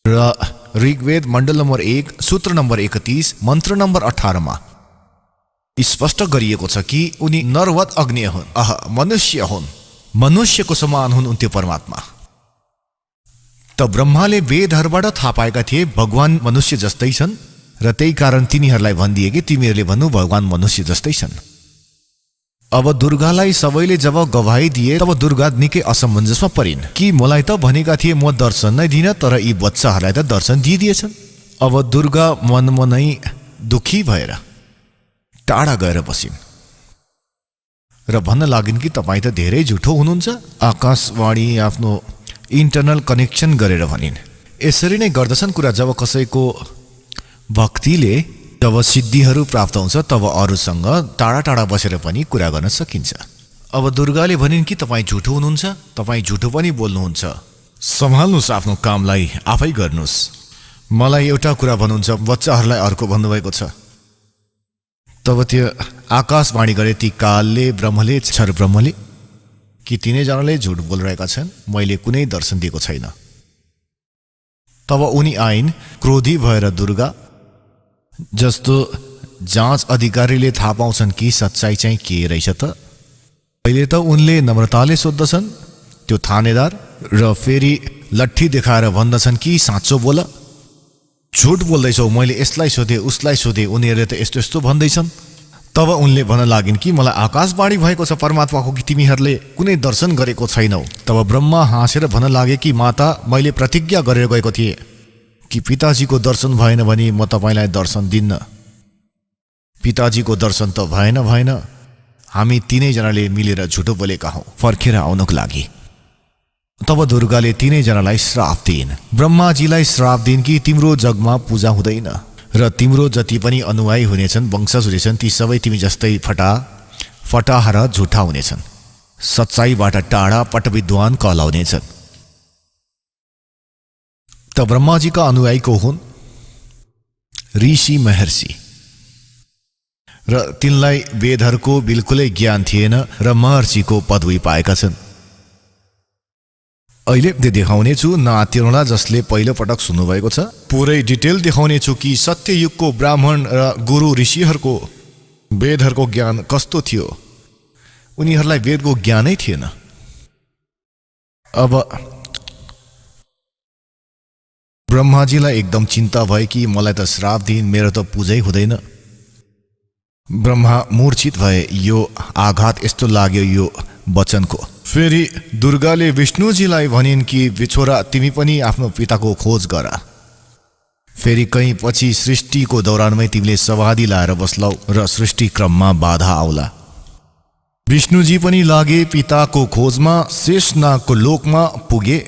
र ऋग्वेद मण्डल नम्बर 1 सूत्र नम्बर 31 मन्त्र नम्बर 18 मा स्पष्ट गरिएको छ कि उनी नरवत अग्नि हुन्, मनुष्य हुन्, मनुष्यको समान हुन् त्यो परमात्मा। त ब्रह्माले वेदहरूबाट थाहा पाएका थिए भगवान मनुष्य जस्तै छन्, र त्यही कारण तिनीहरूलाई भनिदिए कि तिमीहरूले भन्नु भगवान मनुष्य जस्तै छन्। अब दुर्गालाई सबैले जब गवाही दिए तब दुर्गा निकै असमञ्जसमा परिन् कि मलाई त भनेका थिए म दर्शन नै दिन, तर यी बच्चाहरूलाई त दर्शन दिइदिएछन्। अब दुर्गा मनमनै दुखी भएर टाढा गएर बसिन् र भन्न लागिन् कि तपाईँ त धेरै झुठो हुनुहुन्छ। आकाशवाणी आफ्नो इन्टरनल कनेक्सन गरेर भनिन्, यसरी नै गर्दछन् कुरा, जब कसैको भक्तिले जब सिद्धिहरू प्राप्त हुन्छ तब अरूसँग टाढा टाढा बसेर पनि कुरा गर्न सकिन्छ। अब दुर्गाले भनिन् कि तपाईँ झुठो हुनुहुन्छ, तपाईँ झुठो पनि बोल्नुहुन्छ, सम्हाल्नुहोस् आफ्नो कामलाई, आफै गर्नुहोस्। मलाई एउटा कुरा भन्नुहुन्छ, बच्चाहरूलाई अर्को भन्नुभएको छ। तब त्यो आकाशवाणी गरे ती कालले, ब्रह्मले, ब्रह्मले कि तिनैजनाले झुट बोलिरहेका छन्, मैले कुनै दर्शन दिएको छैन। तब उनी आइन् क्रोधी भएर दुर्गा जस्तो जाँच अधिकारीले थाहा पाउँछन् कि सच्चाइ चाहिँ के रहेछ त। पहिले त उनले नम्रताले सोद्धछन् त्यो थानेदार, र फेरि लट्ठी देखाएर भन्दछन् कि साँचो बोल, झुट बोल्दैछौ, मैले यसलाई सोधेँ उसलाई सोधेँ, उनीहरूले त यस्तो यस्तो भन्दैछन्। तब उनले भन्न लागिन् कि मलाई आकाशवाणी भएको छ परमात्माको कि तिमीहरूले कुनै दर्शन गरेको छैनौ। तब ब्रह्मा हाँसेर भन्न लागे कि माता, मैले प्रतिज्ञा गरेर गएको थिएँ कि पिताजीको दर्शन भएन भने म तपाईँलाई दर्शन दिन्न। पिताजीको दर्शन त भएन, हामी तीनैजनाले मिलेर झुटो बोलेका हौँ फर्केर आउनको लागि। तब दुर्गाले तीनैजनालाई श्राप दिइन्। ब्रह्माजीलाई श्राप दिइन् कि तिम्रो जगमा पूजा हुँदैन र तिम्रो जति पनि अनुयायी हुनेछन्, वंशज हुनेछन्, ती सबै तिमी जस्तै फटाहा र झुठा हुनेछन्, सच्चाइबाट टाढा पटविद्वान कहलाउनेछन्। त ब्रह्माजीका अनुयायी को हुन्? ऋषि महर्षि, र तिनलाई वेदहरूको बिल्कुलै ज्ञान थिएन र महर्षिको पदवी पाएका छन्। अहिले देखाउने छु नातिरौँला जसले पहिलो पटक सुन्नुभएको छ, पुरै डिटेल देखाउने छु कि सत्ययुगको ब्राह्मण र गुरु ऋषिहरूको वेदहरूको ज्ञान कस्तो थियो। उनीहरूलाई वेदको ज्ञानै थिएन। अब ब्रह्माजीलाई एकदम चिन्ता भयो कि मलाई त श्राप दिइन्, मेरो त पूजै हुँदैन। ब्रह्मा मूर्छित भए। यो आघात यस्तो लाग्यो यो वचनको। फेरि दुर्गाले विष्णुजीलाई भनिन् कि छोरा तिमी पनि आफ्नो पिताको खोज गर। फेरि कहीँ पछि सृष्टिको दौरानमै तिमीले समाधि लाएर बस्लौ र सृष्टि क्रममा बाधा आउला। विष्णुजी पनि लागे पिताको खोजमा, शेषनागको लोकमा पुगे।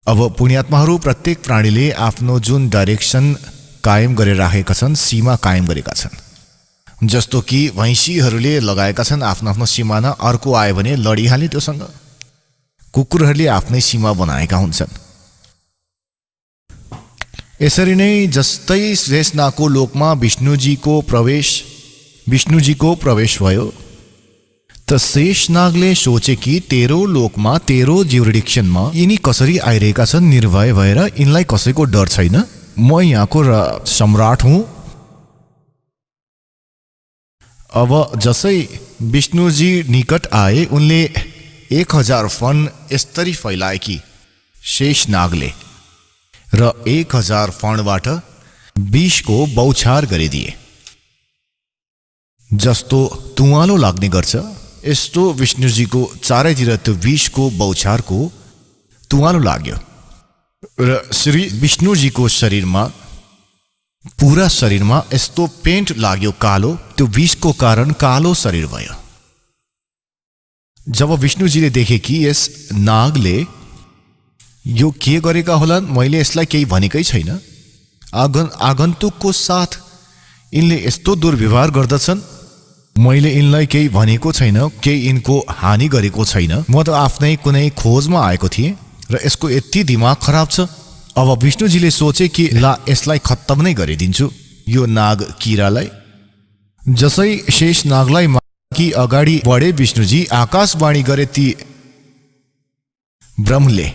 अब पुण्यात्माहरू प्रत्येक प्राणीले आफ्नो जुन डाइरेक्सन कायम गरेर राखेका छन्, सीमा कायम गरेका छन्। जस्तो कि भैँसीहरूले लगाएका छन् आफ्नो आफ्नो सिमाना, अर्को आयो भने लडिहाले त्योसँग। कुकुरहरूले आफ्नै सीमा बनाएका हुन्छन्। यसरी नै जस्तै शेषनागको लोकमा विष्णुजीको प्रवेश भयो, त शेषनागले सोचे कि तेरो लोकमा, तेरो ज्युरिडिक्सनमा यिनी कसरी आइरहेका छन् निर्भय भएर, यिनलाई कसैको डर छैन, म यहाँको सम्राट हुँ। अब जसै विष्णुजी निकट आए, उनले 1000 फण यसरी फैलाए कि शेषनागले, र 1000 फणबाट विषको बौछार गरिदिए। जस्तो तुवालो लाग्ने गर्छ, यस्तो विष्णुजीको चारैतिर त्यो विषको बौछारको तुवालो लाग्यो र श्री विष्णुजीको शरीरमा, पूरा शरीरमा यस्तो पेन्ट लाग्यो कालो, त्यो विषको कारण कालो शरीर भयो। जब विष्णुजीले देखे कि यस नागले यो के गरेका होलान्, मैले यसलाई केही भनेकै छैन, आगन्तुकको साथ यिनले यस्तो दुर्व्यवहार गर्दछन्, मैले यिनलाई केही भनेको छैन, केही यिनको हानि गरेको छैन, म त आफ्नै कुनै खोजमा आएको थिएँ र यसको यति दिमाग खराब छ। अब विष्णुजीले सोचे कि ला यसलाई खत्तम नै गरिदिन्छु, यो नाग किरालाई। जसै शेषनागलाई कि अगाडि बढे विष्णुजी, आकाशवाणी गरे ती ब्रह्मले,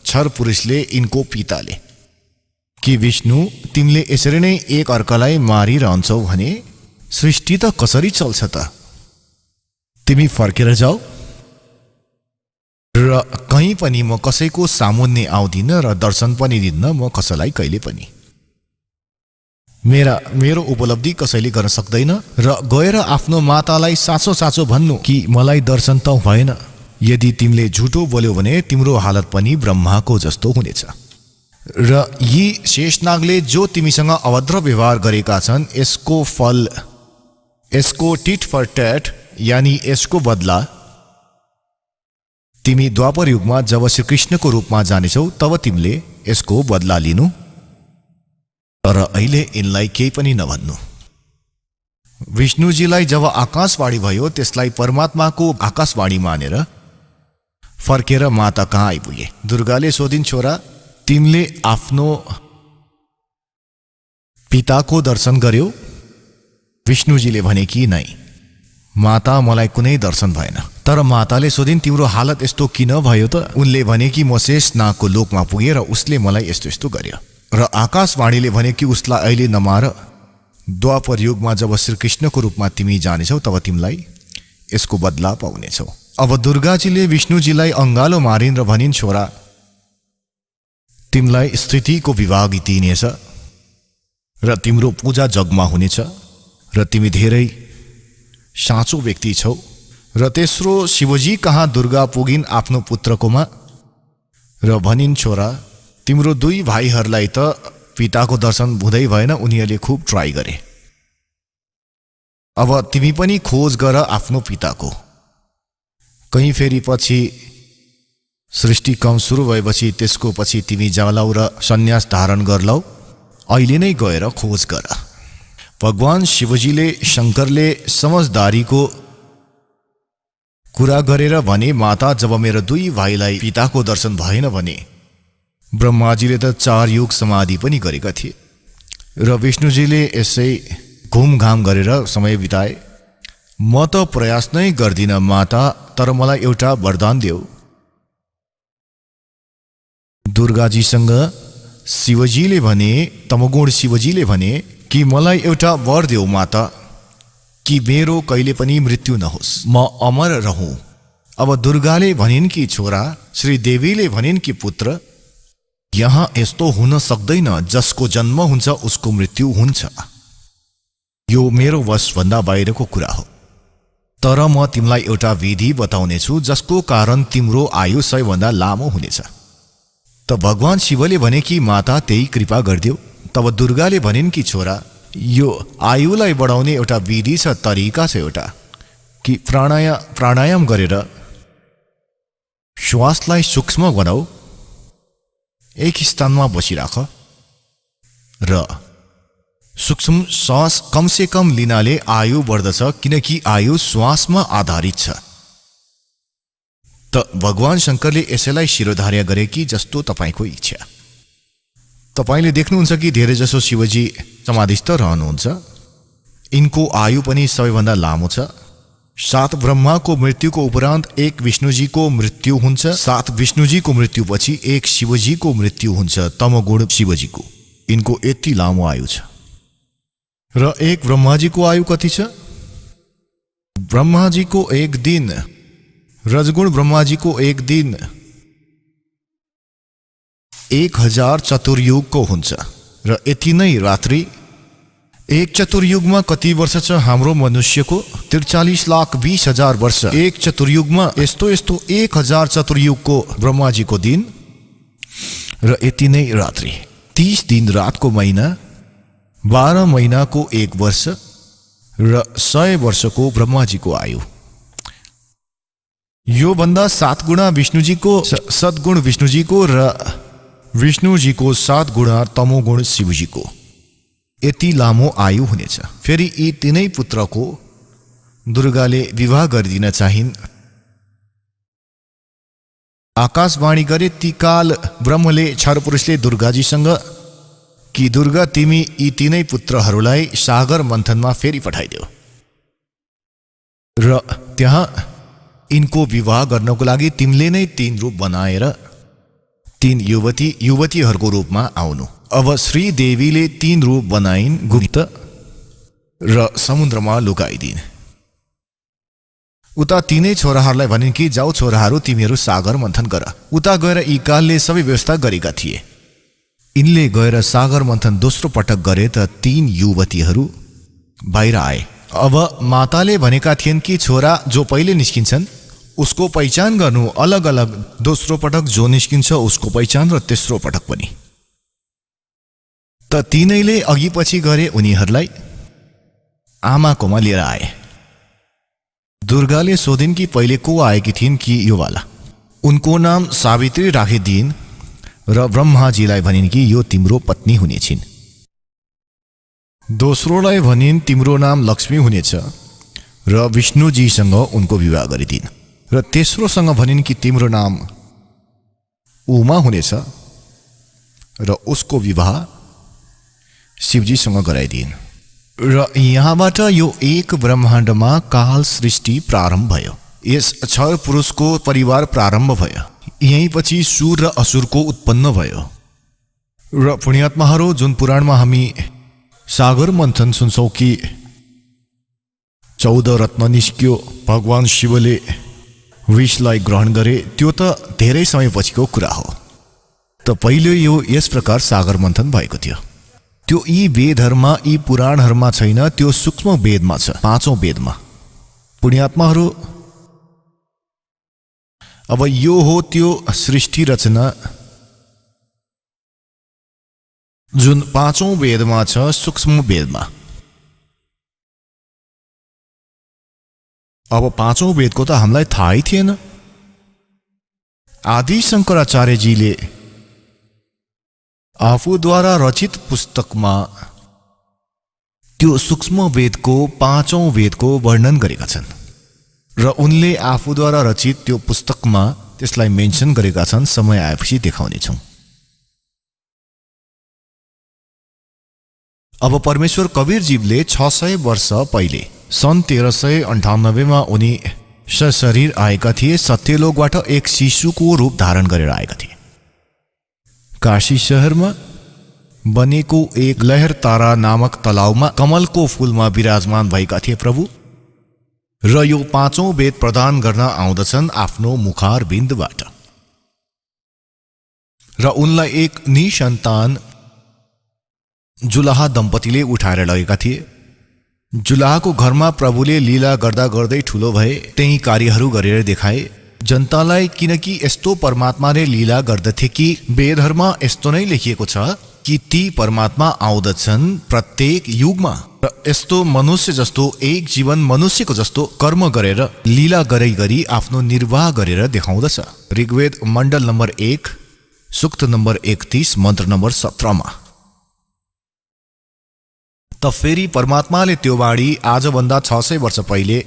छर पुरुषले, यिनको पिताले, कि विष्णु तिमीले यसरी नै एक अर्कालाई मारिरहन्छौ भने सृष्टि त कसरी चल्छ त? तिमी फर्केर जाऊ र कहीँ पनि म कसैको सामुन्ने आउँदिन र दर्शन पनि दिन्न म कसैलाई कहिले पनि। मेरो उपलब्धि कसैले गर्न सक्दैन र गएर आफ्नो मातालाई साँचो साँचो भन्नु कि मलाई दर्शन त भएन। यदि तिमीले झुटो बोल्यौ भने तिम्रो हालत पनि ब्रह्माको जस्तो हुनेछ। र यी शेषनागले जो तिमीसँग अभद्र व्यवहार गरेका छन्, यसको फल, यसको टिट फर ट्याट, यानी यसको बदला तिमी द्वापर युगमा जब श्रीकृष्णको रूपमा जानेछौ तब तिमीले यसको बदला लिनु, तर अहिले यिनलाई केही पनि नभन्नु। विष्णुजीलाई जब आकाशवाणी भयो, त्यसलाई परमात्माको आकाशवाणी मानेर फर्केर माता कहाँ आइपुगे। दुर्गाले सोधिन्, छोरा तिमीले आफ्नो पिताको दर्शन गर्यौ? विष्णुजीले भने कि नै माता, मलाई कुनै दर्शन भएन। तर माताले सोधिन्, तिम्रो हालत यस्तो किन भयो त? उनले भने कि म शेषनागको लोकमा पुगे र उसले मलाई यस्तो यस्तो गर्यो। र आकाशवाणीले भने कि उसलाई अहिले नमार, द्वापर युगमा जब श्रीकृष्णको रूपमा तिमी जानेछौ तब तिमीलाई यसको बदला पाउनेछौ। अब दुर्गाजीले विष्णुजीलाई अङ्गालो मारिन् र भनिन्, छोरा तिमीलाई स्थितिको विभाग दिइनेछ र तिम्रो पूजा जगमा हुनेछ र तिमी धेरै साँचो व्यक्ति छौ। र तेस्रो शिवजी कहाँ दुर्गा पुगिन् आफ्नो पुत्रकोमा र भनिन्, छोरा तिम्रो 2 भाइहरूलाई त पिताको दर्शन हुँदै भएन, उनीहरूले खुब ट्राई गरे, अब तिमी पनि खोज गर आफ्नो पिताको। कहीँ फेरि पछि सृष्टि क्रम सुरु भएपछि त्यसको पछि तिमी जालौ र सन्यास धारण गर्लौ, अहिले नै गएर खोज गर। भगवान शिवजीले, शङ्करले समझदारीको कुरा गरेर भने, माता जब मेरो 2 भाइलाई पिताको दर्शन भएन भने ब्रह्माजीले त 4 युग समाधि पनि गरेका थिए र विष्णुजीले यसै घुमघाम गरेर समय बिताए। म त प्रयास नै गर्दिन माता, तर मलाई एउटा वरदान देऊ। दुर्गाजीसँग शिवजीले भने, तमोगुण शिवजीले भने कि मलाई एउटा वर देऊ माता, कि मेरो कहिले पनि मृत्यु नहोस्, म अमर रहूं। अब दुर्गाले भनिन् कि छोरा, श्री देवीले भनिन् कि पुत्र, यहाँ यस्तो हुन सक्दैन, जसको जन्म हुन्छ उसको मृत्यु हुन्छ। यो मेरो वशभन्दा बाहिरको कुरा हो। तर म तिमीलाई एउटा विधि बताउने छु जसको कारण तिम्रो आयु 100 भन्दा लामो हुनेछ। त भगवान शिवले भने कि माता त्यही कृपा गरिदेऊ। तब दुर्गाले भनिन् कि छोरा, यो आयुलाई बढाउने एउटा विधि छ, तरिका छ एउटा, कि प्राणायाम गरेर श्वासलाई सूक्ष्म बनाऊ, एक स्थानमा बसिराख र सूक्ष्म श्वास कमसे कम लिनाले आयु बढ्दछ, किनकि आयु श्वासमा आधारित छ। त भगवान शंकरले यसैलाई शिरोधार्य गरे कि जस्तो तपाईको इच्छा। तपाईले देख्नुहुन्छ कि धेरै जसो शिवजी समाधिस्थ रहनुहुन्छ। यिनको आयु पनि सबैभन्दा लामो छ। 7 ब्रह्माको मृत्युको उपरान्त 1 विष्णुजीको मृत्यु हुन्छ। 7 विष्णुजीको मृत्युपछि 1 शिवजीको मृत्यु हुन्छ, तमोगुण शिवजीको। यिनको यति लामो आयु छ। र 1 ब्रह्माजीको आयु कति छ? ब्रह्माजीको 1 दिन, रजगुण ब्रह्माजीको 1 दिन 1000 चतुर्युगको हुन्छ र यति नै रात्रि। 1 चतुर्युगमा कति वर्ष छ हाम्रो मनुष्यको? 43,20,000 वर्ष। 1 चतुर्युगमा यस्तो 1000 चतुर्युगको ब्रह्माजीको दिन र यति नै रात्रि। 30 दिन रातको महिना, 12 महिनाको 1 वर्ष र 100 वर्षको ब्रह्माजीको आयु। यो भन्दा 7 गुणा विष्णुजीको, सद्गुण विष्णुजीको र विष्णुजीको 7 गुणा तमोगुण शिवजीको यति लामो आयु हुनेछ। फेरि यी तीनै पुत्रको दुर्गाले विवाह गरिदिन चाहिन्। आकाशवाणी गरे ती काल ब्रह्मले क्षरपुरुषले दुर्गाजीसँग कि दुर्गा तिमी यी तीनै पुत्रहरूलाई सागर मन्थनमा फेरि पठाइदेऊ र त्यहाँ यिनको विवाह गर्नको लागि तिमीले नै 3 रूप बनाएर 3 युवतीहरूको रूपमा आउनु। अब श्री देवीले 3 रूप बनाइन्, गुप्त र समुद्रमा लुकाइदिन्। उता तीनै छोराहरूलाई भनिन् कि जाऊ छोराहरू, तिमीहरू सागर मन्थन गर। उता गएर यी कालले सबै व्यवस्था गरेका थिए। यिनले गएर सागर मन्थन दोस्रो पटक गरे त 3 युवतीहरू बाहिर आए। अब माताले भनेका थिएन कि छोरा जो पहिले निस्किन्छन् उसको पहिचान गर्नु, अलग अलग। दोस्रो पटक जो निस्किन्छ उसको पहिचान र तेस्रो पटक पनि। त तीनैले अघि पछि गरे, उनीहरूलाई आमाकोमा लिएर आए। दुर्गाले सोधिन् कि पहिले को आएकी थिइन् कि यो वाला? उनको नाम सावित्री राखिदिइन् र ब्रह्माजीलाई भनिन् कि यो तिम्रो पत्नी हुनेछिन्। दोस्रोलाई भनिन् तिम्रो नाम लक्ष्मी हुनेछ र विष्णुजीसँग उनको विवाह गरिदिन्। र तेस्रोसँग भनिन् कि तिम्रो नाम उमा हुनेछ र उसको विवाह शिवजीसँग गराइदिन्। र यहाँबाट यो 1 ब्रह्माण्डमा काल सृष्टि प्रारम्भ भयो। यस क्षर पुरुषको परिवार प्रारम्भ भयो। यही पछि सुर र असुरको उत्पन्न भयो। र पुण्यात्माहरू, जुन पुराणमा हामी सागर मन्थन सुन्छौँ कि 14 रत्न निस्क्यो, भगवान शिवले विषलाई ग्रहण गरे, त्यो त धेरै समयपछिको कुरा हो। त पहिले यो यस प्रकार सागर मन्थन भएको थियो। त्यो यी वेदहरूमा, यी पुराणहरूमा छैन, त्यो सूक्ष्म वेदमा छ, 5औं वेदमा। पुण्यात्माहरू, अब यो हो त्यो सृष्टि रचना जुन 5औं वेदमा छ, सूक्ष्म वेदमा। अब 5औं वेदको त हामीलाई थाहै थिएन। आदि शंकराचार्यजीले आफूद्वारा रचित पुस्तकमा त्यो सूक्ष्म वेदको 5औं वेदको वर्णन गरेका छन् र उनले आफूद्वारा रचित त्यो पुस्तकमा त्यसलाई मेन्सन गरेका छन्। समय आएपछि देखाउनेछौँ। अब परमेश्वर कबीरजीले 600 वर्ष पहिले सन् 1398 मा उनी सशरीर आएका थिए। सत्यलोकबाट एक शिशुको रूप धारण गरेर आएका थिए। काशी शहरमा बनेको एक लहर तारा नामक तलाउमा कमलको फूलमा विराजमान भएका थिए प्रभु। र यो 5औं वेद प्रदान गर्न आउँदछन् आफ्नो मुखार बिन्दुबाट। र उनलाई एक निसन्तान जुलाहा दम्पतिले उठाएर लगेका थिए। जुलाहको घरमा प्रभुले लीला गर्दा गर्दै ठुलो भए, त्यही कार्यहरू गरेर देखाए जनतालाई। किनकि यस्तो परमात्माले लीला गर्दथे कि वेदहरूमा यस्तो नै लेखिएको छ कि ती परमात्मा आउँदछन् प्रत्येक युगमा र यस्तो मनुष्य जस्तो एक जीवन मनुष्यको जस्तो कर्म गरेर लीला गरी आफ्नो निर्वाह गरेर देखाउँदछ। ऋग्वेद मण्डल नम्बर 1 सूक्त नम्बर 31 मन्त्र नम्बर 17 त फेरि परमात्माले त्यो वाणी आजभन्दा 600 वर्ष पहिले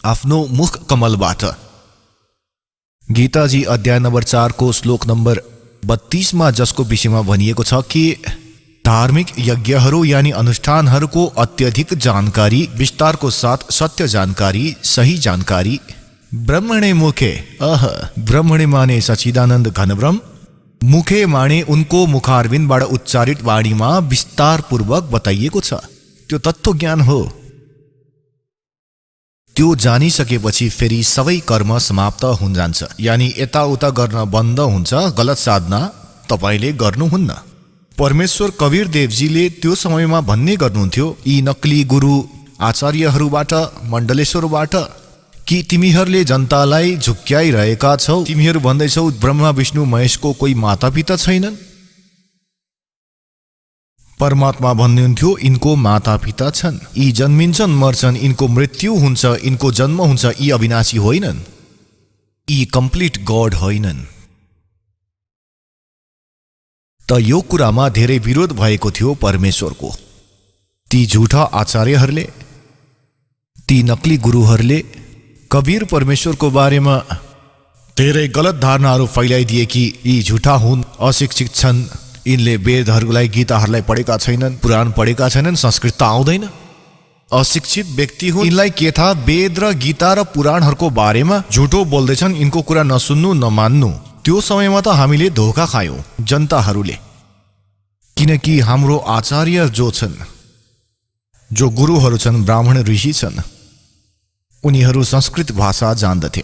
आफ्नो मुख कमलबाट गीताजी अध्याय नम्बर 4 को श्लोक नम्बर 32 मा जसको विषयमा भनिएको छ कि धार्मिक यज्ञहरू यानी अनुष्ठानहरूको अत्यधिक जानकारी, विस्तारको साथ सत्य जानकारी, सही जानकारी, ब्रह्मणे मुखे ब्रह्मणे माने सच्चिदानन्द घनब्रह्म, मुखे माने उनको मुखारविन्दबाट उच्चारित वाणीमा विस्तारपूर्वक बताइएको छ। त्यो तत्त्व ज्ञान हो। त्यो जानिसकेपछि फेरि सबै कर्म समाप्त हुन जान्छ, यानी यताउता गर्न बन्द हुन्छ। गलत साधना तपाईले गर्नुहुन्न। परमेश्वर कवीर देवजीले त्यो समयमा भन्ने गर्नुहुन्थ्यो यी नक्ली गुरु आचार्यहरूबाट, मण्डलेश्वरबाट कि तिमीहरूले जनतालाई झुक्क्याइरहेका छौ। तिमीहरू भन्दैछौ ब्रह्मा विष्णु महेशको कोही मातापिता छैनन्। परमात्मा भन्नुहुन्थ्यो यिनको मातापिता छन्, यी जन्मिन्छन् मर्छन्, यिनको मृत्यु हुन्छ, यिनको जन्म हुन्छ, यी अविनाशी होइनन्, यी कम्प्लिट गॉड होइनन्। त यो कुरामा धेरै विरोध भएको थियो परमेश्वरको। ती झुठा आचार्यहरूले, ती नकली गुरुहरूले कवीर परमेश्वरको बारेमा धेरै गलत धारणाहरू फैलाइदिए कि यी झुठा हुन्, अशिक्षित छन्, यिनले वेदहरूलाई गीताहरूलाई पढेका छैनन्, पुराण पढेका छैनन्, संस्कृत त आउँदैन, अशिक्षित व्यक्ति हुन्, यिनलाई के थाहा वेद र गीता र पुराणहरूको बारेमा झुटो बोल्दैछन्, यिनको कुरा नसुन्नु नमान्नु। त्यो समयमा त हामीले धोका खायौं जनताहरूले। किनकि हाम्रो आचार्य जो छन्, जो गुरुहरू छन्, ब्राह्मण ऋषि छन्, उनीहरू संस्कृत भाषा जान्दथे।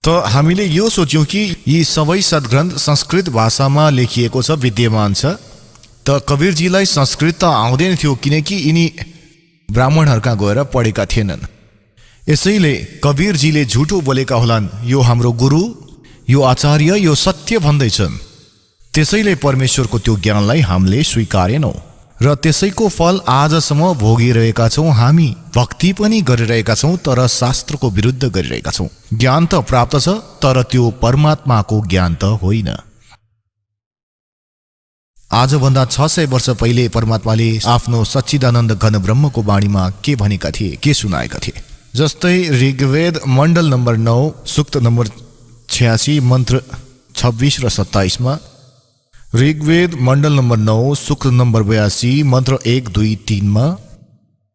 त हामीले यो सोच्यौं कि यी सबै सद्ग्रन्थ संस्कृत भाषामा लेखिएको छ, विद्यमान छ। त कवीरजीलाई संस्कृत त आउँदैन थियो किनकि यिनी ब्राह्मणहरूका गएर पढेका थिएनन्। यसैले कवीरजीले झुटो बोलेका होलान्। यो हाम्रो गुरु, यो आचार्य, यो सत्य भन्दैछन्। त्यसैले परमेश्वरको त्यो ज्ञानलाई हामीले स्वीकारेनौं र त्यसैको फल आजसम्म भोगिरहेका छौं। हामी भक्ति पनि गरिरहेका छौं तर शास्त्रको विरुद्ध गरिरहेका छौं। ज्ञान त प्राप्त छ तर त्यो परमात्माको ज्ञान त होइन। आजभन्दा 600 वर्ष पहिले परमात्माले आफ्नो सच्चिदानन्द घन ब्रह्मको वाणीमा के भनेका थिए, के सुनाएका थिए। जस्तै ऋग्वेद मण्डल नम्बर 9 सूक्त नम्बर 86 मन्त्र 26 र 27 मा, ऋग्वेद मण्डल नम्बर 9 सूक्त नम्बर 82 मन्त्र 1, 2, 3 मा,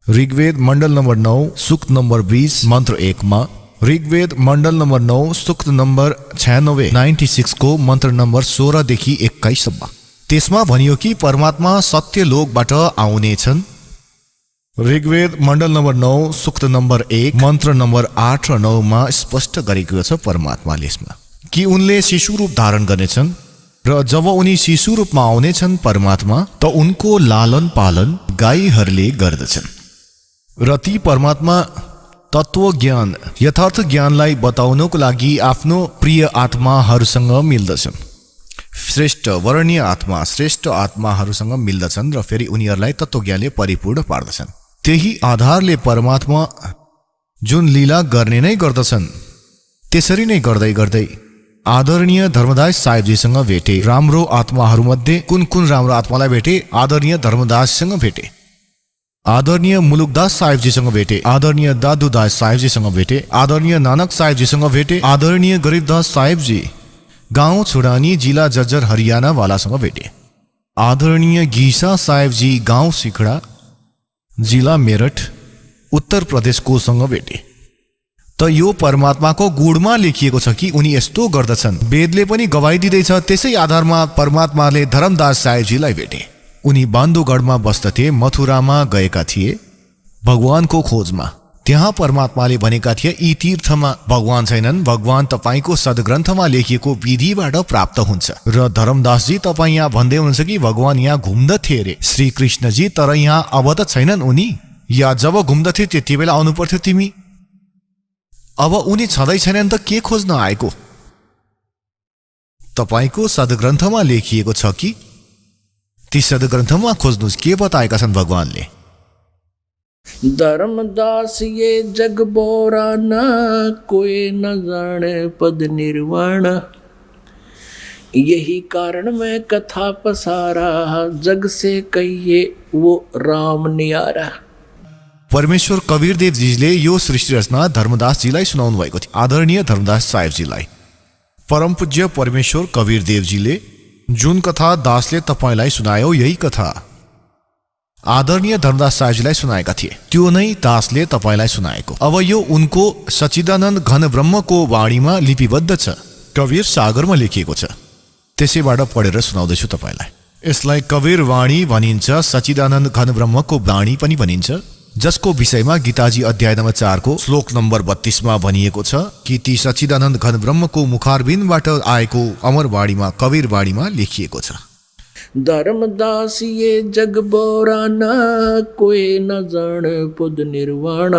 ऋग्वेद मण्डल नम्बर 9 सूक्त नम्बर 20 मन्त्र 1 मा, ऋग्वेद मण्डल नम्बर 9 सूक्त नम्बर 96 को मन्त्र नम्बर 16 देखि 21 सम्म। त्यसमा भनियो कि परमात्मा सत्य लोकबाट आउने छन्। ऋग्वेद मण्डल नम्बर 9 सूक्त नम्बर 1 मन्त्र नम्बर 8 र 9 मा स्पष्ट गरेको छ परमात्माले यसमा कि उनले शिशु रूप धारण गर्नेछन् र जब उनी शिशु रूपमा आउनेछन् परमात्मा त उनको लालन पालन गाईहरूले गर्दछन् र ती परमात्मा तत्व ज्ञान यथार्थ ज्ञानलाई बताउनको लागि आफ्नो प्रिय आत्माहरूसँग मिल्दछन्। श्रेष्ठ वर्णीय आत्मा, श्रेष्ठ आत्माहरूसँग मिल्दछन् र फेरि उनीहरूलाई तत्त्वज्ञानले परिपूर्ण पार्दछन्। त्यही आधारले परमात्मा जुन लीला गर्ने नै गर्दछन् त्यसरी नै गर्दै गर्दै आदरणीय धर्मदास साहेबजीसँग भेटे। राम्रो आत्माहरूमध्ये कुन कुन राम्रो आत्मालाई भेटे? आदरणीय धर्मदाससँग भेटे, आदरणीय मुलुकदास साहेबजीसँग भेटे, आदरणीय दादुदास साहेबजीसँग भेटे, आदरणीय नानक साहेबजीसँग भेटे, आदरणीय गरीबदास साहेबजी गाउँ छुडानी जिला जर्जर हरियाणा वालासँग भेटे, आदरणीय गीसा साहेबजी गाउँ सिखडा जिला मेरठ उत्तर प्रदेशको सँग भेटे। त यो परमात्माको गुणमा लेखिएको छ कि उनी यस्तो गर्दछन्। वेदले पनि गवाई दिँदैछ। त्यसै आधारमा परमात्माले धर्मदास साहेबजीलाई भेटे। उनी बान्दोगढमा बस्दथे, मथुरामा गएका थिए भगवानको खोजमा। त्यहाँ परमात्माले भनेका थिए यी तीर्थमा भगवान छैनन्, भगवान तपाईको सद्ग्रन्थमा लेखिएको विधिबाट प्राप्त हुन्छ। र धर्मदासजी तपाईँ यहाँ भन्दै हुनुहुन्छ कि भगवान यहाँ घुम्दथे रे श्री कृष्णजी, तर यहाँ अब त छैनन् उनी। या जब घुम्दथे त्यति बेला आउनु पर्थ्यो तिमी? अब उनी छँदै छैनन् त के खोज्न आएको? तपाईको सद्ग्रन्थमा लेखिएको छ कि? ती सद्ग्रन्थमा खोज्नुस् के बताएका छन् भगवानले? धर्मदास ये जग बोरा न कोई न जाने पद निर्वाण, यही कारण मैं कथा पसारा, जग से कहिए वो राम न्यारा। परमेश्वर कबीरदेवजीले यो सृष्टि रचना धर्मदासजीलाई सुनाउनु भएको थियो। आदरणीय धर्मदास साहेबजीलाई परमपूज्य परमेश्वर कबीरदेवजीले जुन कथा दासले तपाईँलाई सुनायो यही कथा आदरणीय धर्मदास साहेबजीलाई सुनाएका थिए। त्यो नै दासले तपाईँलाई सुनाएको। अब यो उनको सच्चिदानन्द घन ब्रह्मको वाणीमा लिपिबद्ध छ, कबीर सागरमा लेखिएको छ। त्यसैबाट पढेर सुनाउँदैछु तपाईँलाई। यसलाई कबीर वाणी भनिन्छ, सच्चिदानन्द घन ब्रह्मको वाणी पनि भनिन्छ, जसको विषयमा गीताजी अध्याय नम्बर 4 को श्लोक नम्बर 32 मा भनिएको छ कि ती सच्चिदानन्द घन ब्रह्मको मुखारबिन्दबाट आएको अमर वाणीमा कबीर वाणीमा लेखिएको छ। धर्मदास ये जग बोरा न कोई न जाने पद निर्वाण,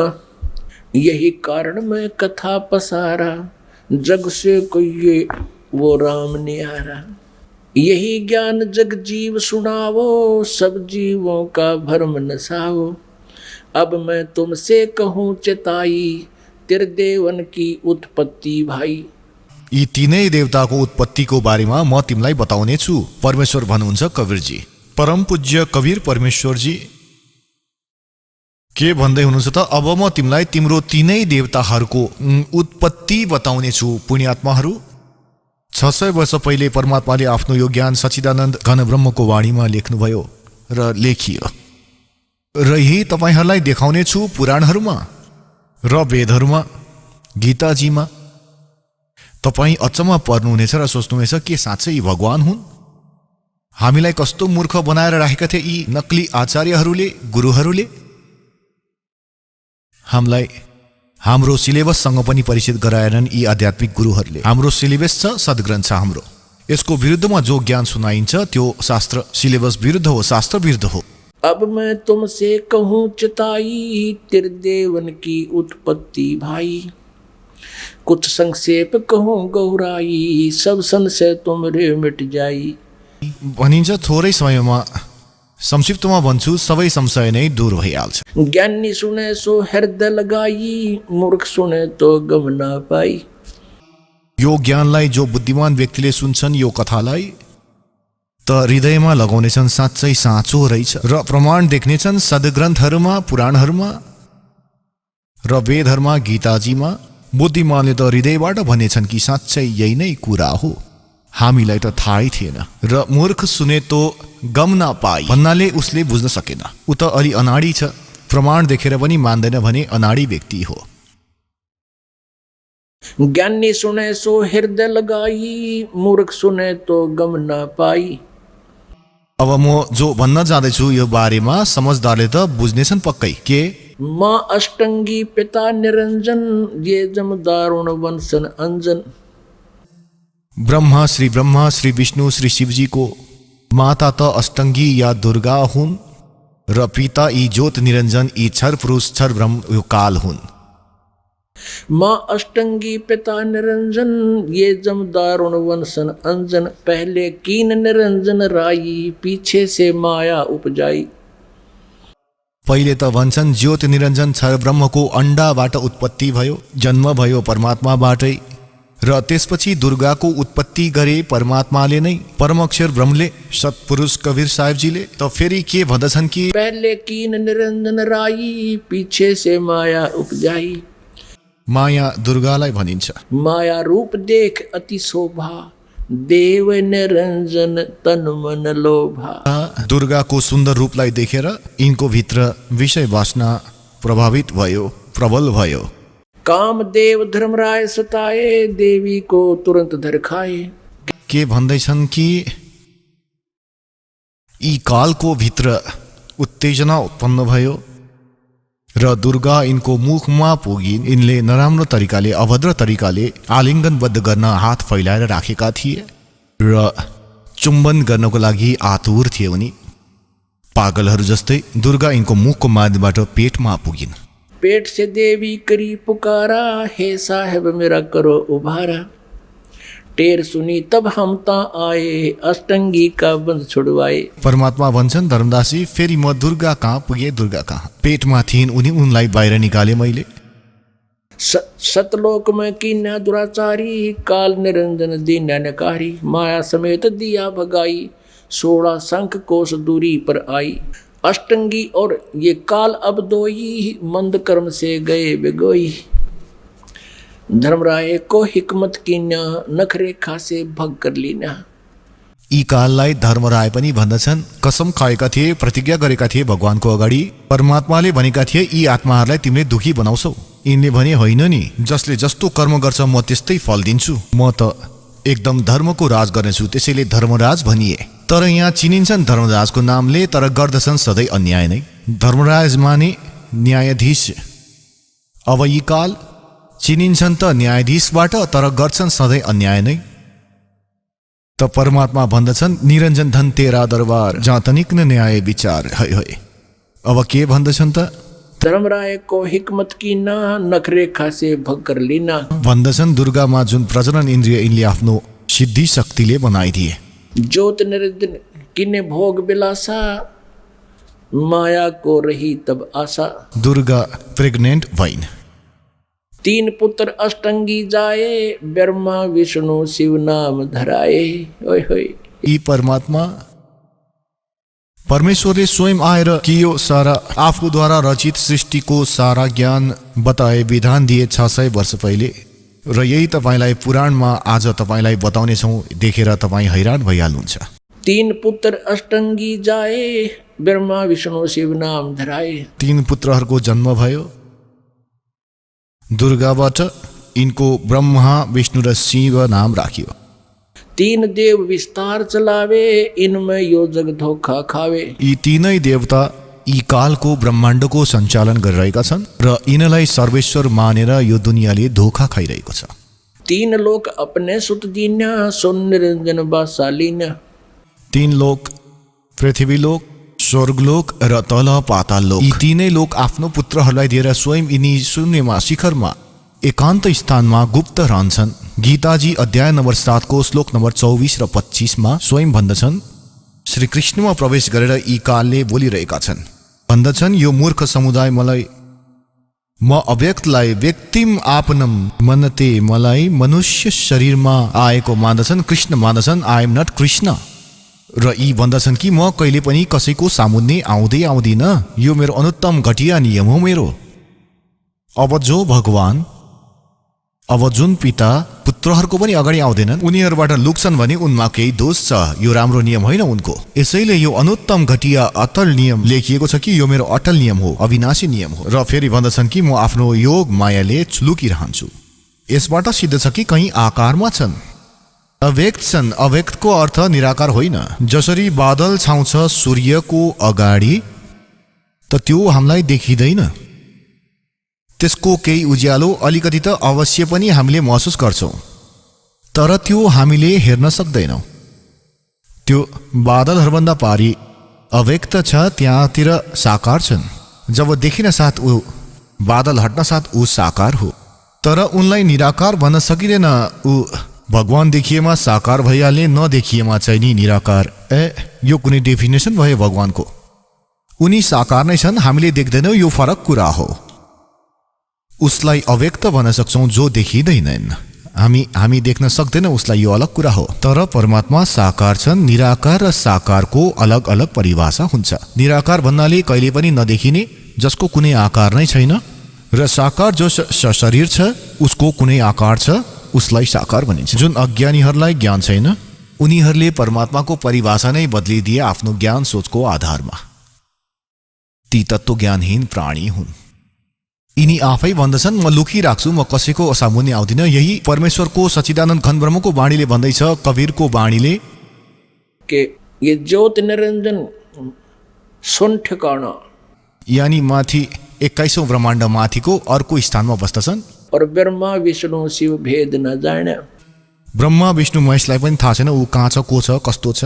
यही कारण मैं कथा पसारा, जग से कहिए वो राम न्यारा। यही ज्ञान जग जीव सुनावो, सब जीवों का भरम नसाओ, अब मैं तुमसे कहूँ चिताई, त्रिदेवन की उत्पत्ति भाई। यी तीनै देवताको उत्पत्तिको बारेमा म तिमीलाई बताउने छु, परमेश्वर भन्नुहुन्छ कबीरजी। परम पूज्य कबीर परमेश्वरजी के भन्दै हुनुहुन्छ त? अब म तिमीलाई तिम्रो तीनै देवताहरूको उत्पत्ति बताउने छु। पुण्यात्माहरू, 600 वर्ष पहिले परमात्माले आफ्नो यो ज्ञान सच्चिदानन्द घन ब्रह्मको वाणीमा लेख्नुभयो र लेखियो, र यही तपाईहरूलाई देखाउने छु पुराणहरूमा र वेदहरूमा, गीताजीमा। तपाईँ अचम्म पर्नुहुनेछ र सोच्नुहुनेछ के साँच्चै यी भगवान हुन्? हामीलाई कस्तो मूर्ख बनाएर राखेका थिए यी नक्ली आचार्यहरूले, गुरुहरूले। हामीलाई हाम्रो सिलेबससँग पनि परिचित गराएनन् यी आध्यात्मिक गुरुहरूले। हाम्रो सिलेबस छ, सद्ग्रन्थ छ हाम्रो। यसको विरुद्धमा जो ज्ञान सुनाइन्छ त्यो शास्त्र सिलेबस विरुद्ध हो, शास्त्र विरुद्ध हो। अब मैं तुमसे कहूँ चिताई, त्रिदेवन की उत्पत्ति भाई, कुछ संक्षेप कहूँ गौराई, सब संशय तुमरे मिट जाई। भनिन्छ थोरै समयमा संक्षिप्तमा भन्छु, सबै संशय नै दूर भइहाल्छ। ज्ञानी सुने सो हृदय लगाई, मूर्ख सुने तो गम ना पाई। यो ज्ञानलाई जो बुद्धिमान व्यक्तिले सुन्छन् यो कथालाई त हृदयमा लगाउनेछन्, साँच्चै साँचो रहेछ। र प्रमाण देख्नेछन् सद्ग्रन्थहरूमा, पुराणहरूमा र वेदहरूमा, गीताजीमा। बुद्धिमानले त हृदयबाट भनेछन् कि साँच्चै यही नै कुरा हो, हामीलाई त थाहै थिएन। र मूर्ख सुने तो गम नपाई भन्नाले उसले बुझ्न सकेन, ऊ त अलि अनाडी छ, प्रमाण देखेर पनि मान्दैन भने अनाडी व्यक्ति हो। ज्ञानी सुने सो हृदय लगाई, मूर्ख सुने तो गम ना पाई। अब म जो भन्न जाँदैछु यो बारेमा समझदारले त बुझ्नेछन् पक्कै। के? माँ अष्टंगी पिता निरंजन, ये जम दारुण वंशन अंजन। ब्रह्मा श्री विष्णु श्री शिवजीको माता त अष्टंगी या दुर्गा हुन् र पिता यी ज्योत निरञ्जन यी क्षर पुरुष क्षर ब्रह्म यो काल हुन्। माँ अष्टंगी पिता निरंजन, ये जम दारुण वंशन अंजन। पहले कीन निरंजन राई, पीछे से माया उपजाई। पहिले त भन्छन् ज्योत निरञ्जन क्षर ब्रह्मको अण्डाबाट उत्पत्ति भयो, जन्म भयो परमात्माबाटै, र त्यसपछि दुर्गाको उत्पत्ति गरे परमात्माले नै, परमअक्षर ब्रह्मले, सत्पुरुष कबीर साहेबजीले। त फेरि के भन्दछन् कि पहले कीन निरंजन राई, पीछे से माया उपजाई। माया दुर्गालाई भनिन्छ। माया रूप देख अति शोभा, देव निरंजन तन मन लोभा। दुर्गाको सुन्दर रूपलाई देखेर यिनको भित्र विषय वासना प्रभावित भयो, प्रबल भयो। काम देव धर्मराय सताए, देवी को तुरंत धर खाए। के भन्दैछन् कि यी कालको भित्र उत्तेजना उत्पन्न भयो र दुर्गा यिनको मुखमा पुगिन्। यिनले नराम्रो तरिकाले, अभद्र तरिकाले आलिङ्गनबद्ध गर्न हात फैलाएर राखेका थिए र चुम्बन गर्नको लागि आतुर थिए उनी। पागलहरू जस्तै दुर्गा यिनको मुखको माध्यमबाट पेटमा पुगिन्। पेट से देवी करी पुकारा, हे साहेब मेरा करो उभारा। टेर सुनी तब हम ता आए, अष्टंगी का बंध छुड़वाए। परमात्मा भन्छन् धर्मदासी फेरि म दुर्गा कहाँ पुगे, दुर्गा कहाँ। पेटमा थिइन् उनी, उनलाई बाहिर निकाले मैले। सतलोक में कीन्या दुराचारी, काल निरंजन दीन्या नकारी। माया समेत दिया भगाई, 16 शंख कोस दूरी पर आई। अष्टंगी और ये काल अब दोई, मंद कर्म से गए बिगोई। धर्मराय को हिकमत कीन्या, नखरेखा से भग कर लीना। यी काललाई धर्मराय पनि भन्दछन् कसम खाएका थिए, प्रतिज्ञा गरेका थिए भगवानको अगाडि। परमात्माले भनेका थिए यी आत्माहरूलाई तिमीले दुखी बनाउँछौ। यिनले भने होइन नि, जसले जस्तो कर्म गर्छ म त्यस्तै फल दिन्छु। म त एकदम धर्मको राज गर्नेछु, त्यसैले धर्मराज भनिए। तर यहाँ चिनिन्छन् धर्मराजको नामले, तर गर्दछन् सधैँ अन्याय नै। धर्मराज माने न्यायाधीश। अब यी काल चिनिन्छन् त न्यायाधीशबाट, तर गर्छन् सधैँ अन्याय नै। त परमात्मा भन्दछन् निरञ्जन धन तेरा दरबार, जहाँ तनिक न न्याय विचार है है। अब के भन्दछन् त धर्मराय को हिकमत कीना, नखरेखा से भग कर लीना। भन्दछन् दुर्गामा जुन प्रजनन इन्द्रिय यिनले आफ्नो सिद्धि शक्तिले बनाइदिए। ज्योत निरंजन किने भोग बिलासा, माया को रही तब आशा। दुर्गा प्रेग्नेन्ट भइन्। 3 पुत्र अष्टंगी जाए, ब्रह्मा विष्णु शिव नाम धराए। ओए होए। यी परमात्मा परमेश्वरले स्वयं आएर कि यो सारा आफूद्वारा रचित सृष्टिको सारा ज्ञान बताए, विधान दिए 600 वर्ष पहिले। र यही तपाईँलाई पुराणमा आज तपाईँलाई बताउनेछौँ, देखेर तपाईँ हैरान भइहाल्नुहुन्छ। 3 पुत्र अष्टंगी जाए, ब्रह्मा विष्णु शिव नाम धराए। 3 पुत्रहरूको जन्म भयो। दुर्गाबाट यिनको ब्रह्मा विष्णु र शिव नाम राखियो। 3 देव विस्तार चलावे, इनमें यो जग धोखा खावे। यी तीनै देवता यी कालको ब्रह्माण्डको सञ्चालन गरिरहेका छन् र यिनलाई सर्वेश्वर मानेर यो दुनियाँले धोखा खाइरहेको छ। 3 लोक अपने सुत दीन्या, सुन निरंजन बासालीन्या। 3 लोक, पृथ्वी लोक, स्वर्गलोक र तल पाताल लोक, यी तीनै लोक आफ्नो पुत्रहरूलाई दिएर स्वयं यिनी शून्यमा शिखरमा एकान्त स्थानमा गुप्त रहन्छन्। गीताजी अध्याय नम्बर 7 को श्लोक नम्बर 24 र 25 मा स्वयं भन्दछन्, श्री कृष्णमा प्रवेश गरेर यी कालले बोलिरहेका छन्। भन्दछन् यो मूर्ख समुदाय मलाई म अव्यक्तलाई व्यक्तिम आपनम मनते, मलाई मनुष्य शरीरमा आएको मान्दछन्, कृष्ण मान्दछन्। I am not Krishna. र यी भन्दछन् कि म कहिले पनि कसैको सामुन्ने आउँदिन, यो मेरो अनुत्तम घटिया नियम हो मेरो। अब जो भगवान, अब जुन पिता पुत्रहरूको पनि अगाडि आउँदैनन्, उनीहरूबाट लुक्छन् भने उनमा केही दोष छ, यो राम्रो नियम होइन उनको। यसैले यो अनुत्तम घटिया अटल नियम लेखिएको छ कि यो मेरो अटल नियम हो, अविनाशी नियम हो। र फेरि भन्दछन् कि म आफ्नो योग मायाले लुकिरहन्छु। यसबाट सिद्ध छ कि कहीँ आकारमा छन्, अव्यक्त छन्। अव्यक्तको अर्थ निराकार होइन। जसरी बादल छाउँछ सूर्यको अगाडि त त्यो हामीलाई देखिँदैन, त्यसको केही उज्यालो अलिकति त अवश्य पनि हामीले महसुस गर्छौँ, तर त्यो हामीले हेर्न सक्दैनौँ। त्यो बादलहरूभन्दा पारी अव्यक्त छ, त्यहाँतिर साकार छन्। जब देखिन साथ ऊ बादल हट्न साथ ऊ साकार हो, तर उनलाई निराकार भन्न सकिँदैन। ऊ भगवान देखिएमा साकार भइहाल्ने, नदेखिएमा चाहिँ नि निराकार। यो कुनै डेफिनेसन भयो भगवानको? उनी साकार नै छन्, हामीले देख्दैनौँ, यो फरक कुरा हो। उसलाई अव्यक्त भन्न सक्छौँ जो देखिँदैनन्, हामी देख्न सक्दैनौँ उसलाई, यो अलग कुरा हो। तर परमात्मा साकार छन्। निराकार र साकारको अलग अलग परिभाषा हुन्छ। निराकार भन्नाले कहिले पनि नदेखिने, जसको कुनै आकार नै छैन, र साकार जो शरीर छ, उसको कुनै आकार छ, उसलाई साकार भनिन्छ। जुन अज्ञानीहरूलाई ज्ञान छैन, उनीहरूले परमात्माको परिभाषा नै बदलिदिए आफ्नो ज्ञान सोचको आधारमा। ती तत्त्व ज्ञानहीन प्राणी हुन्। यिनी आफै भन्दछन् म लुकिराख्छु, म कसैको सामुन्ने आउँदिन। यही परमेश्वरको सच्चिदानन्द घन ब्रह्मको वाणीले भन्दैछ, कबीरको वाणीले के ये ज्योत निरंजन सुन ठिकाना, यानी माथि 21औं ब्रह्माण्ड माथिको अर्को स्थानमा बस्दछन्। और ब्रह्मा विष्णु शिव भेद न जाने। ब्रह्मा विष्णु महेशलाई पनि थाहा छैन ऊ कहाँ छ, को छ, कस्तो छ।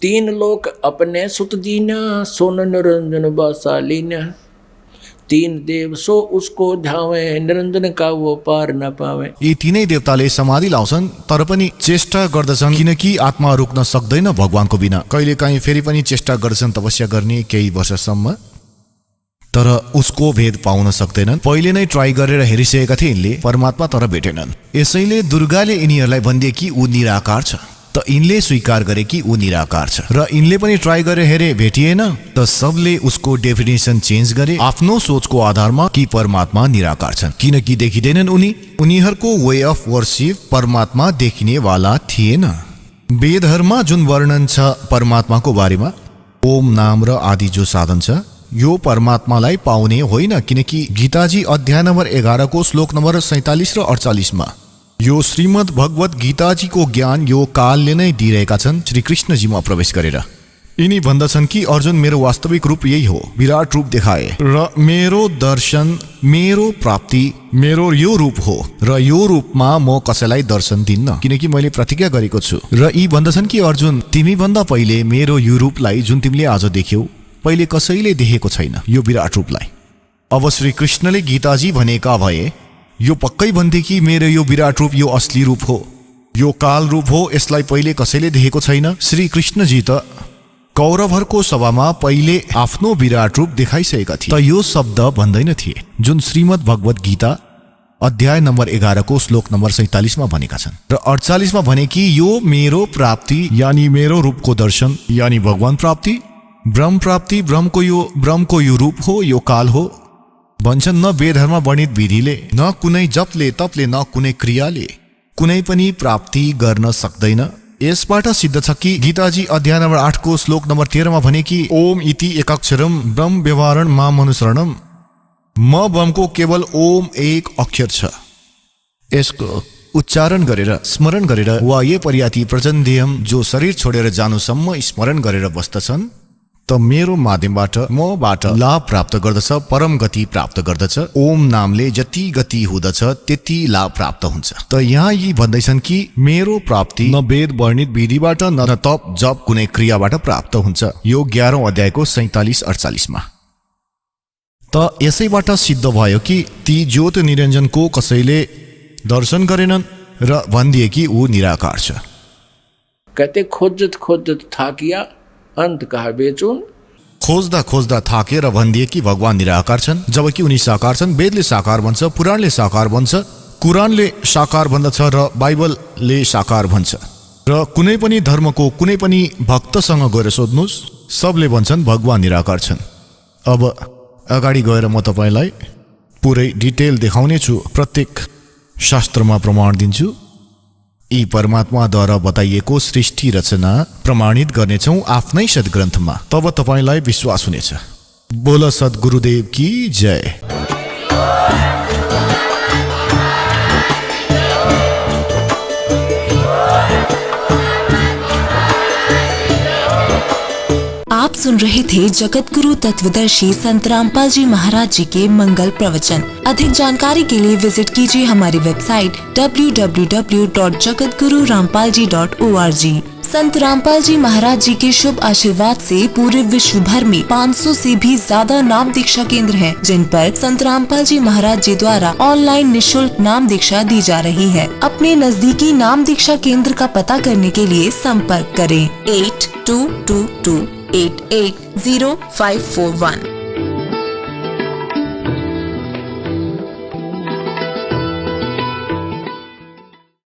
तीन लोक अपने सुत दीना, सोन निरंजन बासालीना। तीन देव सो उसको ध्यावे, निरंजन का वो पार न पावे। यी तीनै देवताले समाधि लाउँछन् तर पनि चेष्टा गर्दछन्, किनकि आत्मा रोक्न सक्दैन भगवानको बिना। कहिलेकाहीँ फेरि पनि चेष्टा गर्दछन् तपस्या गर्ने केही वर्षसम्म, तर उसको भेद पाउन सक्दैनन्। पहिले नै ट्राई गरेर हेरिसकेका थिए यिनले परमात्मा, तर भेटेनन्। यसैले दुर्गाले यिनीहरूलाई भनिदिए कि ऊ निराकार छ, त यिनले स्वीकार गरे कि ऊ निराकार छ। र यिनले पनि ट्राई गरेर हेरे, भेटिएन, त सबले उसको डेफिनेसन चेन्ज गरे आफ्नो सोचको आधारमा कि परमात्मा निराकार छन्, किनकि देखिँदैनन् उनीहरूको वे अफ वर्शिप परमात्मा देखिने वाला थिएन। वेदहरूमा जुन वर्णन छ परमात्माको बारेमा, ओम नाम र आदि जो साधन छ, यो परमात्मालाई पाउने होइन, किनकि गीताजी अध्याय नम्बर 11 को श्लोक नम्बर 47 र 48 मा यो श्रीमद् भगवत गीताजीको ज्ञान यो कालले नै दिइरहेका छन् श्री कृष्णजीमा प्रवेश गरेर। यिनी भन्दछन् कि अर्जुन, मेरो वास्तविक रूप यही हो, विराट रूप देखाए, र मेरो दर्शन, मेरो प्राप्ति मेरो यो रूप हो, र यो रूपमा म कसैलाई दर्शन दिन्न, किनकि मैले प्रतिज्ञा गरेको छु। र यी भन्दछन् कि अर्जुन, तिमी भन्दा पहिले मेरो यो रूपलाई जुन तिमीले आज देख्यौ, पहिले कसैले देखेको छैन यो विराट रूपलाई। अब श्री कृष्णले गीताजी भनेका भए यो पक्कै भन्थे कि मेरो यो विराट रूप यो असली रूप हो, यो काल रूप हो, यसलाई पहिले कसैले देखेको छैन। श्री कृष्णजी त कौरवहरूको सभामा पहिले आफ्नो विराट रूप देखाइसकेका थिए, त यो शब्द भन्दैन थिए जुन श्रीमद् भगवत गीता अध्याय नम्बर 11 को श्लोक नम्बर 47 मा भनेका छन्। र 48 मा भने कि यो मेरो प्राप्ति यानी मेरो रूपको दर्शन यानी भगवान प्राप्ति, ब्रह्म प्राप्ति, ब्रह्मको यो रूप हो, यो काल हो। भन्छन् न वेदहरूमा वर्णित विधिले, न कुनै जपले तपले, न कुनै क्रियाले कुनै पनि प्राप्ति गर्न सक्दैन। यसबाट सिद्ध छ कि गीताजी अध्याय नम्बर 8 को श्लोक नम्बर 13 मा भने कि ओम इति एकाक्षरम ब्रह्म व्यवहारण माम अनुसरणम, म ब्रह्मको केवल ओम एक अक्षर छ, यसको उच्चारण गरेर स्मरण गरेर वा ये पर्याति प्रजन्देयम, जो शरीर छोडेर जानुसम्म स्मरण गरेर बस्दछन्, त मेरो माध्यमबाट मबाट लाभ प्राप्त गर्दछ, परम गति प्राप्त गर्दछ। ओम नामले जति गति हुँदछ त्यति लाभ प्राप्त हुन्छ। त यहाँ यी भन्दैछन् कि मेरो प्राप्ति न वेद वर्णित विधिबाट न तप जप कुनै क्रियाबाट प्राप्त हुन्छ, यो 11औं अध्यायको 47-48 मा। त यसैबाट सिद्ध भयो कि ती ज्योत निरञ्जनको कसैले दर्शन गरेनन् र भनिदिए कि ऊ निराकार छ। कहते खोजत खोजत थाकिया, अंत कहा बेचुन। खोज्दा खोज्दा थाकेर भनिदिए कि भगवान निराकार छन्, जबकि उनी साकार छन्। वेदले साकार भन्छ, पुराणले साकार भन्छ, कुरानले साकार भन्दछ र बाइबलले साकार भन्छ। र कुनै पनि धर्मको कुनै पनि भक्तसँग गएर सोध्नुस्, सबले भन्छन् भगवान निराकार छन्। अब अगाडि गएर म तपाईलाई पुरै डिटेल देखाउने छु, प्रत्येक शास्त्रमा प्रमाण दिन्छु। यी परमात्माद्वारा बताइएको सृष्टि रचना प्रमाणित गर्नेछौँ आफ्नै सद्ग्रन्थमा, तब तपाईलाई विश्वास हुनेछ। बोल सद्गुरुदेव की जय। आप सुन रहे थे जगत गुरु तत्वदर्शी संत रामपाल जी महाराज जी के मंगल प्रवचन। अधिक जानकारी के लिए विजिट कीजिए हमारी वेबसाइट www.jagatgururampalji.org। संत रामपाल जी महाराज जी के शुभ आशीर्वाद से पूरे विश्व भर में 500 से भी ज्यादा नाम दीक्षा केंद्र हैं, जिन पर संत रामपाल जी महाराज जी द्वारा ऑनलाइन निशुल्क नाम दीक्षा दी जा रही है। अपने नजदीकी नाम दीक्षा केंद्र का पता करने के लिए संपर्क करें 8222880541।